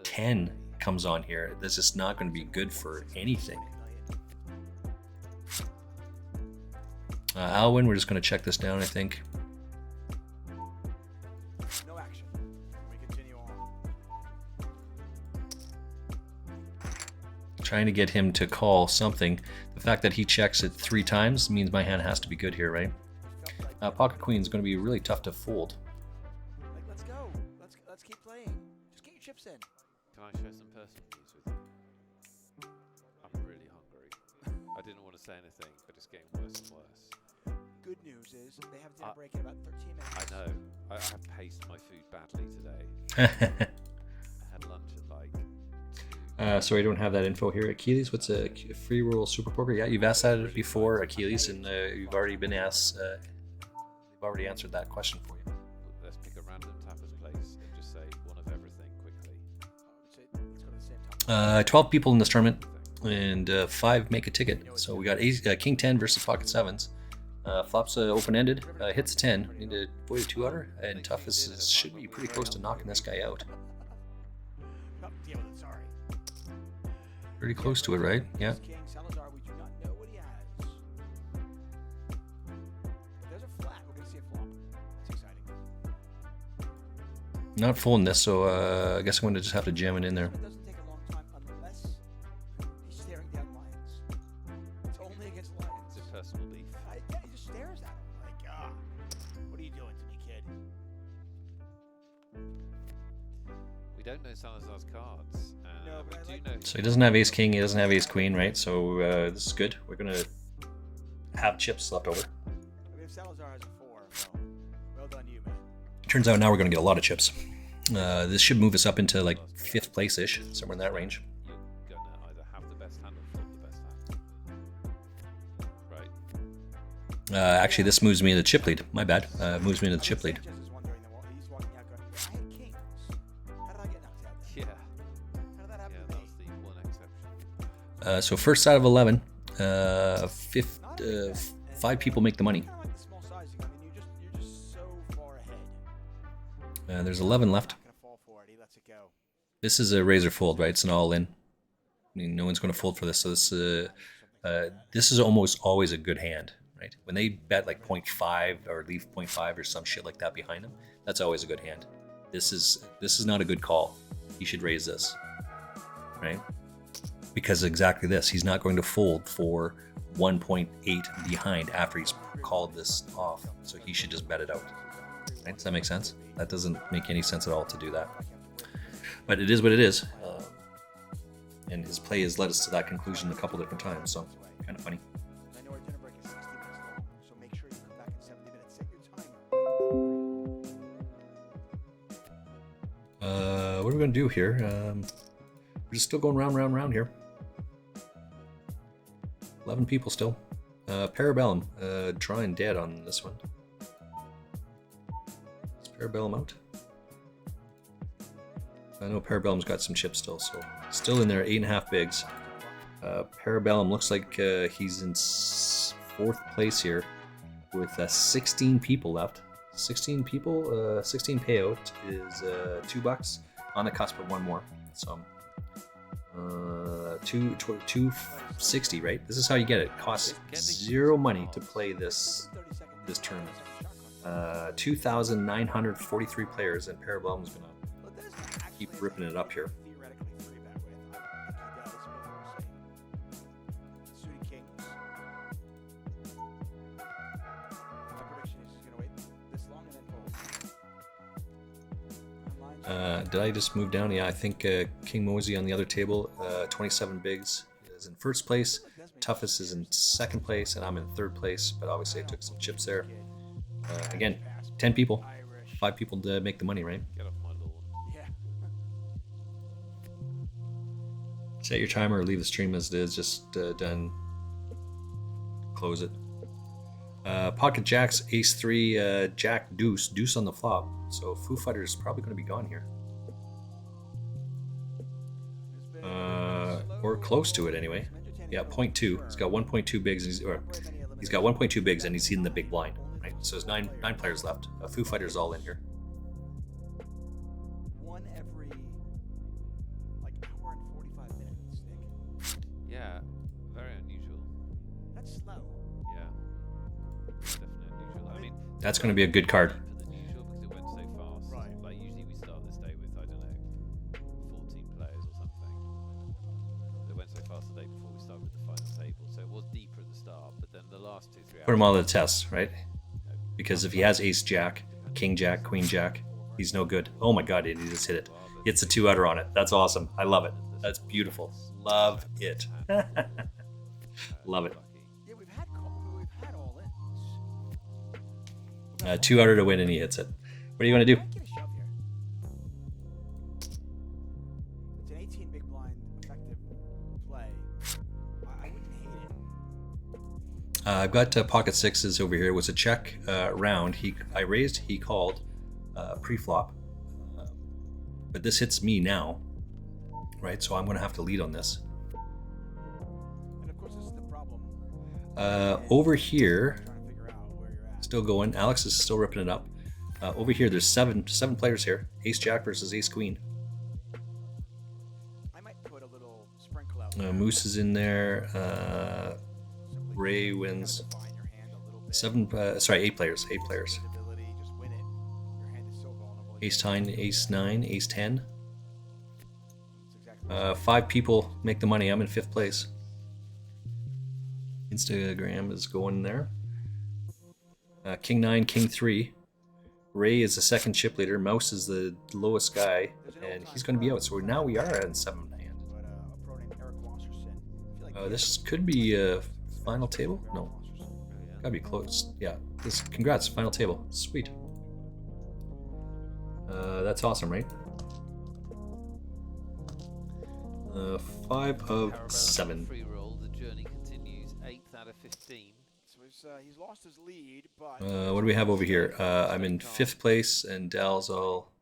10 comes on here, this is not going to be good for anything. Alwyn, we're just going to check this down, I think. No action. We continue on. Trying to get him to call something. The fact that he checks it 3 times means my hand has to be good here, right? Pocket Queen is going to be really tough to fold. Like, let's go. Let's keep playing. Just get your chips in. Can I share some personal news with you? I'm really hungry. I didn't want to say anything, but it's getting worse and worse. Good news is they have dinner break in about 13 minutes. I know. I have paced my food badly today. I had lunch at like 2. Sorry, I don't have that info here. Achilles, what's a free roll super poker? Yeah, you've asked that before, Achilles, and you've already been asked. They've already answered that question for you. Let's pick a random tapas place and just say one of everything quickly. Let's go to the same time. 12 people in this tournament, and 5 make a ticket. So we got King 10 versus Pocket 7s. Flops open-ended, hits a 10, need to avoid a 2-outer, and Tough should be pretty close to knocking this guy out. Oh, deal with it, sorry. Pretty close to it, right? Yeah. King Salazar, we do not know what he has. There's a flat. We're going to see a flop. That's exciting. Not folding this, so I guess I'm going to just have to jam it in there. It doesn't take a long time unless he's staring down lions. It's only against lions. It's a personal beef. Yeah, he just stares at him like, what are you doing to me, kid? We don't know Salazar's cards. No, but we I do like know. So he doesn't have Ace King, he doesn't have Ace Queen, right? So this is good. We're going to have chips left over. I mean, if Salazar has a 4, well done you, man. Turns out now we're going to get a lot of chips. This should move us up into like 5th place-ish, somewhere in that range. You're gonna either have the best hand or fold the best hand. Right. Actually, this moves me into the chip lead. My bad. Moves me into the chip lead. Sanchez is wondering then, he's walking out going, I had kings. How did I get knocked out? Yeah. How did that happen Yeah, to me? that's the one exception. So first out of 11, 5 people make the money. Kind of like the small sizing. I mean, you're just so far ahead. There's 11 left. Not gonna fall for it. He lets it go. This is a razor fold, right? It's an all-in. I mean, no one's going to fold for this. So this is almost always a good hand, right? When they bet like 0.5 or leave 0.5 or some shit like that behind them, that's always a good hand. This is not a good call. He should raise this, right? Because exactly this, he's not going to fold for 1.8 behind after he's called this off. So he should just bet it out. Right? Does that make sense? That doesn't make any sense at all to do that. But it is what it is. And his play has led us to that conclusion a couple different times. So kind of funny. I know our dinner break is 60 minutes long, so make sure you come back in 70 minutes. Set your timer. What are we going to do here? We're just still going round here. 11 people still. Parabellum, drawing dead on this one. Is Parabellum out? I know Parabellum's got some chips still, so still in there, 8.5 bigs. Parabellum looks like he's in 4th place here with 16 people left. 16 people, 16 payout is $2 on the cusp of one more. So 260, right? This is how you get it. Costs 0 money to play this this tournament. 2,943 players, and Parabellum's gonna keep ripping it up here. Theoretically, three bet with. I don't think he does, but we'll see. Suited kings. My prediction is he's gonna wait this long and then fold. Did I just move down? Yeah, I think King Mosey on the other table, 27 bigs, is in first place. Toughest is in second place, and I'm in third place. But obviously, I took some chips there. Again, 10 people, 5 people to make the money, right? Get off my lawn. Yeah. Set your timer or leave the stream as it is. Just done. Close it. Pocket jacks, ace 3, jack deuce, deuce on the flop. So Foo Fighters is probably going to be gone here. Or close to it anyway. Yeah, 0.2. He's got 1.2 bigs. He's got 1.2 bigs, and he's in the big blind. Right. So there's nine players left. Foo Fighters all in here. One every like hour and 45 minutes, Nick. Yeah, very unusual. That's slow. Yeah, definitely unusual. I mean, That's going to be a good card. for the neutral because it went so fast. Right. Like usually we start this day with, I don't know, 14 players or something. They went so fast the day before we started with the final table, so it was deeper at the start. But then the last 2-3 hours. Put him all to the test, right? Because if he has ace jack, king jack, queen jack, he's no good. Oh my god, he just hit it. Hits a 2-outer on it. That's awesome. I love it. That's beautiful. Love it. Love it. Yeah, we've had all ins. 2-outer to win, and he hits it. What are you going to do? Get a shove here. It's an 18 big blind effective play. I wouldn't hate it. I've got pocket sixes over here. It was a check round. I raised, he called pre-flop. But this hits me now, right? So I'm going to have to lead on this. And of course, this is the problem. Over here, Trying to figure out where you're at. still going. Alex is still ripping it up. Over here, there's seven players here. Ace jack versus ace queen. I might put a little sprinkle out. Moose is in there. Simply Ray kind of wins. define your hand a little bit. 8 players. 8 players. Ability, just win it. Your hand is so vulnerable. Ace 9, ace 9, ace 10. That's exactly what 5 people make the money. I'm in 5th place. Instagram is going there. King 9, King 3. Ray is the second chip leader. Mouse is the lowest guy, and he's going to be out. So now we are in 7th hand. but a pro named Eric Wasserson. I feel like This could be a final table. No, Wasserson. gotta be close. Yeah. Congrats, final table. Sweet. That's awesome, right? 5 of Parabellum 7. Free roll. The journey continues. 8th out of 15. So he's lost his lead, but What do we have over here? I'm in 5th place, and Dal's all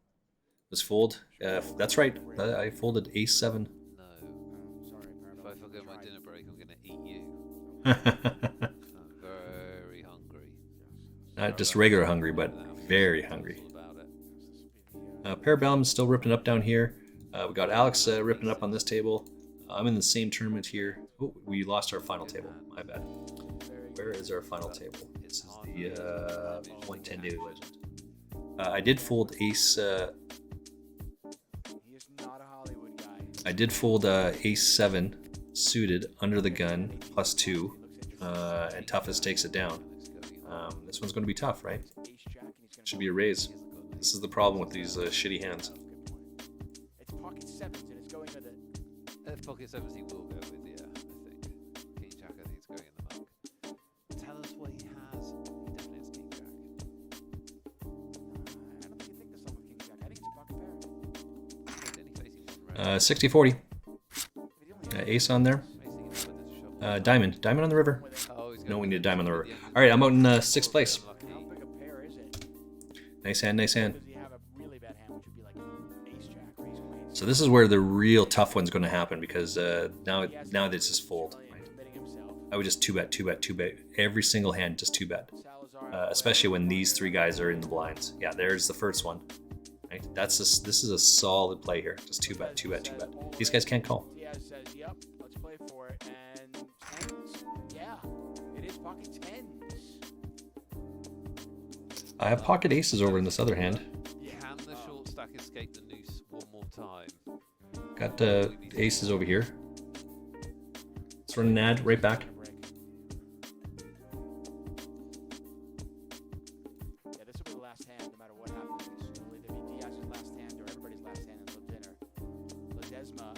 was fold. That's right. I folded ace 7. No. sorry, If I Parabellum, forget my tried. dinner break, I'm going to eat you. I'm very hungry. Not just regular hungry, but very hungry. All about it. Parabellum's still ripping up down here. We got Alex ripping up on this table. I'm in the same tournament here. Oh, we lost our final table. My bad. Where is our final table? This is the 110 Daily Legend. I did fold ace. He is not a Hollywood guy. I did fold ace 7 suited under the gun +2, and toughest takes it down. This one's going to be tough, right? Ace jack, and he's gonna Should be a raise. This is the problem with these shitty hands. Good point. It's pocket sevens, and it's going to the. Pocket sevens he will go with, yeah, I think. King Jack, I think it's going in the muck. Tell us what he has. He definitely has King Jack. I don't think you think this one with king jack. I think it's a pocket pair. He's only facing one round. 60-40. If he only Ace on there. Facing him with his shove. Diamond on the river. Oh, he's No, going we need a diamond on the river. at end of All right, I'm out in 6th place. How big a pair is it? Nice hand, nice hand. Does he have a really bad hand, which would be like ace jack or ace queen? So this is where the real tough one's going to happen, because now this is fold. Right? Committing himself. I would just 2-bet every single hand, just 2-bet. Salazar. Especially when these 3 guys are in the blinds. Yeah, there's the first one. Right? This is a solid play here. Just 2-bet. These guys can't call. Diaz says, "Yep, let's play for it." And tens, yeah, it is pocket tens. I have pocket aces over in this other hand. Can the short stack escape the noose one more time? Got the aces over here. Let's run an ad right back. Yeah, this will be the last hand, no matter what happens. It'll either be Diaz's last hand or everybody's last hand until dinner. Ledesma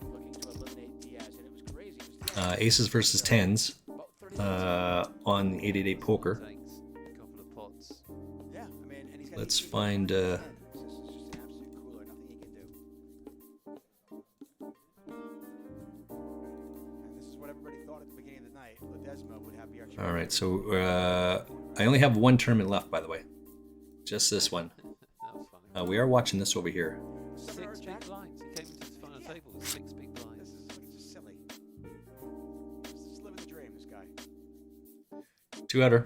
looking to eliminate Diaz, and it was crazy. It was Diaz Aces versus tens about 30 on the 888 poker. Thanks. A couple of pots. Yeah, I mean, and he's got Let's 18 find. This is just an absolute cooler, nothing he can do. And this is what everybody thought at the beginning of the night. Ledesma would have the archery. All right, so I only have one tournament left, by the way. Just this one. That was funny. We are watching this over here. 6 big blinds. He came into his final table with 6 big blinds. This is just silly. Just living the dream, this guy. Two-outer.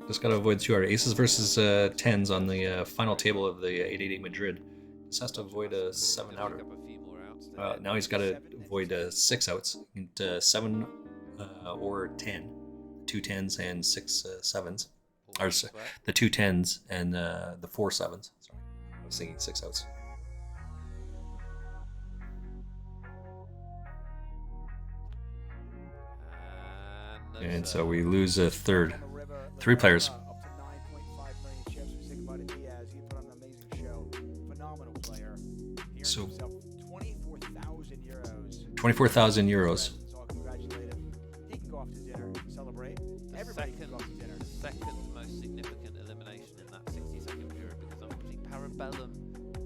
Just got to avoid two-outer. Aces versus tens on the final table of the 888 Madrid. Just has to avoid a seven-outer. Pick up a few more outs. Now he's got to avoid six outs. And, 7 or 10. 2 tens and 6 sevens. Or the 2 tens and the 4 sevens. Sorry, I was thinking 6 outs. And so we lose a third. 3 players. Up to 9.5 million chips. We say goodbye to Diaz. He put on an amazing show. Phenomenal player. He earned So- himself 24,000 euros. 24,000 euros. So I'll congratulate him. He can go off to dinner, celebrate. Everybody can go off to dinner. The second most significant elimination in that 60-second period, because unfortunately Parabellum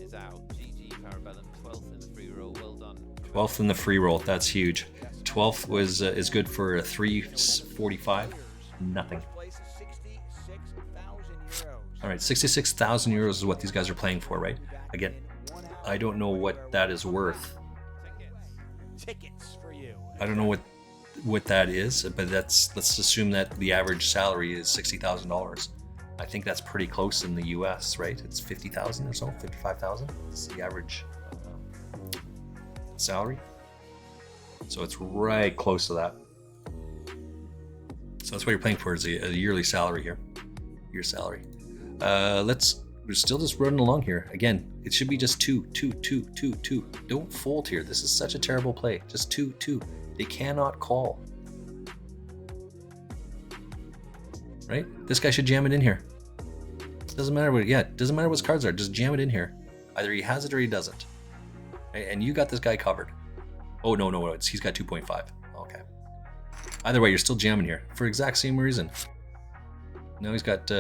is out. GG Parabellum, 12th in the free roll. Well done. 12th in the free roll. That's huge. 12th was is good for a 345. Nothing. First place is 66,000 euros. All right, 66,000 euros is what these guys are playing for, right? Again, I don't know what that is worth. Tickets for you. I don't know what that is, but let's assume that the average salary is $60,000. I think that's pretty close in the U.S., right? It's 50,000 or so, 55,000. It's the average salary. So it's right close to that. So that's what you're playing for, is a yearly salary here. Year salary. We're still just running along here. Again, it should be just 2, 2, 2, 2, 2. Don't fold here. This is such a terrible play. Just 2, 2. They cannot call. Right? This guy should jam it in here. Doesn't matter what, doesn't matter what his cards are. Just jam it in here. Either he has it or he doesn't. Right? And you got this guy covered. Oh, no, he's got 2.5. Okay. Either way, you're still jamming here for exact same reason. Now he's got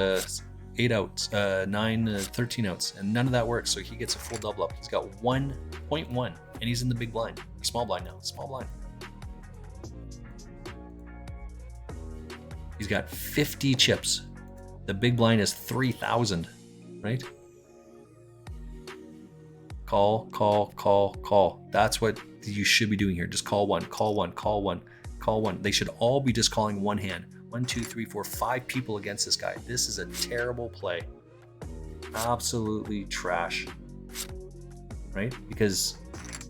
8 outs, 9, 13 outs, and none of that works, so he gets a full double up. He's got 1.1, and he's in the big blind. Small blind now, small blind. He's got 50 chips. The big blind is 3,000, right? Call, call, call, call. That's what you should be doing here. Just call one, call one, call one, call one. They should all be just calling one hand. 1, 2, 3, 4, 5 people against this guy. This is a terrible play. Absolutely trash. Right? Because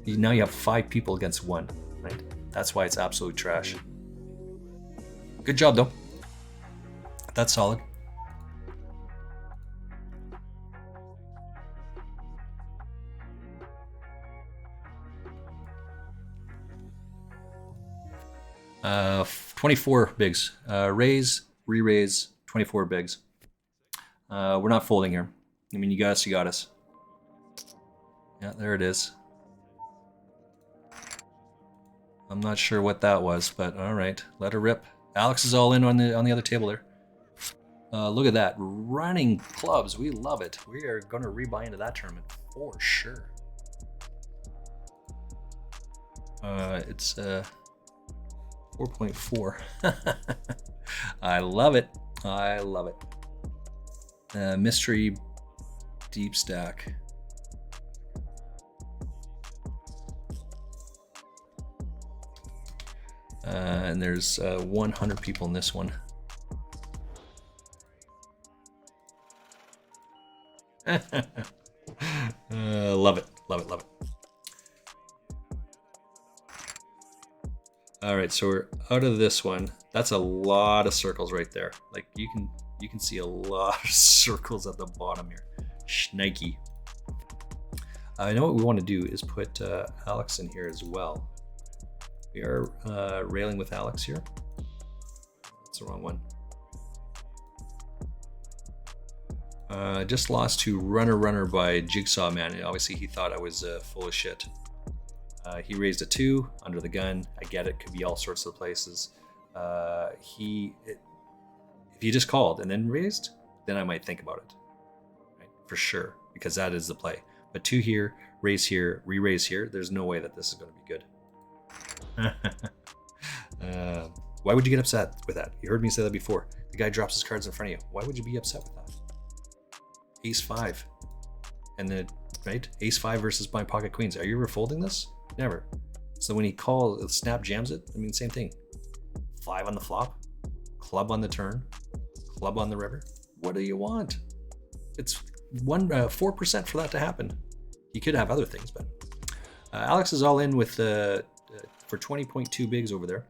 now you have 5 people against 1. Right? That's why it's absolute trash. Good job, though. That's solid. Uh, 24 bigs. Raise, re-raise, 24 bigs. We're not folding here. I mean, you got us, you got us. Yeah, there it is. I'm not sure what that was, but all right, let her rip. Alex is all in on the other table there. Look at that, running clubs. We love it. We are going to rebuy into that tournament for sure. It's 4.4. I love it. I love it. Mystery deep stack. And there's 100 people in this one. Love it. Love it. Love it. All right, so we're out of this one. That's a lot of circles right there. Like you can You can see a lot of circles at the bottom here. Schnikey. I know what we want to do is put Alex in here as well. We are railing with Alex here. That's the wrong one. Just lost to Runner by Jigsaw Man. Obviously, he thought I was full of shit. He raised a 2 under the gun. I get it. Could be all sorts of places. If you just called and then raised, then I might think about it, right? For sure, because that is the play. But 2 here, raise here, re-raise here. There's no way that this is going to be good. Why would you get upset with that? You heard me say that before. The guy drops his cards in front of you. Why would you be upset with that? Ace 5, and then right, Ace 5 versus my pocket queens. Are you ever folding this? Never. So when he calls, snap jams it. I mean, same thing. 5 on the flop, club on the turn, club on the river. What do you want? It's 4% for that to happen. You could have other things, but Alex is all in with for 20.2 bigs over there.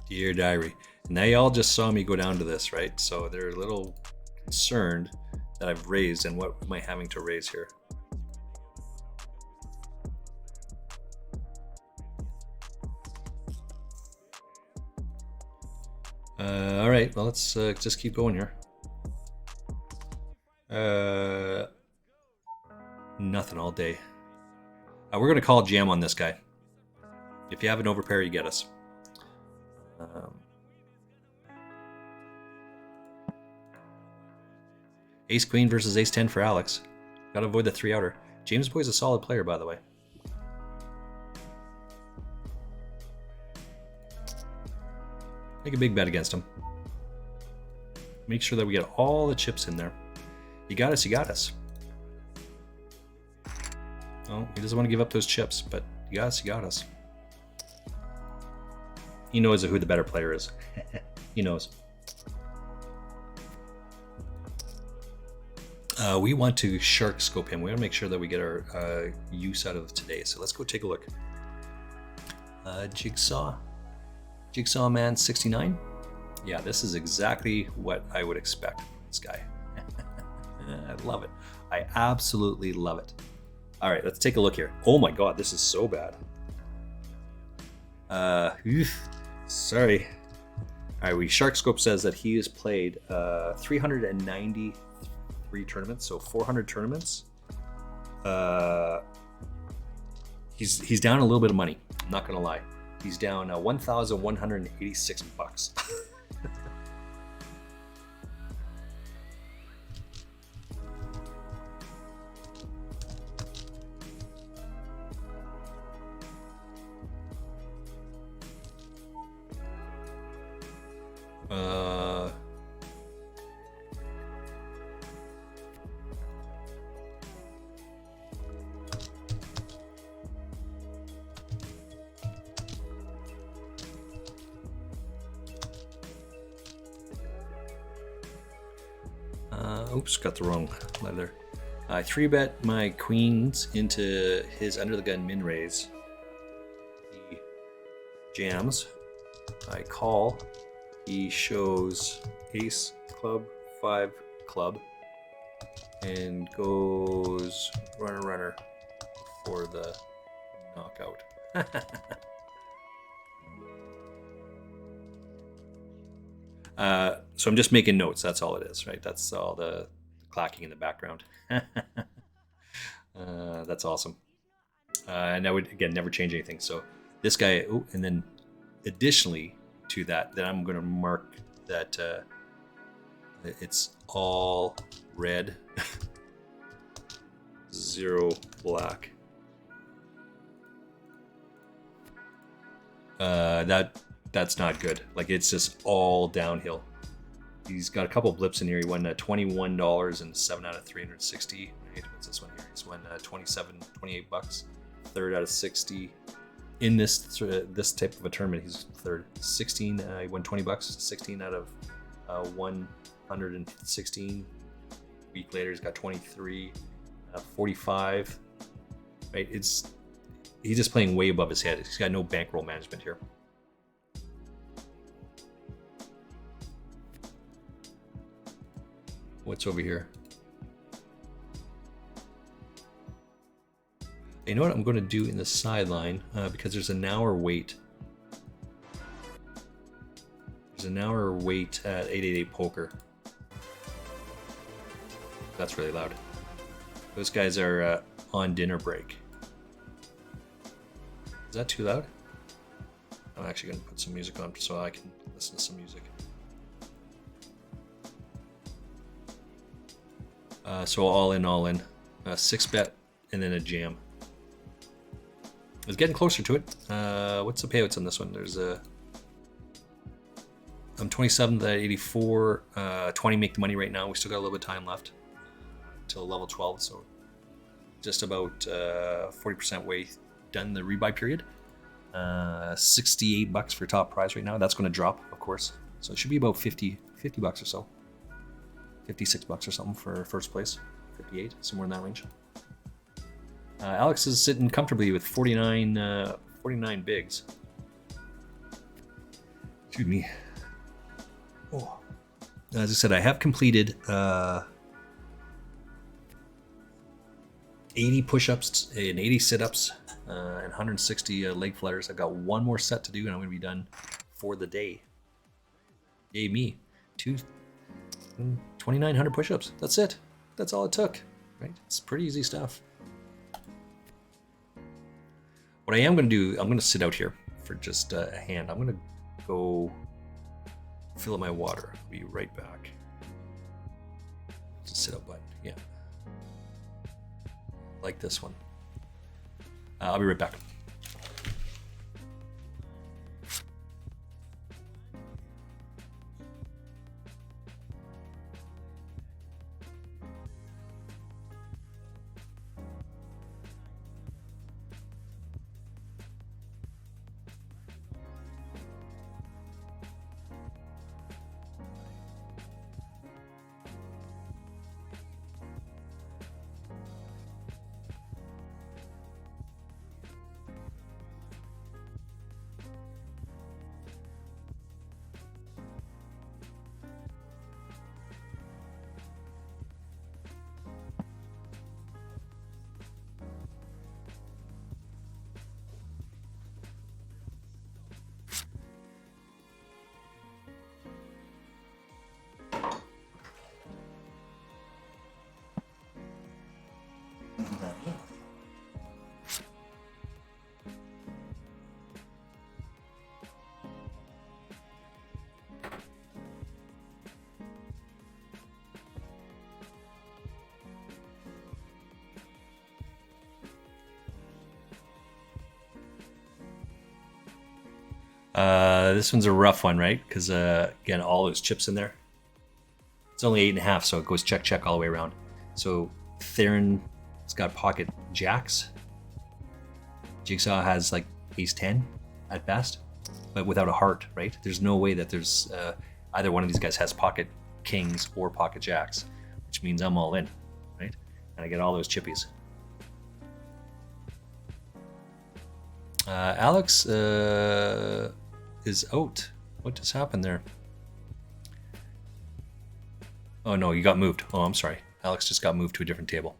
Dear diary. Now y'all just saw me go down to this, right? So they're a little concerned that I've raised, and what am I having to raise here? All right, well, let's just keep going here. Nothing all day. We're gonna call jam on this guy. If you have an overpair, you get us. Ace Queen versus Ace 10 for Alex. Gotta avoid the 3-outer. James Boy's a solid player, by the way. Make a big bet against him. Make sure that we get all the chips in there. You got us, you got us. Oh, he doesn't want to give up those chips, but you got us, you got us. He knows who the better player is. He knows. We want to shark scope him. We want to make sure that we get our use out of today. So let's go take a look. Jigsaw Man 69. Yeah, this is exactly what I would expect from this guy. I love it. I absolutely love it. All right, let's take a look here. Oh my God, this is so bad. Sorry. All right, Shark Scope says that he has played 393 tournaments, so 400 tournaments. He's down a little bit of money. I'm not gonna lie. He's down 1,186 bucks. Oops, got the wrong letter. I 3-bet my queens into his under the gun min raise. He jams. I call. He shows ace, club, 5, club, and goes runner for the knockout. So I'm just making notes. That's all it is, right? That's all the clacking in the background. That's awesome. And I would, again, never change anything. So this guy, oh, and then additionally to that, then I'm going to mark that it's all red, 0 black. That's not good. Like, it's just all downhill. He's got a couple blips in here. He won $21 and 7 out of 360. Right? What's this one here? He's won 28 bucks. 3rd out of 60. In this type of a tournament, he's 3rd. 16. He won 20 bucks. 16 out of 116. A week later, he's got 23, 45. Right? He's just playing way above his head. He's got no bankroll management here. What's over here? You know what I'm going to do in the sideline, because there's an hour wait. There's an hour wait at 888 Poker. That's really loud. Those guys are on dinner break. Is that too loud? I'm actually going to put some music on so I can listen to some music. So all in. 6-bet and then a jam. It's getting closer to it. What's the payouts on this one? There's a... I'm 27th at 84. 20 make the money right now. We still got a little bit of time left till level 12, so just about 40% way done the rebuy period. 68 bucks for top prize right now. That's going to drop, of course. So it should be about 50 bucks or so. 56 bucks or something for first place. 58, somewhere in that range. Alex is sitting comfortably with 49 bigs. Excuse me. Oh. As I said, I have completed 80 push-ups and 80 sit-ups and 160 leg flutters. I've got one more set to do, and I'm going to be done for the day. Yay me. 2,900 push-ups. That's it. That's all it took. Right? It's pretty easy stuff. What I am going to do, I'm going to sit out here for just a hand. I'm going to go fill up my water. I'll be right back. It's a sit out button. Yeah. Like this one. I'll be right back. This one's a rough one, right? Because again, all those chips in there. It's only 8.5, so it goes check all the way around. So Theron has got pocket jacks. Jigsaw has like ace 10 at best, but without a heart, right? There's no way that there's either one of these guys has pocket kings or pocket jacks, which means I'm all in, right? And I get all those chippies. Alex is out. What just happened there? Oh no, you got moved. Oh, I'm sorry. Alex just got moved to a different table.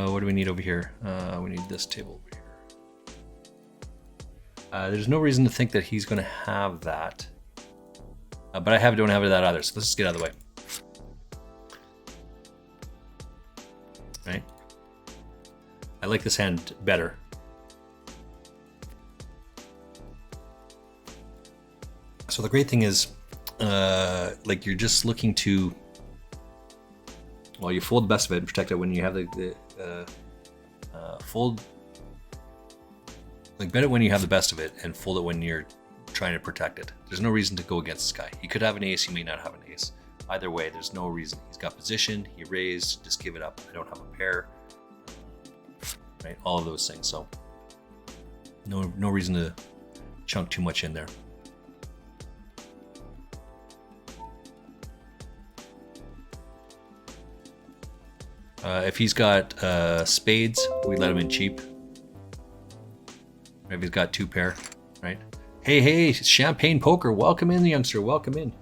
What do we need over here? We need this table over here. There's no reason to think that he's going to have that. But I don't have that either, so let's just get out of the way. Right? I like this hand better. So the great thing is, like you're just looking to, well, you fold the best of it and protect it when you have the fold, like bet it when you have the best of it and fold it when you're trying to protect it. There's no reason to go against this guy. He could have an ace, he may not have an ace. Either way, there's no reason. He's got position, he raised, just give it up. I don't have a pair, right? All of those things. So no reason to chunk too much in there. If he's got spades, we let him in cheap. If he's got 2 pair, right? Hey, Champagne Poker, welcome in, youngster, welcome in.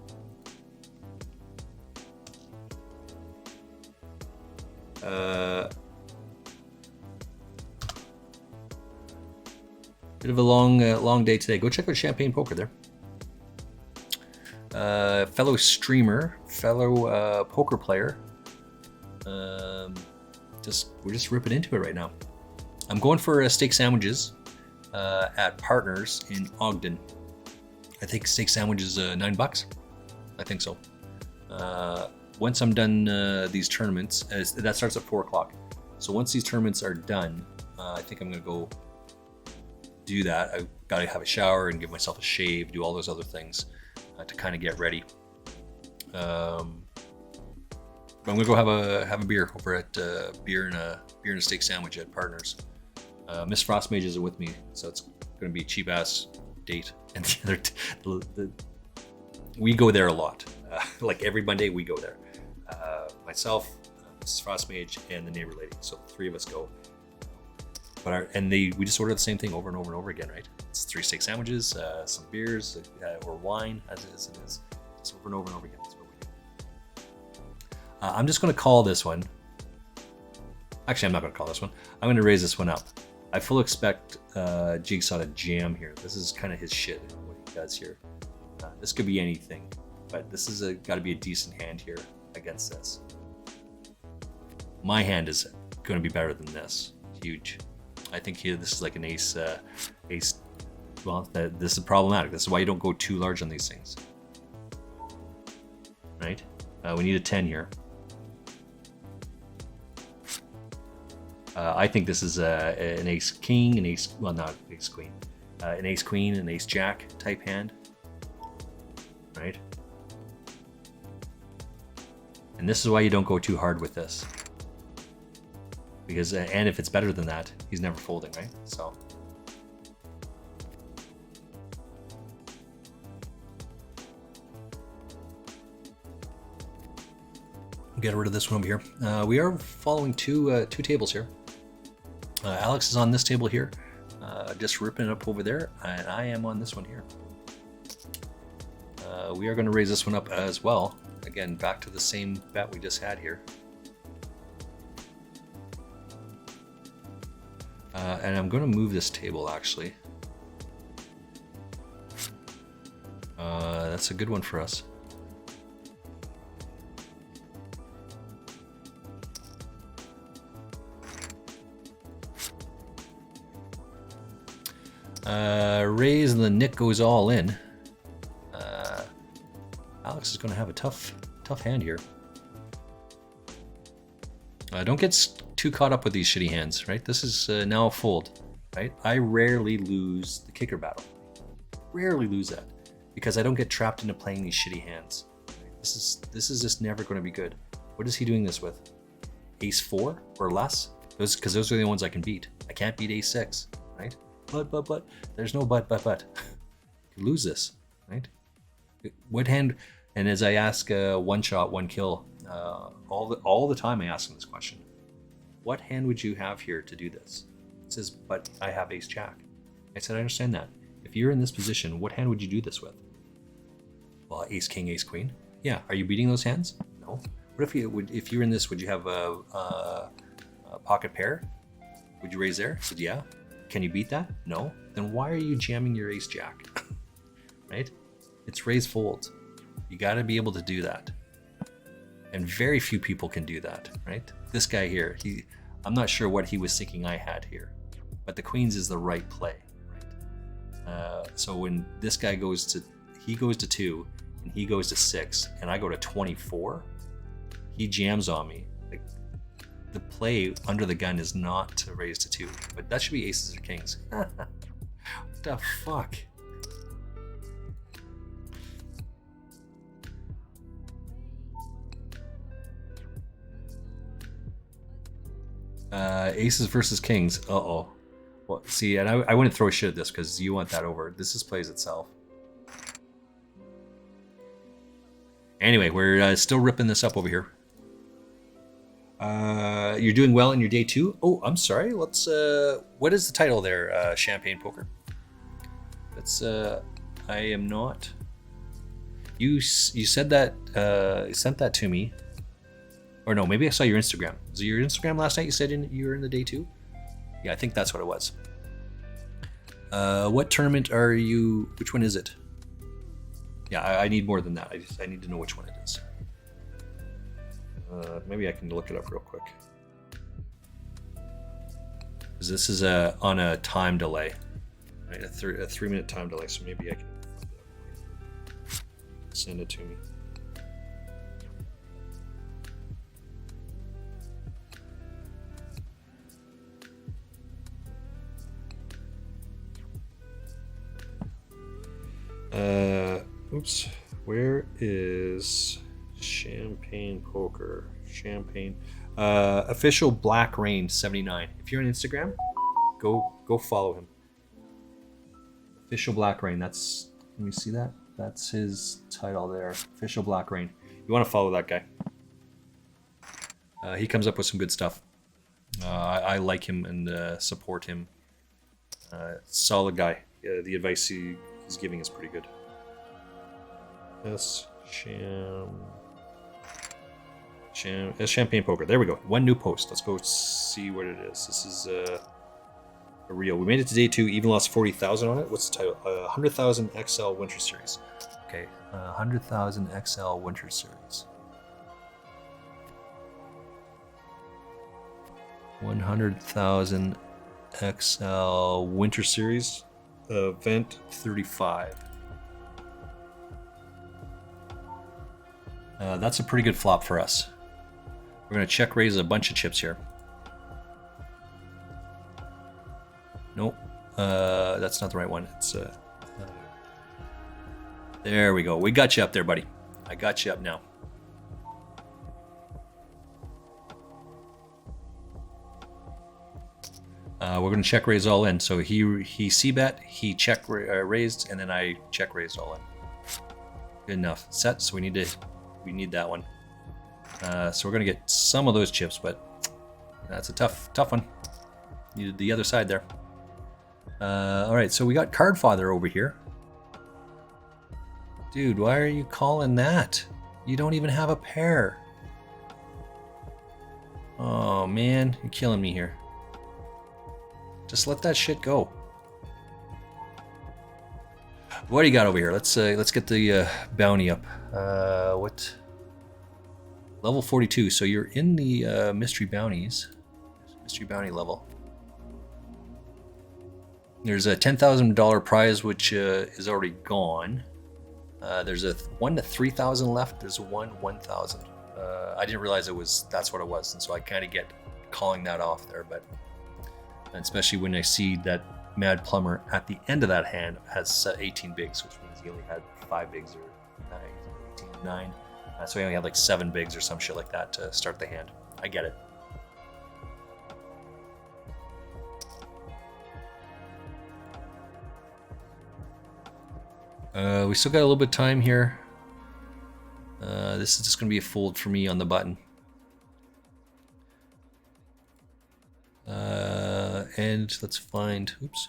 Bit of a long day today. Go check out Champagne Poker there. Fellow streamer, fellow poker player. We're just ripping into it right now. I'm going for steak sandwiches at Partners in Ogden. I think steak sandwich is $9. I think so. Once I'm done these tournaments, that starts at 4 o'clock. So once these tournaments are done, I think I'm gonna go do that. I've got to have a shower and give myself a shave, do all those other things to kind of get ready. But I'm gonna go have a beer over at beer and a steak sandwich at Partners. Miss Frostmage isn't with me, so it's gonna be a cheap ass date. And the other, we go there a lot. Like every Monday, we go there. Myself, Mrs. Frostmage, and the neighbor lady. So the 3 of us go. But we just order the same thing over and over and over again, right? It's 3 steak sandwiches, some beers, or wine, as it is. It's over and over and over again. That's what we do. I'm just going to call this one. Actually, I'm not going to call this one. I'm going to raise this one up. I fully expect Jigsaw to jam here. This is kind of his shit, what he does here. This could be anything, but this is got to be a decent hand here against this. My hand is going to be better than this. Huge. I think here this is like an ace. Well, this is problematic. This is why you don't go too large on these things. Right? We need a 10 here. I think this is an ace king, an ace. Well, not ace queen. An ace queen, an ace jack type hand. Right? And this is why you don't go too hard with this. Because, and if it's better than that, he's never folding, right? So. Get rid of this one over here. We are following two tables here. Alex is on this table here, just ripping it up over there, and I am on this one here. We are going to raise this one up as well. Again, back to the same bet we just had here. And I'm going to move this table, actually. That's a good one for us. Raise and the Nick goes all in. Alex is going to have a tough hand here. Don't get too caught up with these shitty hands, right? This is now a fold, right? I rarely lose the kicker battle. Rarely lose that because I don't get trapped into playing these shitty hands. This is just never going to be good. What is he doing this with? Ace 4 or less? Because those are the ones I can beat. I can't beat Ace 6, right? But. There's no but. You lose this, right? What hand? And as I ask, one shot, one kill, all the time I ask him this question. What hand would you have here to do this? He says, but I have Ace Jack. I said, I understand that. If you're in this position, what hand would you do this with? Well, Ace King, Ace Queen. Yeah. Are you beating those hands? No. What if you're in this? Would you have a pocket pair? Would you raise there? I said, yeah. Can you beat that? No. Then why are you jamming your Ace Jack? Right? It's raise fold. You got to be able to do that. And very few people can do that, right? This guy here, I'm not sure what he was thinking I had here, but the queens is the right play, right? So when this guy goes to 2 and he goes to 6 and I go to 24, he jams on me. Like, the play under the gun is not to raise to 2, but that should be aces or kings. What the fuck? Aces versus kings. Uh-oh. Well, see, and I wouldn't throw shit at this because you want that over. This just plays itself. Anyway, we're still ripping this up over here. You're doing well in your day 2. Oh, I'm sorry. Let's. What is the title there? Champagne Poker. That's. I am not. You said that. You sent that to me. Or no, maybe I saw your Instagram. Was it your Instagram last night? You said you were in the day 2. Yeah, I think that's what it was. What tournament are you? Which one is it? Yeah, I need more than that. I need to know which one it is. Maybe I can look it up real quick. Because this is on a time delay, right? A 3-minute time delay. So maybe I can send it to me. Oops. Where is Champagne Poker? Champagne. Official Black Rain 79. If you're on Instagram, go follow him. Official Black Rain. That's. Can we see that? That's his title there. Official Black Rain. You want to follow that guy. He comes up with some good stuff. I like him and support him. Solid guy. The advice he's giving is pretty good. Yes, Champagne Poker. There we go. One new post. Let's go see what it is. This is a reel. We made it to day 2. Even lost 40,000 on it. What's the title? 100,000 XL Winter Series. Okay, 100,000 XL Winter Series. 100,000 XL Winter Series. Event 35. That's a pretty good flop for us. We're going to check raise a bunch of chips here. Nope. That's not the right one. It's there we go. We got you up there, buddy. I got you up now. We're going to check raise all in. So he c-bet, he check raised, and then I check raised all in. Good enough. Set. So we need that one. So we're going to get some of those chips, but that's a tough one. Needed the other side there. All right, so we got Cardfather over here. Dude, why are you calling that? You don't even have a pair. Oh man, you're killing me here. Just let that shit go. What do you got over here? Let's get the bounty up. What? Level 42. So you're in the mystery bounties. Mystery bounty level. There's a $10,000 prize which is already gone. There's a 1 to 3,000 left. There's a 1,000. I didn't realize that's what it was, and so I kind of get calling that off there. But especially when I see that Mad Plumber at the end of that hand has 18 bigs, which means he only had 5 bigs or 18 or 9. So he only had like 7 bigs or some shit like that to start the hand. I get it. We still got a little bit of time here. This is just going to be a fold for me on the button. And let's find, oops.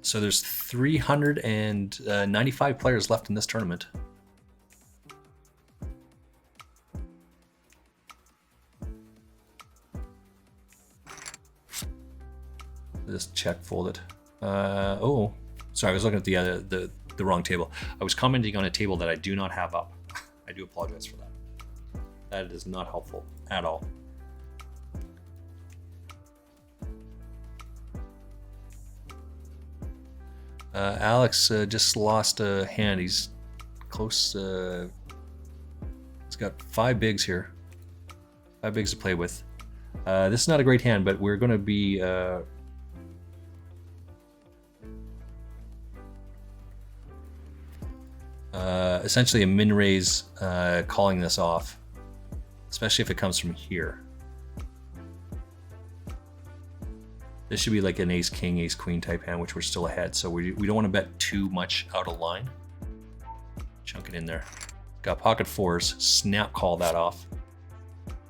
So there's 395 players left in this tournament. Just check folded. Oh, sorry, I was looking at the wrong table. I was commenting on a table that I do not have up. I do apologize for that. That is not helpful at all. Alex just lost a hand. He's close. He's got 5 bigs here. 5 bigs to play with. This is not a great hand, but we're going to be... essentially a min raise calling this off, especially if it comes from here. This should be like an ace king, ace queen type hand, which we're still ahead. So we don't want to bet too much out of line. Chunk it in there. Got pocket fours. Snap call that off.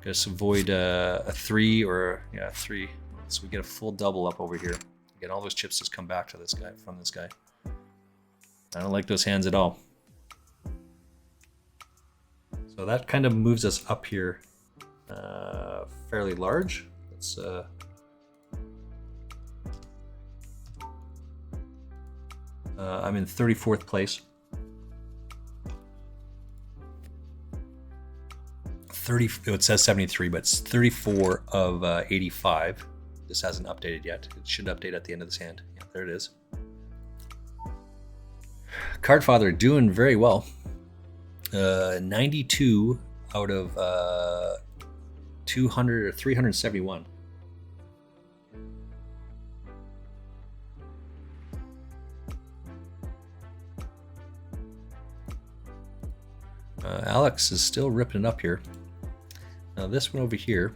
Just avoid a 3 or yeah, 3. So we get a full double up over here. Get all those chips just come back to this guy from this guy. I don't like those hands at all. So that kind of moves us up here fairly large. Let's I'm in 34th place. 30. It says 73, but it's 34 of 85. This hasn't updated yet. It should update at the end of this hand. Yeah, there it is. Cardfather doing very well. 92 out of 200 or 371. Alex is still ripping it up here. Now this one over here.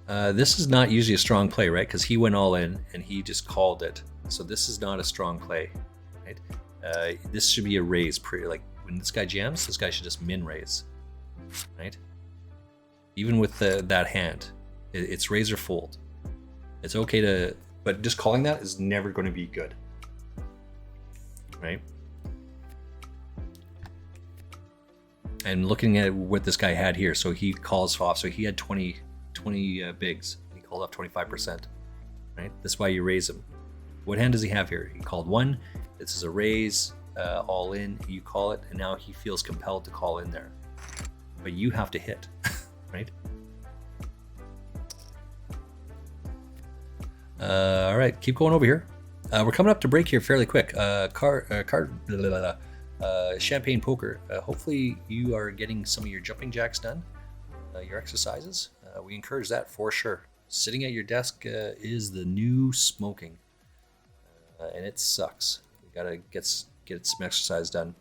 This is not usually a strong play, right? Because he went all in and he just called it. So this is not a strong play, right? This should be a raise. Like when this guy jams, this guy should just min raise, right? Even with that hand, it's raise or fold. It's okay to, but just calling that is never going to be good, right? And looking at what this guy had here, so he calls off. So he had 20 bigs. He called off 25%, right? That's why you raise him. What hand does he have here? He called 1. This is a raise, all in. You call it, and now he feels compelled to call in there. But you have to hit, right? All right, keep going over here. We're coming up to break here fairly quick. Champagne poker. Hopefully you are getting some of your jumping jacks done, your exercises. We encourage that for sure. Sitting at your desk is the new smoking, and it sucks. You gotta get some exercise done.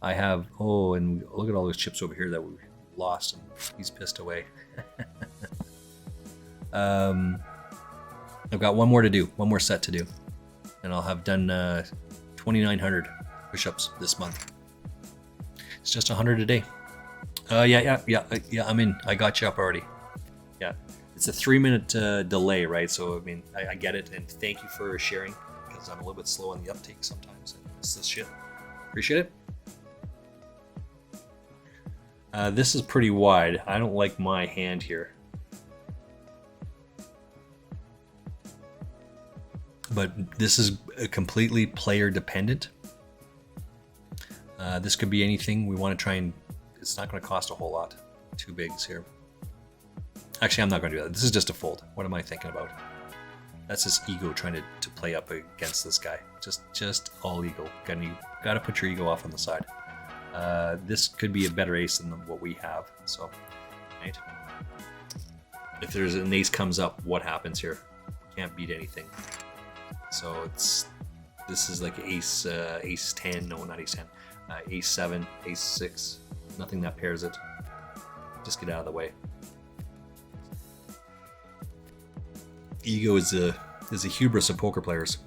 I have, and look at all those chips over here that we lost, and he's pissed away. I've got one more to do, one more set to do, and I'll have done 2,900 push-ups this month. It's just 100 a day. Yeah, I'm in. I got you up already. Yeah, it's a 3-minute delay, right? So I mean, I get it, and thank you for sharing, because I'm a little bit slow on the uptake sometimes. And miss this shit. Appreciate it. This is pretty wide. I don't like my hand here, but this is completely player dependent. This could be anything. We want to try and, it's not going to cost a whole lot. 2 bigs here. Actually, I'm not going to do that. This is just a fold. What am I thinking about? That's his ego trying to play up against this guy. Just all ego. Got to put your ego off on the side. This could be a better ace than what we have. So, right? If there's an ace comes up, what happens here? Can't beat anything. So this is like ace 10. No, not ace 10. Ace 7, ace 6. Nothing that pairs it. Just get out of the way. Ego is a hubris of poker players.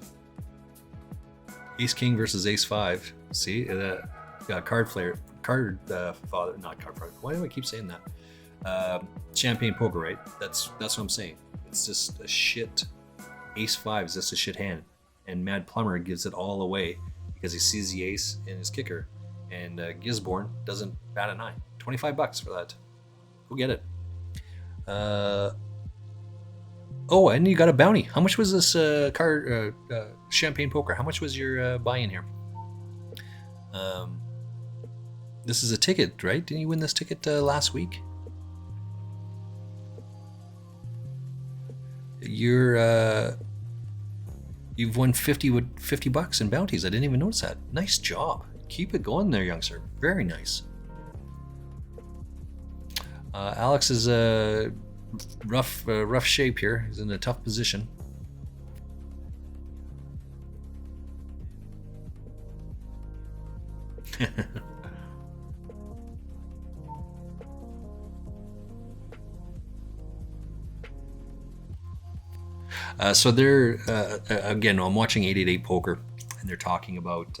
Ace king versus ace 5. See, got father, not card father. Why do I keep saying that? Champagne poker, right? That's what I'm saying. It's just a shit. Ace 5 is just a shit hand, and Mad Plumber gives it all away because he sees the ace in his kicker, and Gisborne doesn't bat an eye. $25 for that. Go get it. And you got a bounty. How much was this Champagne Poker? How much was your buy-in here? This is a ticket, right? Didn't you win this ticket last week? You've won $50 in bounties. I didn't even notice that. Nice job. Keep it going there, youngster. Very nice. Alex is rough shape here. He's in a tough position. So they're again. I'm watching 888 Poker, and they're talking about.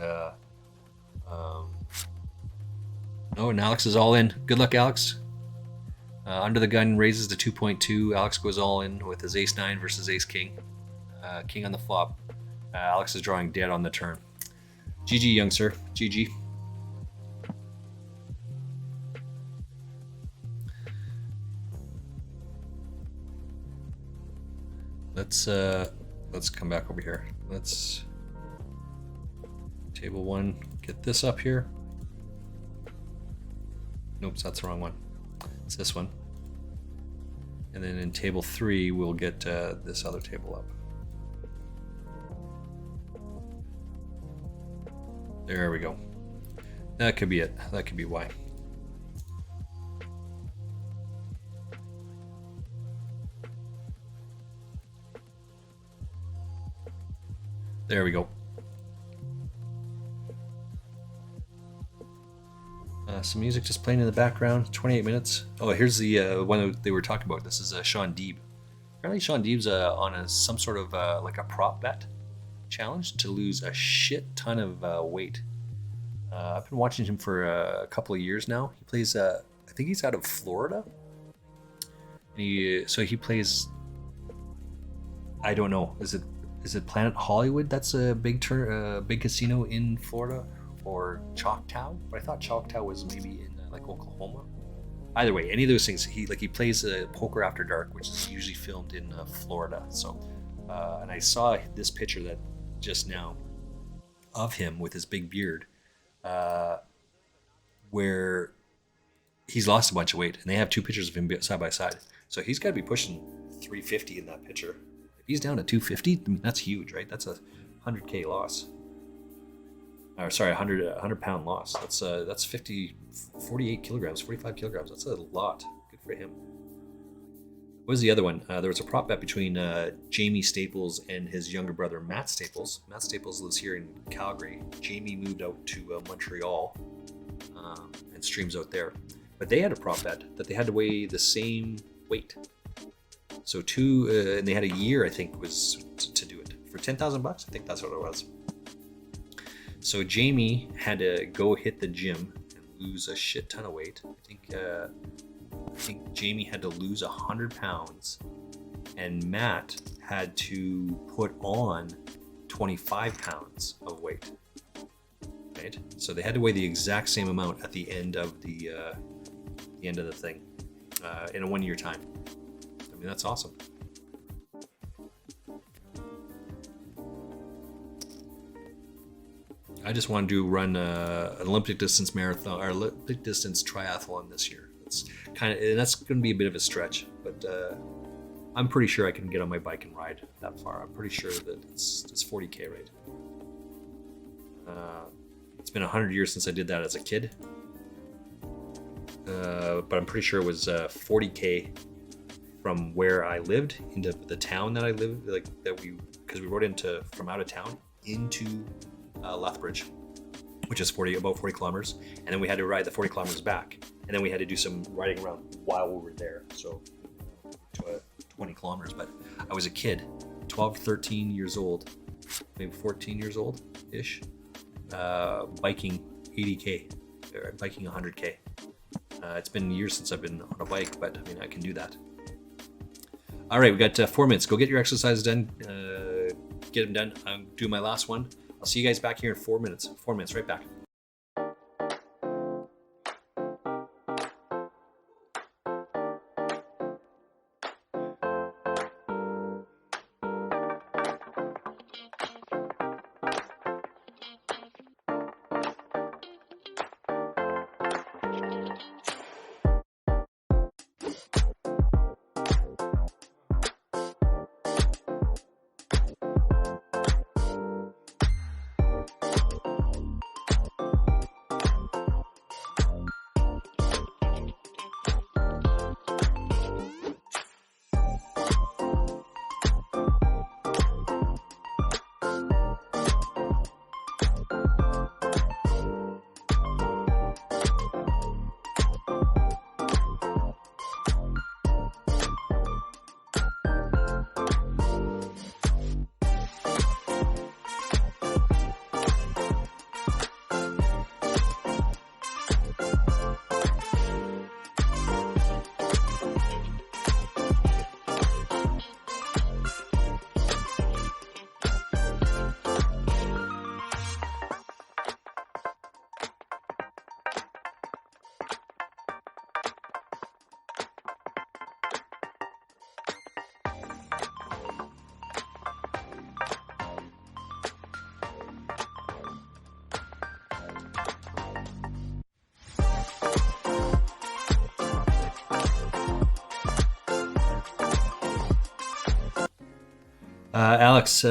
Oh, and Alex is all in. Good luck, Alex. Under the gun raises to 2.2. Alex goes all in with his ace 9 versus ace king. King on the flop. Alex is drawing dead on the turn. GG, young sir. GG. Let's come back over here. Let's table 1. Get this up here. Nope, that's the wrong one. It's this one. And then in table 3, we'll get this other table up. There we go. That could be it. That could be why. There we go. Some music just playing in the background. 28 minutes. Oh, here's the one that they were talking about. This is Sean Deeb. Apparently, Sean Deeb's on some sort of like a prop bet challenge to lose a shit ton of weight. I've been watching him for a couple of years now. He plays. I think he's out of Florida. And he plays. I don't know. Is it Planet Hollywood? That's a big big casino in Florida, or Choctaw? But I thought Choctaw was maybe in like Oklahoma. Either way, any of those things. He plays Poker After Dark, which is usually filmed in Florida. So, and I saw this picture that just now of him with his big beard, where he's lost a bunch of weight, and they have 2 pictures of him side by side. So he's got to be pushing 350 in that picture. He's down to 250. I mean, that's huge, right? That's a 100K loss. Or sorry, 100 pound loss. That's 48 kilograms, 45 kilograms. That's a lot. Good for him. What was the other one? There was a prop bet between Jamie Staples and his younger brother Matt Staples. Matt Staples lives here in Calgary. Jamie moved out to Montreal and streams out there. But they had a prop bet that they had to weigh the same weight. So and they had a year, I think, was to do it for $10,000. I think that's what it was. So Jamie had to go hit the gym and lose a shit ton of weight. I think Jamie had to lose 100 pounds, and Matt had to put on 25 pounds of weight. Right? So they had to weigh the exact same amount at the end of the thing in a 1 year time. I mean, that's awesome. I just want to run an Olympic distance marathon or Olympic distance triathlon this year. That's going to be a bit of a stretch, but I'm pretty sure I can get on my bike and ride that far. I'm pretty sure that it's 40K, right? It's been 100 years since I did that as a kid, but I'm pretty sure it was 40K from where I lived into the town that I lived, because we rode from out of town into Lethbridge, which is about 40 kilometers, and then we had to ride the 40 kilometers back, and then we had to do some riding around while we were there, so to 20 kilometers. But I was a kid, 12, 13 years old, maybe 14 years old ish, biking 80K, or biking 100K. It's been years since I've been on a bike, but I mean, I can do that. All right, we got 4 minutes. Go get your exercises done. Get them done. I'm doing my last one. I'll see you guys back here in 4 minutes. 4 minutes, right back. Alex,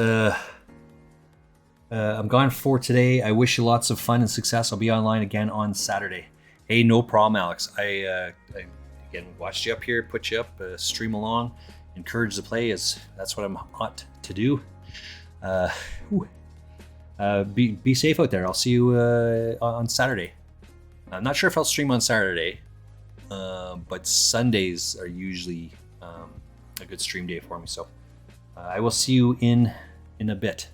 I'm gone for today. I wish you lots of fun and success. I'll be online again on Saturday. Hey, no problem, Alex. I again watched you up here, put you up, stream along, encourage the play. That's what I'm hot to do. Be safe out there. I'll see you on Saturday. I'm not sure if I'll stream on Saturday, but Sundays are usually a good stream day for me. So I will see you in a bit.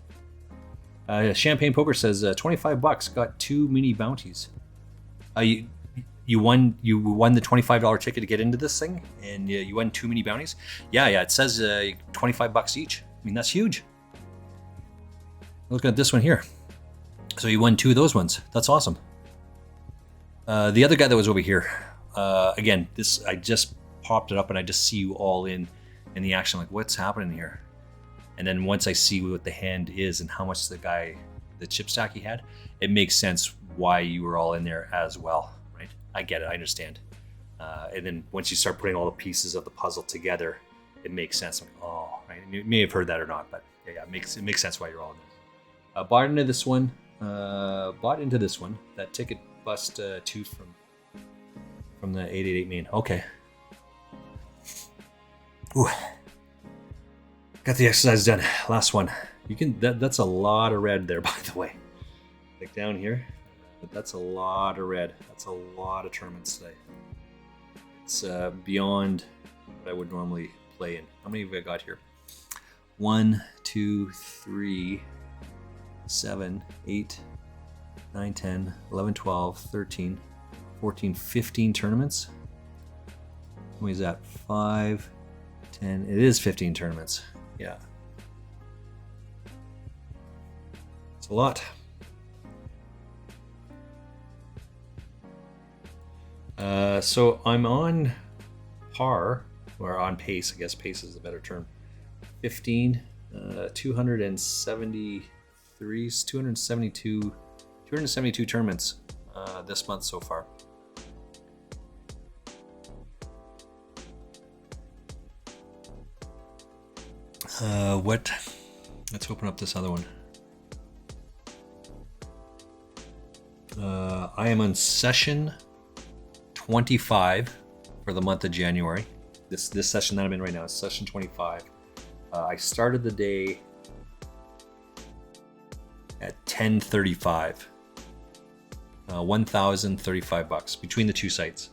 Champagne Poker says $25, got 2 mini bounties. You won the $25 ticket to get into this thing, and you won 2 mini bounties. Yeah, it says $25 each. I mean, that's huge. Look at this one here. So you won 2 of those ones. That's awesome. The other guy that was over here, again, I just popped it up and I just see you all in the action. Like, what's happening here? And then once I see what the hand is and how much the chip stack he had, it makes sense why you were all in there as well, right? I get it, I understand. And then once you start putting all the pieces of the puzzle together, it makes sense. Like, oh, right? You may have heard that or not, but yeah, it makes sense why you're all in there. Bought into this one. That ticket bust 2 from the 888 main. Okay. Ooh. Got the exercise done. Last one. You can. That's a lot of red there, by the way. Like down here, but that's a lot of red. That's a lot of tournaments today. It's beyond what I would normally play in. How many have I got here? 1, 2, 3, 7, 8, 9, 10, 11, 12, 13, 14, 15 tournaments. How many is that? 5, 10. It is 15 tournaments. Yeah. It's a lot. So I'm on par, or on pace, I guess pace is a better term. 15, 272 tournaments this month so far. Let's open up this other one. I am on session 25 for the month of January. This session that I'm in right now is session 25. I started the day at 10:35. $1,035 between the two sites.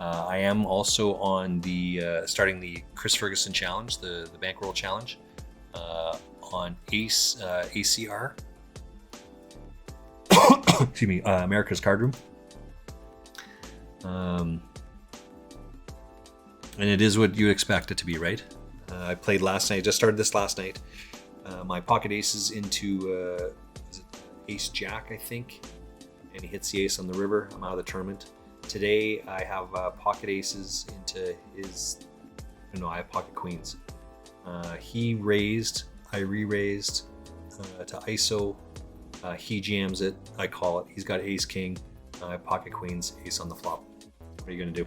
I am also on the starting the Chris Ferguson challenge, the bankroll challenge, on ACR. Excuse me, America's Card Room. And it is what you expect it to be, right? I played last night. Just started this last night. My pocket ace is into is it Ace Jack, I think, and he hits the ace on the river. I'm out of the tournament. Today I have pocket aces into his. No, I have pocket queens. He raised, I re-raised to ISO. He jams it, I call it. He's got ace king, pocket queens, ace on the flop. What are you gonna do?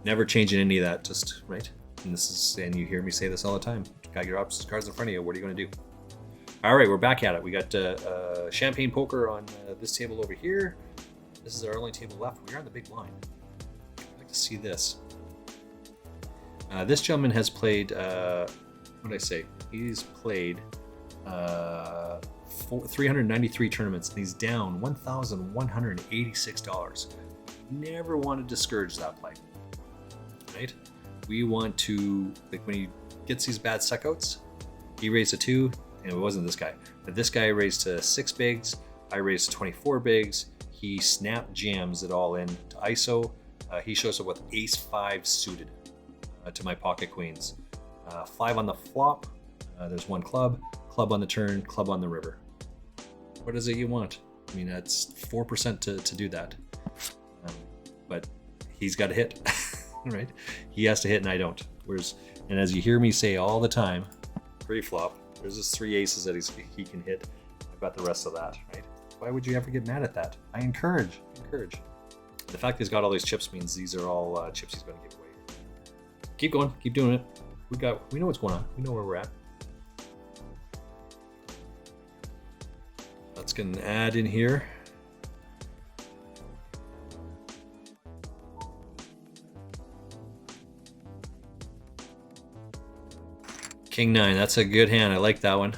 Never changing any of that, just right. And you hear me say this all the time. Got your options cards in front of you. What are you gonna do? All right, we're back at it. We got champagne poker on this table over here. This is our only table left. We are on the big blind. I'd like to see this. This gentleman has played, what did I say? He's played 393 tournaments, and he's down $1,186. Never want to discourage that play, right? We want to, like when he gets these bad suckouts, he raised a 2, and it wasn't this guy, but this guy raised to 6 bigs. I raised 24 bigs. He snap jams it all in to ISO. He shows up with ace 5 suited to my pocket queens. 5 on the flop. There's 1 club on the turn, club on the river. What is it you want? I mean, that's 4% to do that. But he's got to hit, right? He has to hit and I don't. And as you hear me say all the time, pre-flop, there's just 3 aces that he can hit. I've got the rest of that, right? Why would you ever get mad at that? I encourage. The fact he's got all these chips means these are all chips he's going to give away. Keep going, keep doing it. We know what's going on. We know where we're at. Let's get an ad in here. King 9, that's a good hand. I like that one.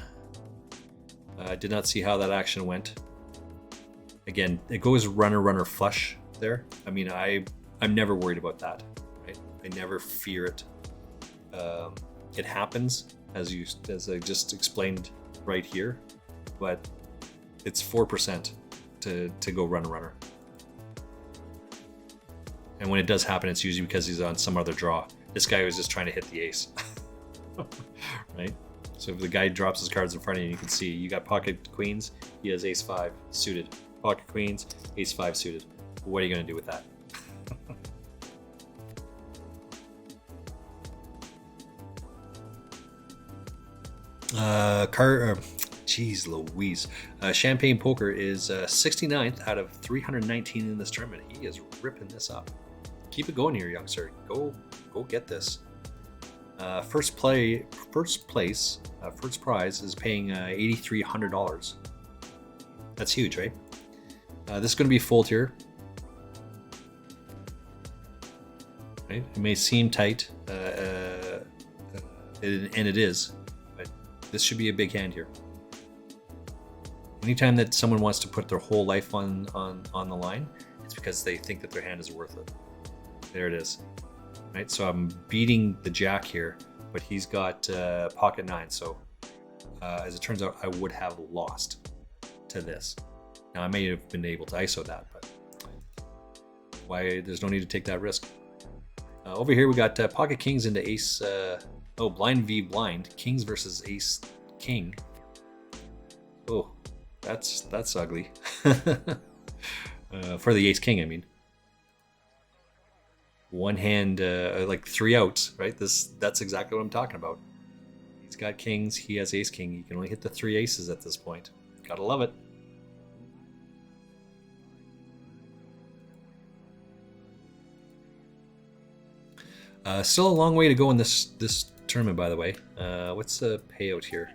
I did not see how that action went. Again, it goes runner flush there. I mean, I'm never worried about that. Right? I never fear it. It happens as I just explained right here, but it's 4% to go runner. And when it does happen, it's usually because he's on some other draw. This guy was just trying to hit the ace. Right? So if the guy drops his cards in front of you, you can see you got pocket queens, he has ace 5 suited. Pocket queens, ace 5 suited. What are you going to do with that? Jeez Louise. Champagne Poker is 69th out of 319 in this tournament. He is ripping this up. Keep it going here, young sir. Go get this. First prize is paying $8,300. That's huge, right? This is going to be fold here. Right? It may seem tight, and it is, but this should be a big hand here. Anytime that someone wants to put their whole life on the line, it's because they think that their hand is worth it. There it is. Right, so I'm beating the jack here, but he's got pocket 9. So as it turns out, I would have lost to this. Now I may have been able to ISO that, but why? There's no need to take that risk. Over here we got pocket kings into ace. Blind v blind. Kings versus ace king. Oh, that's ugly. For the ace king, I mean. One hand, like 3 outs, right? That's exactly what I'm talking about. He's got kings, he has ace king. You can only hit the 3 aces at this point. Gotta love it. Still a long way to go in this tournament, by the way. What's the payout here?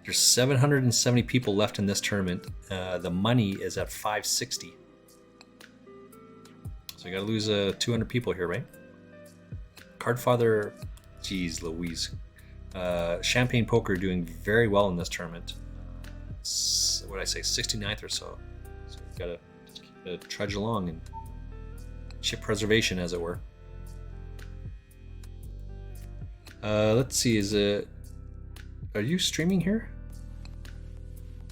There's 770 people left in this tournament. The money is at 560. So you gotta lose 200 people here, right? Cardfather, geez Louise. Champagne Poker doing very well in this tournament. What did I say, 69th or so. So you gotta trudge along and chip preservation, as it were. Let's see, are you streaming here?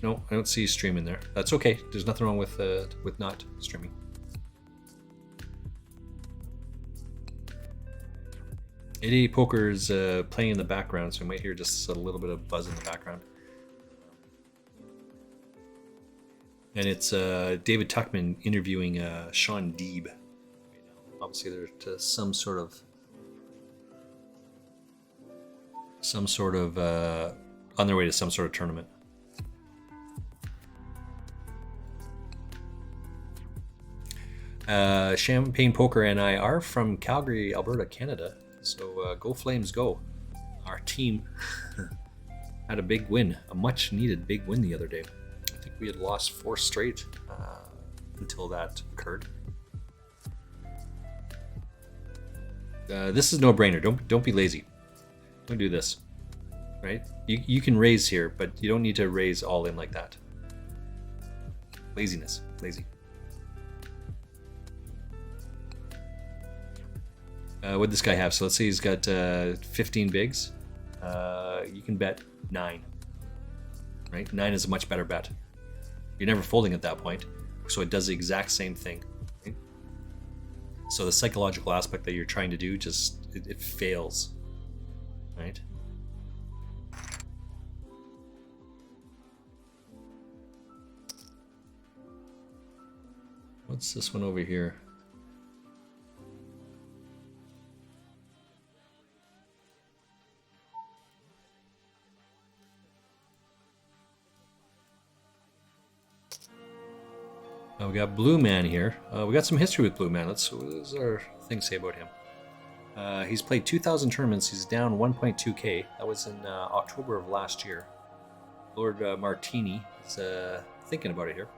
No, I don't see you streaming there. That's okay. There's nothing wrong with not streaming. AD Poker is playing in the background, so you might hear just a little bit of buzz in the background. And it's David Tuckman interviewing Sean Deeb. Obviously, they're some sort of on their way to some sort of tournament. Champagne Poker and I are from Calgary, Alberta, Canada. So go Flames, go! Our team had a big win, a much-needed big win the other day. I think we had lost 4 straight until that occurred. This is no brainer. Don't be lazy. Don't do this. Right? You can raise here, but you don't need to raise all in like that. Laziness. Lazy. What'd this guy have? So let's say he's got 15 bigs. You can bet 9. Right? 9 is a much better bet. You're never folding at that point, so it does the exact same thing. Right? So the psychological aspect that you're trying to do just it fails. Right? What's this one over here? We got Blue Man here. We got some history with Blue Man. What does our thing say about him? He's played 2,000 tournaments. He's down 1.2k. That was in October of last year. Lord Martini is thinking about it here.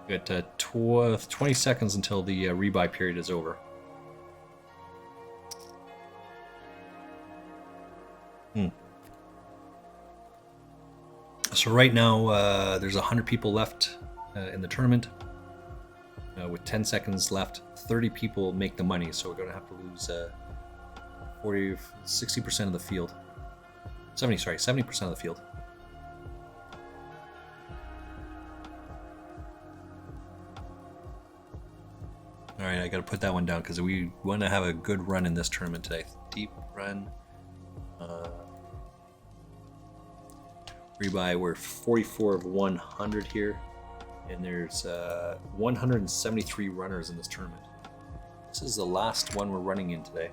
We got 20 seconds until the rebuy period is over. So right now, there's 100 people left in the tournament. With 10 seconds left, 30 people make the money, so we're going to have to lose 60% of the field. 70% of the field. All right, I got to put that one down because we want to have a good run in this tournament today. Deep run. Rebuy, we're 44 of 100 here, and there's 173 runners in this tournament. This is the last one we're running in today.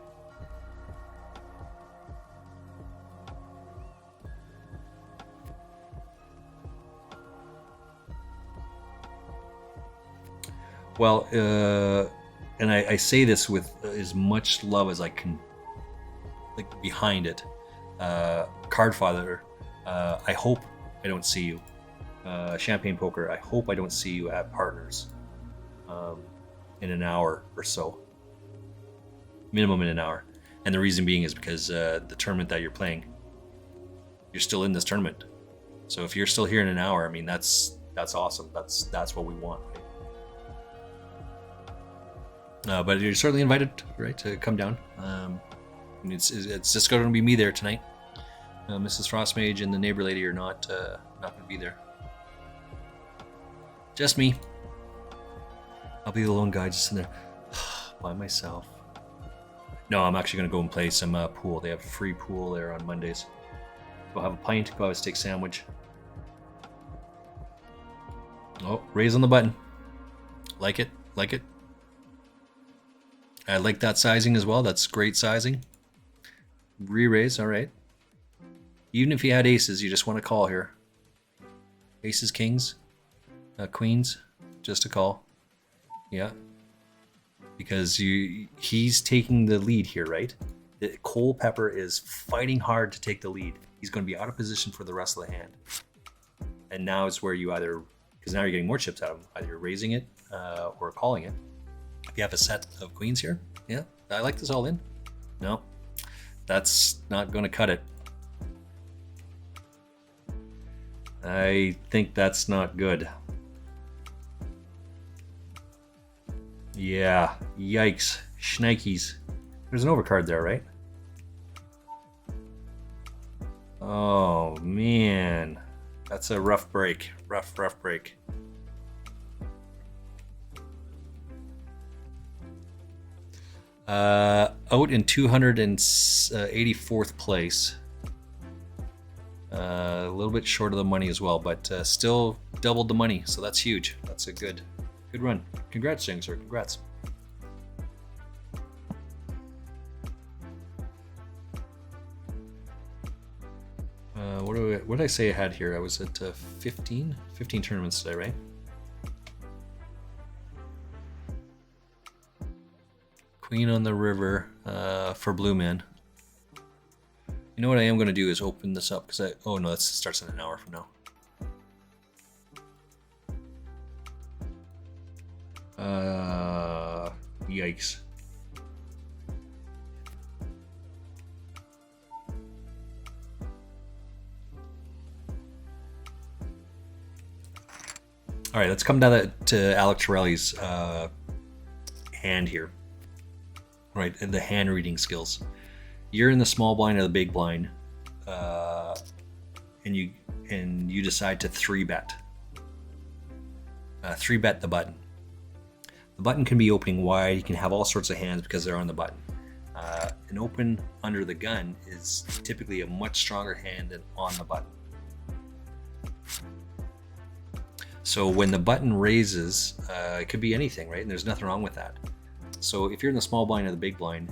Well, and I say this with as much love as I can, like, behind it. Cardfather, I hope I don't see you. Champagne Poker, I hope I don't see you at Partners in an hour or so. Minimum in an hour. And the reason being is because the tournament that you're playing, you're still in this tournament. So if you're still here in an hour, I mean, that's awesome. That's what we want. Right? But you're certainly invited, right, to come down. It's just going to be me there tonight. Mrs. Frostmage and the neighbor lady are not going to be there. Just me. I'll be the lone guy just in there by myself. No, I'm actually going to go and play some pool. They have free pool there on Mondays. Go have a pint, go have a steak sandwich. Oh, raise on the button. Like it, like it. I like that sizing as well. That's great sizing. Re-raise, all right. Even if you had aces, you just want to call here. Aces, kings, queens, just a call. Yeah. Because he's taking the lead here, right? Cole Pepper is fighting hard to take the lead. He's going to be out of position for the rest of the hand. And now is where you either, because now you're getting more chips out of him, either you're raising it or calling it. If you have a set of queens here, yeah, I like this all in. No, that's not going to cut it. I think that's not good. Yeah, yikes, shnikes. There's an overcard there, right? Oh, man. That's a rough break. Rough break. Out in 284th place. A little bit short of the money as well, but still doubled the money, so that's huge. That's a good run. Congrats, young sir. Congrats. What did I say I had here? I was at 15 tournaments today, right? Queen on the river for Blue Man. You know what I am going to do is open this up because oh no, that starts in an hour from now. Yikes. All right, let's come down to Alex Torelli's hand here. Right, and the hand reading skills. You're in the small blind or the big blind, and you decide to 3-bet. 3-bet the button. The button can be opening wide. You can have all sorts of hands because they're on the button. An open under the gun is typically a much stronger hand than on the button. So when the button raises, it could be anything, right? And there's nothing wrong with that. So if you're in the small blind or the big blind,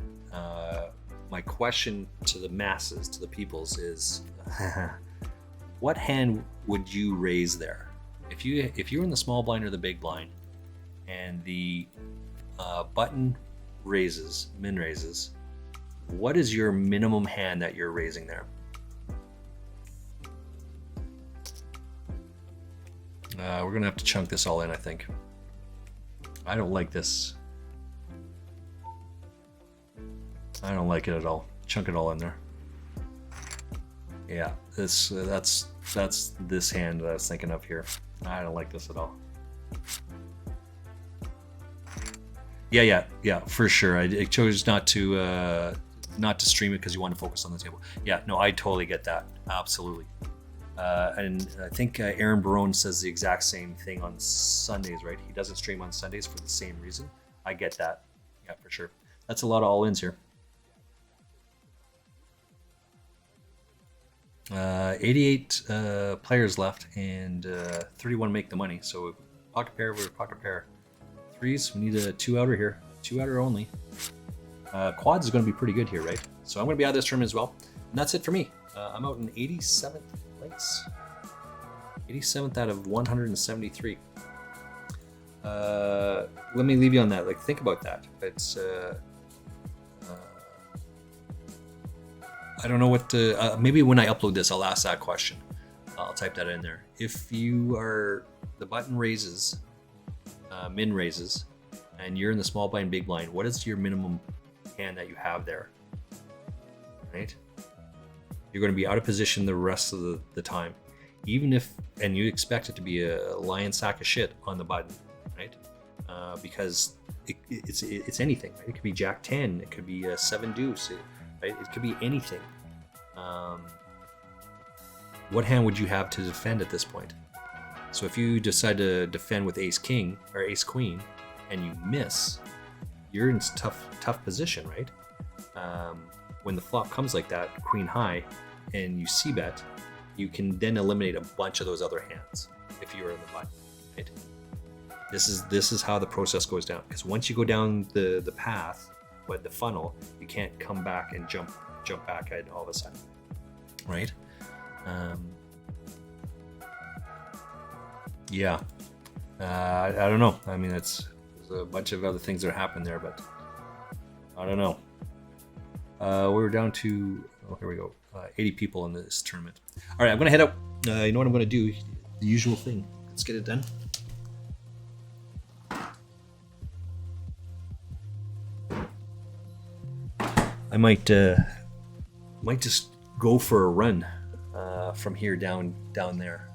my question to the masses, to the peoples is, what hand would you raise there? If you're in the small blind or the big blind, and the button raises, min raises, what is your minimum hand that you're raising there? We're gonna have to chunk this all in, I think. I don't like this. I don't like it at all. Chunk it all in there. Yeah, that's this hand that I was thinking of here. I don't like this at all. Yeah, for sure. I chose not to stream it because you want to focus on the table. Yeah, no, I totally get that. Absolutely. And I think Aaron Barone says the exact same thing on Sundays, right? He doesn't stream on Sundays for the same reason. I get that. Yeah, for sure. That's a lot of all-ins here. 88 players left, and 31 make the money. So pocket pair over pocket pair. Threes, we need a 2-outer here. 2-outer only. Quads is going to be pretty good here, right? So I'm going to be out of this tournament as well. And that's it for me. I'm out in 87th place. 87th out of 173. Let me leave you on that. Like, think about that. It's I don't know what to. Maybe when I upload this, I'll ask that question. I'll type that in there. If you are the button raises, min raises, and you're in the small blind, big blind, what is your minimum hand that you have there? Right? You're going to be out of position the rest of the time, even if, and you expect it to be a lion sack of shit on the button, right? Because it's anything. Right? It could be Jack 10, it could be a 7 deuce, right? It could be anything. What hand would you have to defend at this point? So if you decide to defend with ace king or ace queen and you miss, you're in tough position, right? When the flop comes like that, queen high, and you c-bet, you can then eliminate a bunch of those other hands if you were in the button, right? This is how the process goes down. Because once you go down the path, but the funnel, you can't come back and jump back at all of a sudden, right? Yeah, I don't know. I mean, there's a bunch of other things that happen there, but I don't know. We're down to, oh, here we go, 80 people in this tournament. All right, I'm gonna head out. You know what I'm gonna do? The usual thing. Let's get it done. I might just go for a run from here down there.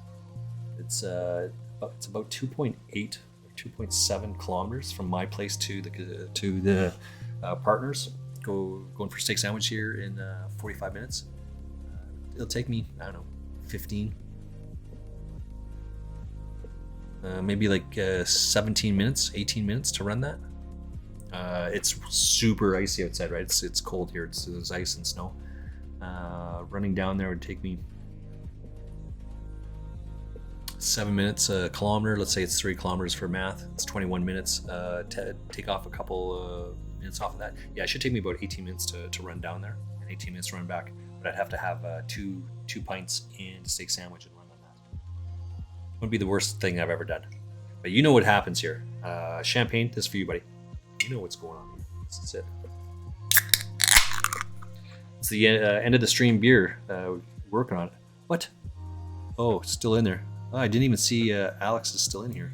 It's about 2.8 or 2.7 kilometers from my place to the partners. Going for steak sandwich here in 45 minutes. It'll take me, I don't know, 15, maybe like 17 minutes, 18 minutes to run that. It's super icy outside, right? It's cold here. There's ice and snow. Running down there would take me 7 minutes a kilometer. Let's say it's 3 kilometers for math. It's 21 minutes. Take off a couple minutes off of that. Yeah, it should take me about 18 minutes to run down there and 18 minutes to run back. But I'd have to have two pints and a steak sandwich and run on that. Wouldn't be the worst thing I've ever done. But you know what happens here. Champagne, this is for you, buddy. You know what's going on here. This is it. It's the end of the stream beer. Working on it. What? Oh, it's still in there. Oh, I didn't even see Alex is still in here.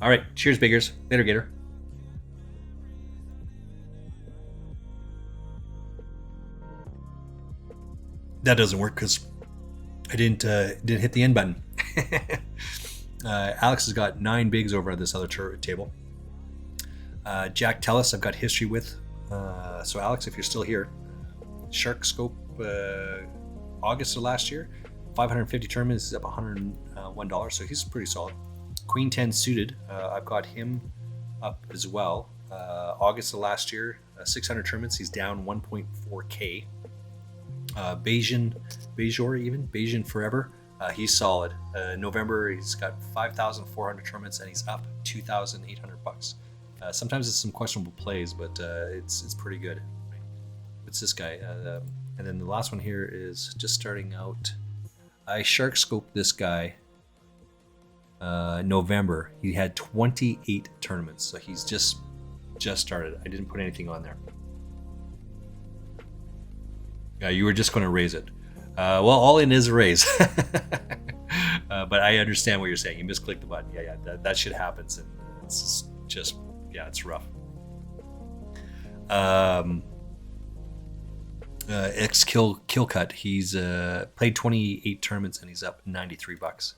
All right. Cheers, Biggers. Later, Gator. That doesn't work because I didn't hit the end button. Alex has got 9 bigs over at this other table. Jack Tellis I've got history with. So Alex, if you're still here, Shark Scope August of last year, 550 tournaments, is up $101, so he's pretty solid. Queen 10 suited, I've got him up as well. August of last year, 600 tournaments, he's down 1.4k. Bayesian Forever, he's solid. November, he's got 5,400 tournaments and he's up $2,800. Sometimes it's some questionable plays, but it's pretty good. What's this guy? And then the last one here is just starting out. I shark scoped this guy November. He had 28 tournaments, so he's just started. I didn't put anything on there. Yeah, you were just going to raise it. Well, all in is a raise. But I understand what you're saying. You misclicked the button. Yeah, that shit happens, and it's just yeah, it's rough. X Kill Cut. He's played 28 tournaments and he's up $93.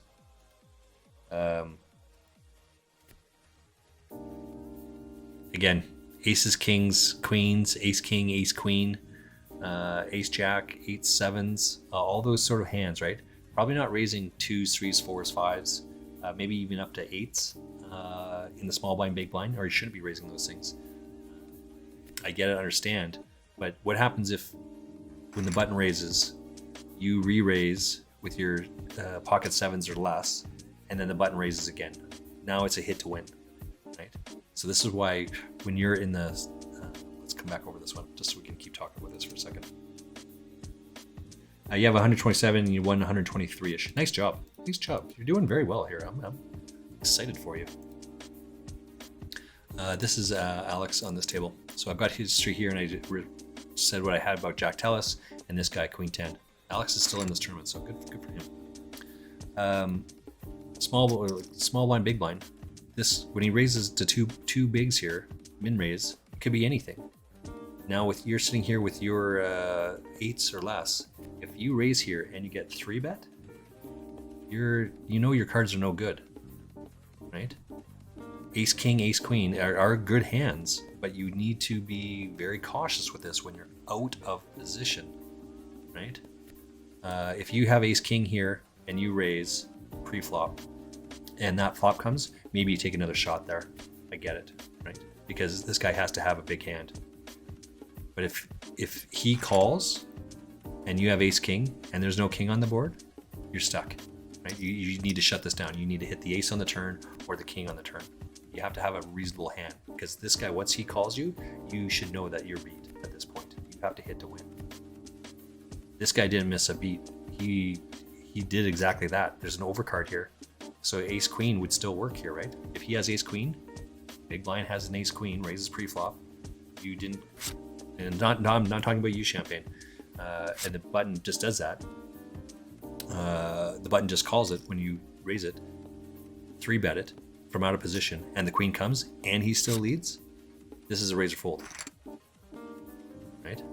Again, aces, kings, queens, ace, king, ace, queen, ace, jack, eights, sevens, all those sort of hands, right? Probably not raising twos, threes, fours, fives, maybe even up to eights in the small blind, big blind, or you shouldn't be raising those things. I get it, understand, but what happens if when the button raises, you re-raise with your pocket sevens or less, and then the button raises again? Now it's a hit to win, right? So this is why when you're in the, let's come back over this one just so we can keep talking about this for a second. You have 127 and you won 123-ish. Nice job. Nice job. You're doing very well here. I'm excited for you. This is Alex on this table. So I've got history here, and I said what I had about Jack Tellis and this guy, Queen 10. Alex is still in this tournament, so good for him. Small blind, big blind. This, when he raises to two bigs here, min raise, it could be anything. Now with you're sitting here with your eights or less, if you raise here and you get 3-bet, you know your cards are no good, right? Ace, king, ace, queen are good hands, but you need to be very cautious with this when you're out of position, right? If you have ace, king here and you raise pre-flop and that flop comes, maybe you take another shot there. I get it, right? Because this guy has to have a big hand. But if he calls and you have ace, king, and there's no king on the board, you're stuck, right? You need to shut this down. You need to hit the ace on the turn or the king on the turn. You have to have a reasonable hand, because this guy, once he calls you, you should know that you're beat at this point. You have to hit to win. This guy didn't miss a beat. He did exactly that. There's an overcard here. So ace queen would still work here, right? If he has ace queen, big blind has an ace queen, raises pre-flop. You didn't, and I'm not talking about you, Champagne. And the button just does that. The button just calls it when you raise it, 3-bet it from out of position, and the queen comes and he still leads. This is a razor fold, right?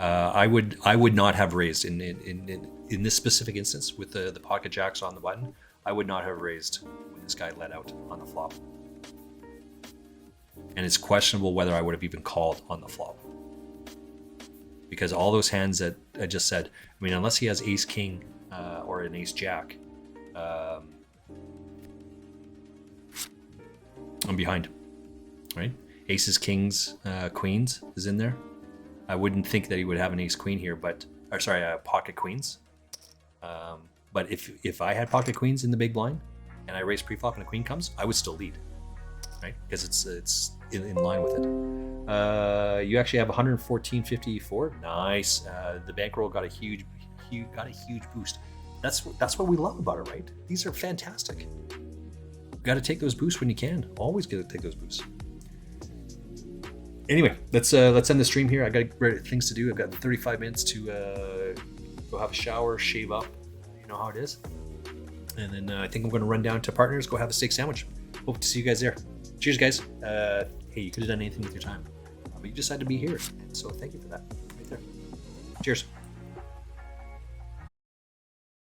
I would not have raised in this specific instance with the pocket jacks on the button. I would not have raised when this guy let out on the flop, and it's questionable whether I would have even called on the flop, because all those hands that I just said, I mean, unless he has ace king or an ace jack, I'm behind, right? Aces, kings, queens is in there. I wouldn't think that he would have an ace queen here, but, or sorry, pocket queens. But if I had pocket queens in the big blind and I raise pre-flop and a queen comes, I would still lead, right? Because it's in line with it. You actually have 114.54. Nice. The bankroll got a huge boost. That's what we love about it, right? These are fantastic. You got to take those boosts when you can. Always got to take those boosts. Anyway, let's end the stream here. I got things to do. I've got 35 minutes to go have a shower, shave up. You know how it is. And then I think I'm going to run down to Partners, go have a steak sandwich. Hope to see you guys there. Cheers, guys. Hey, you could have done anything with your time, but you decided to be here, so thank you for that. Right there. Cheers.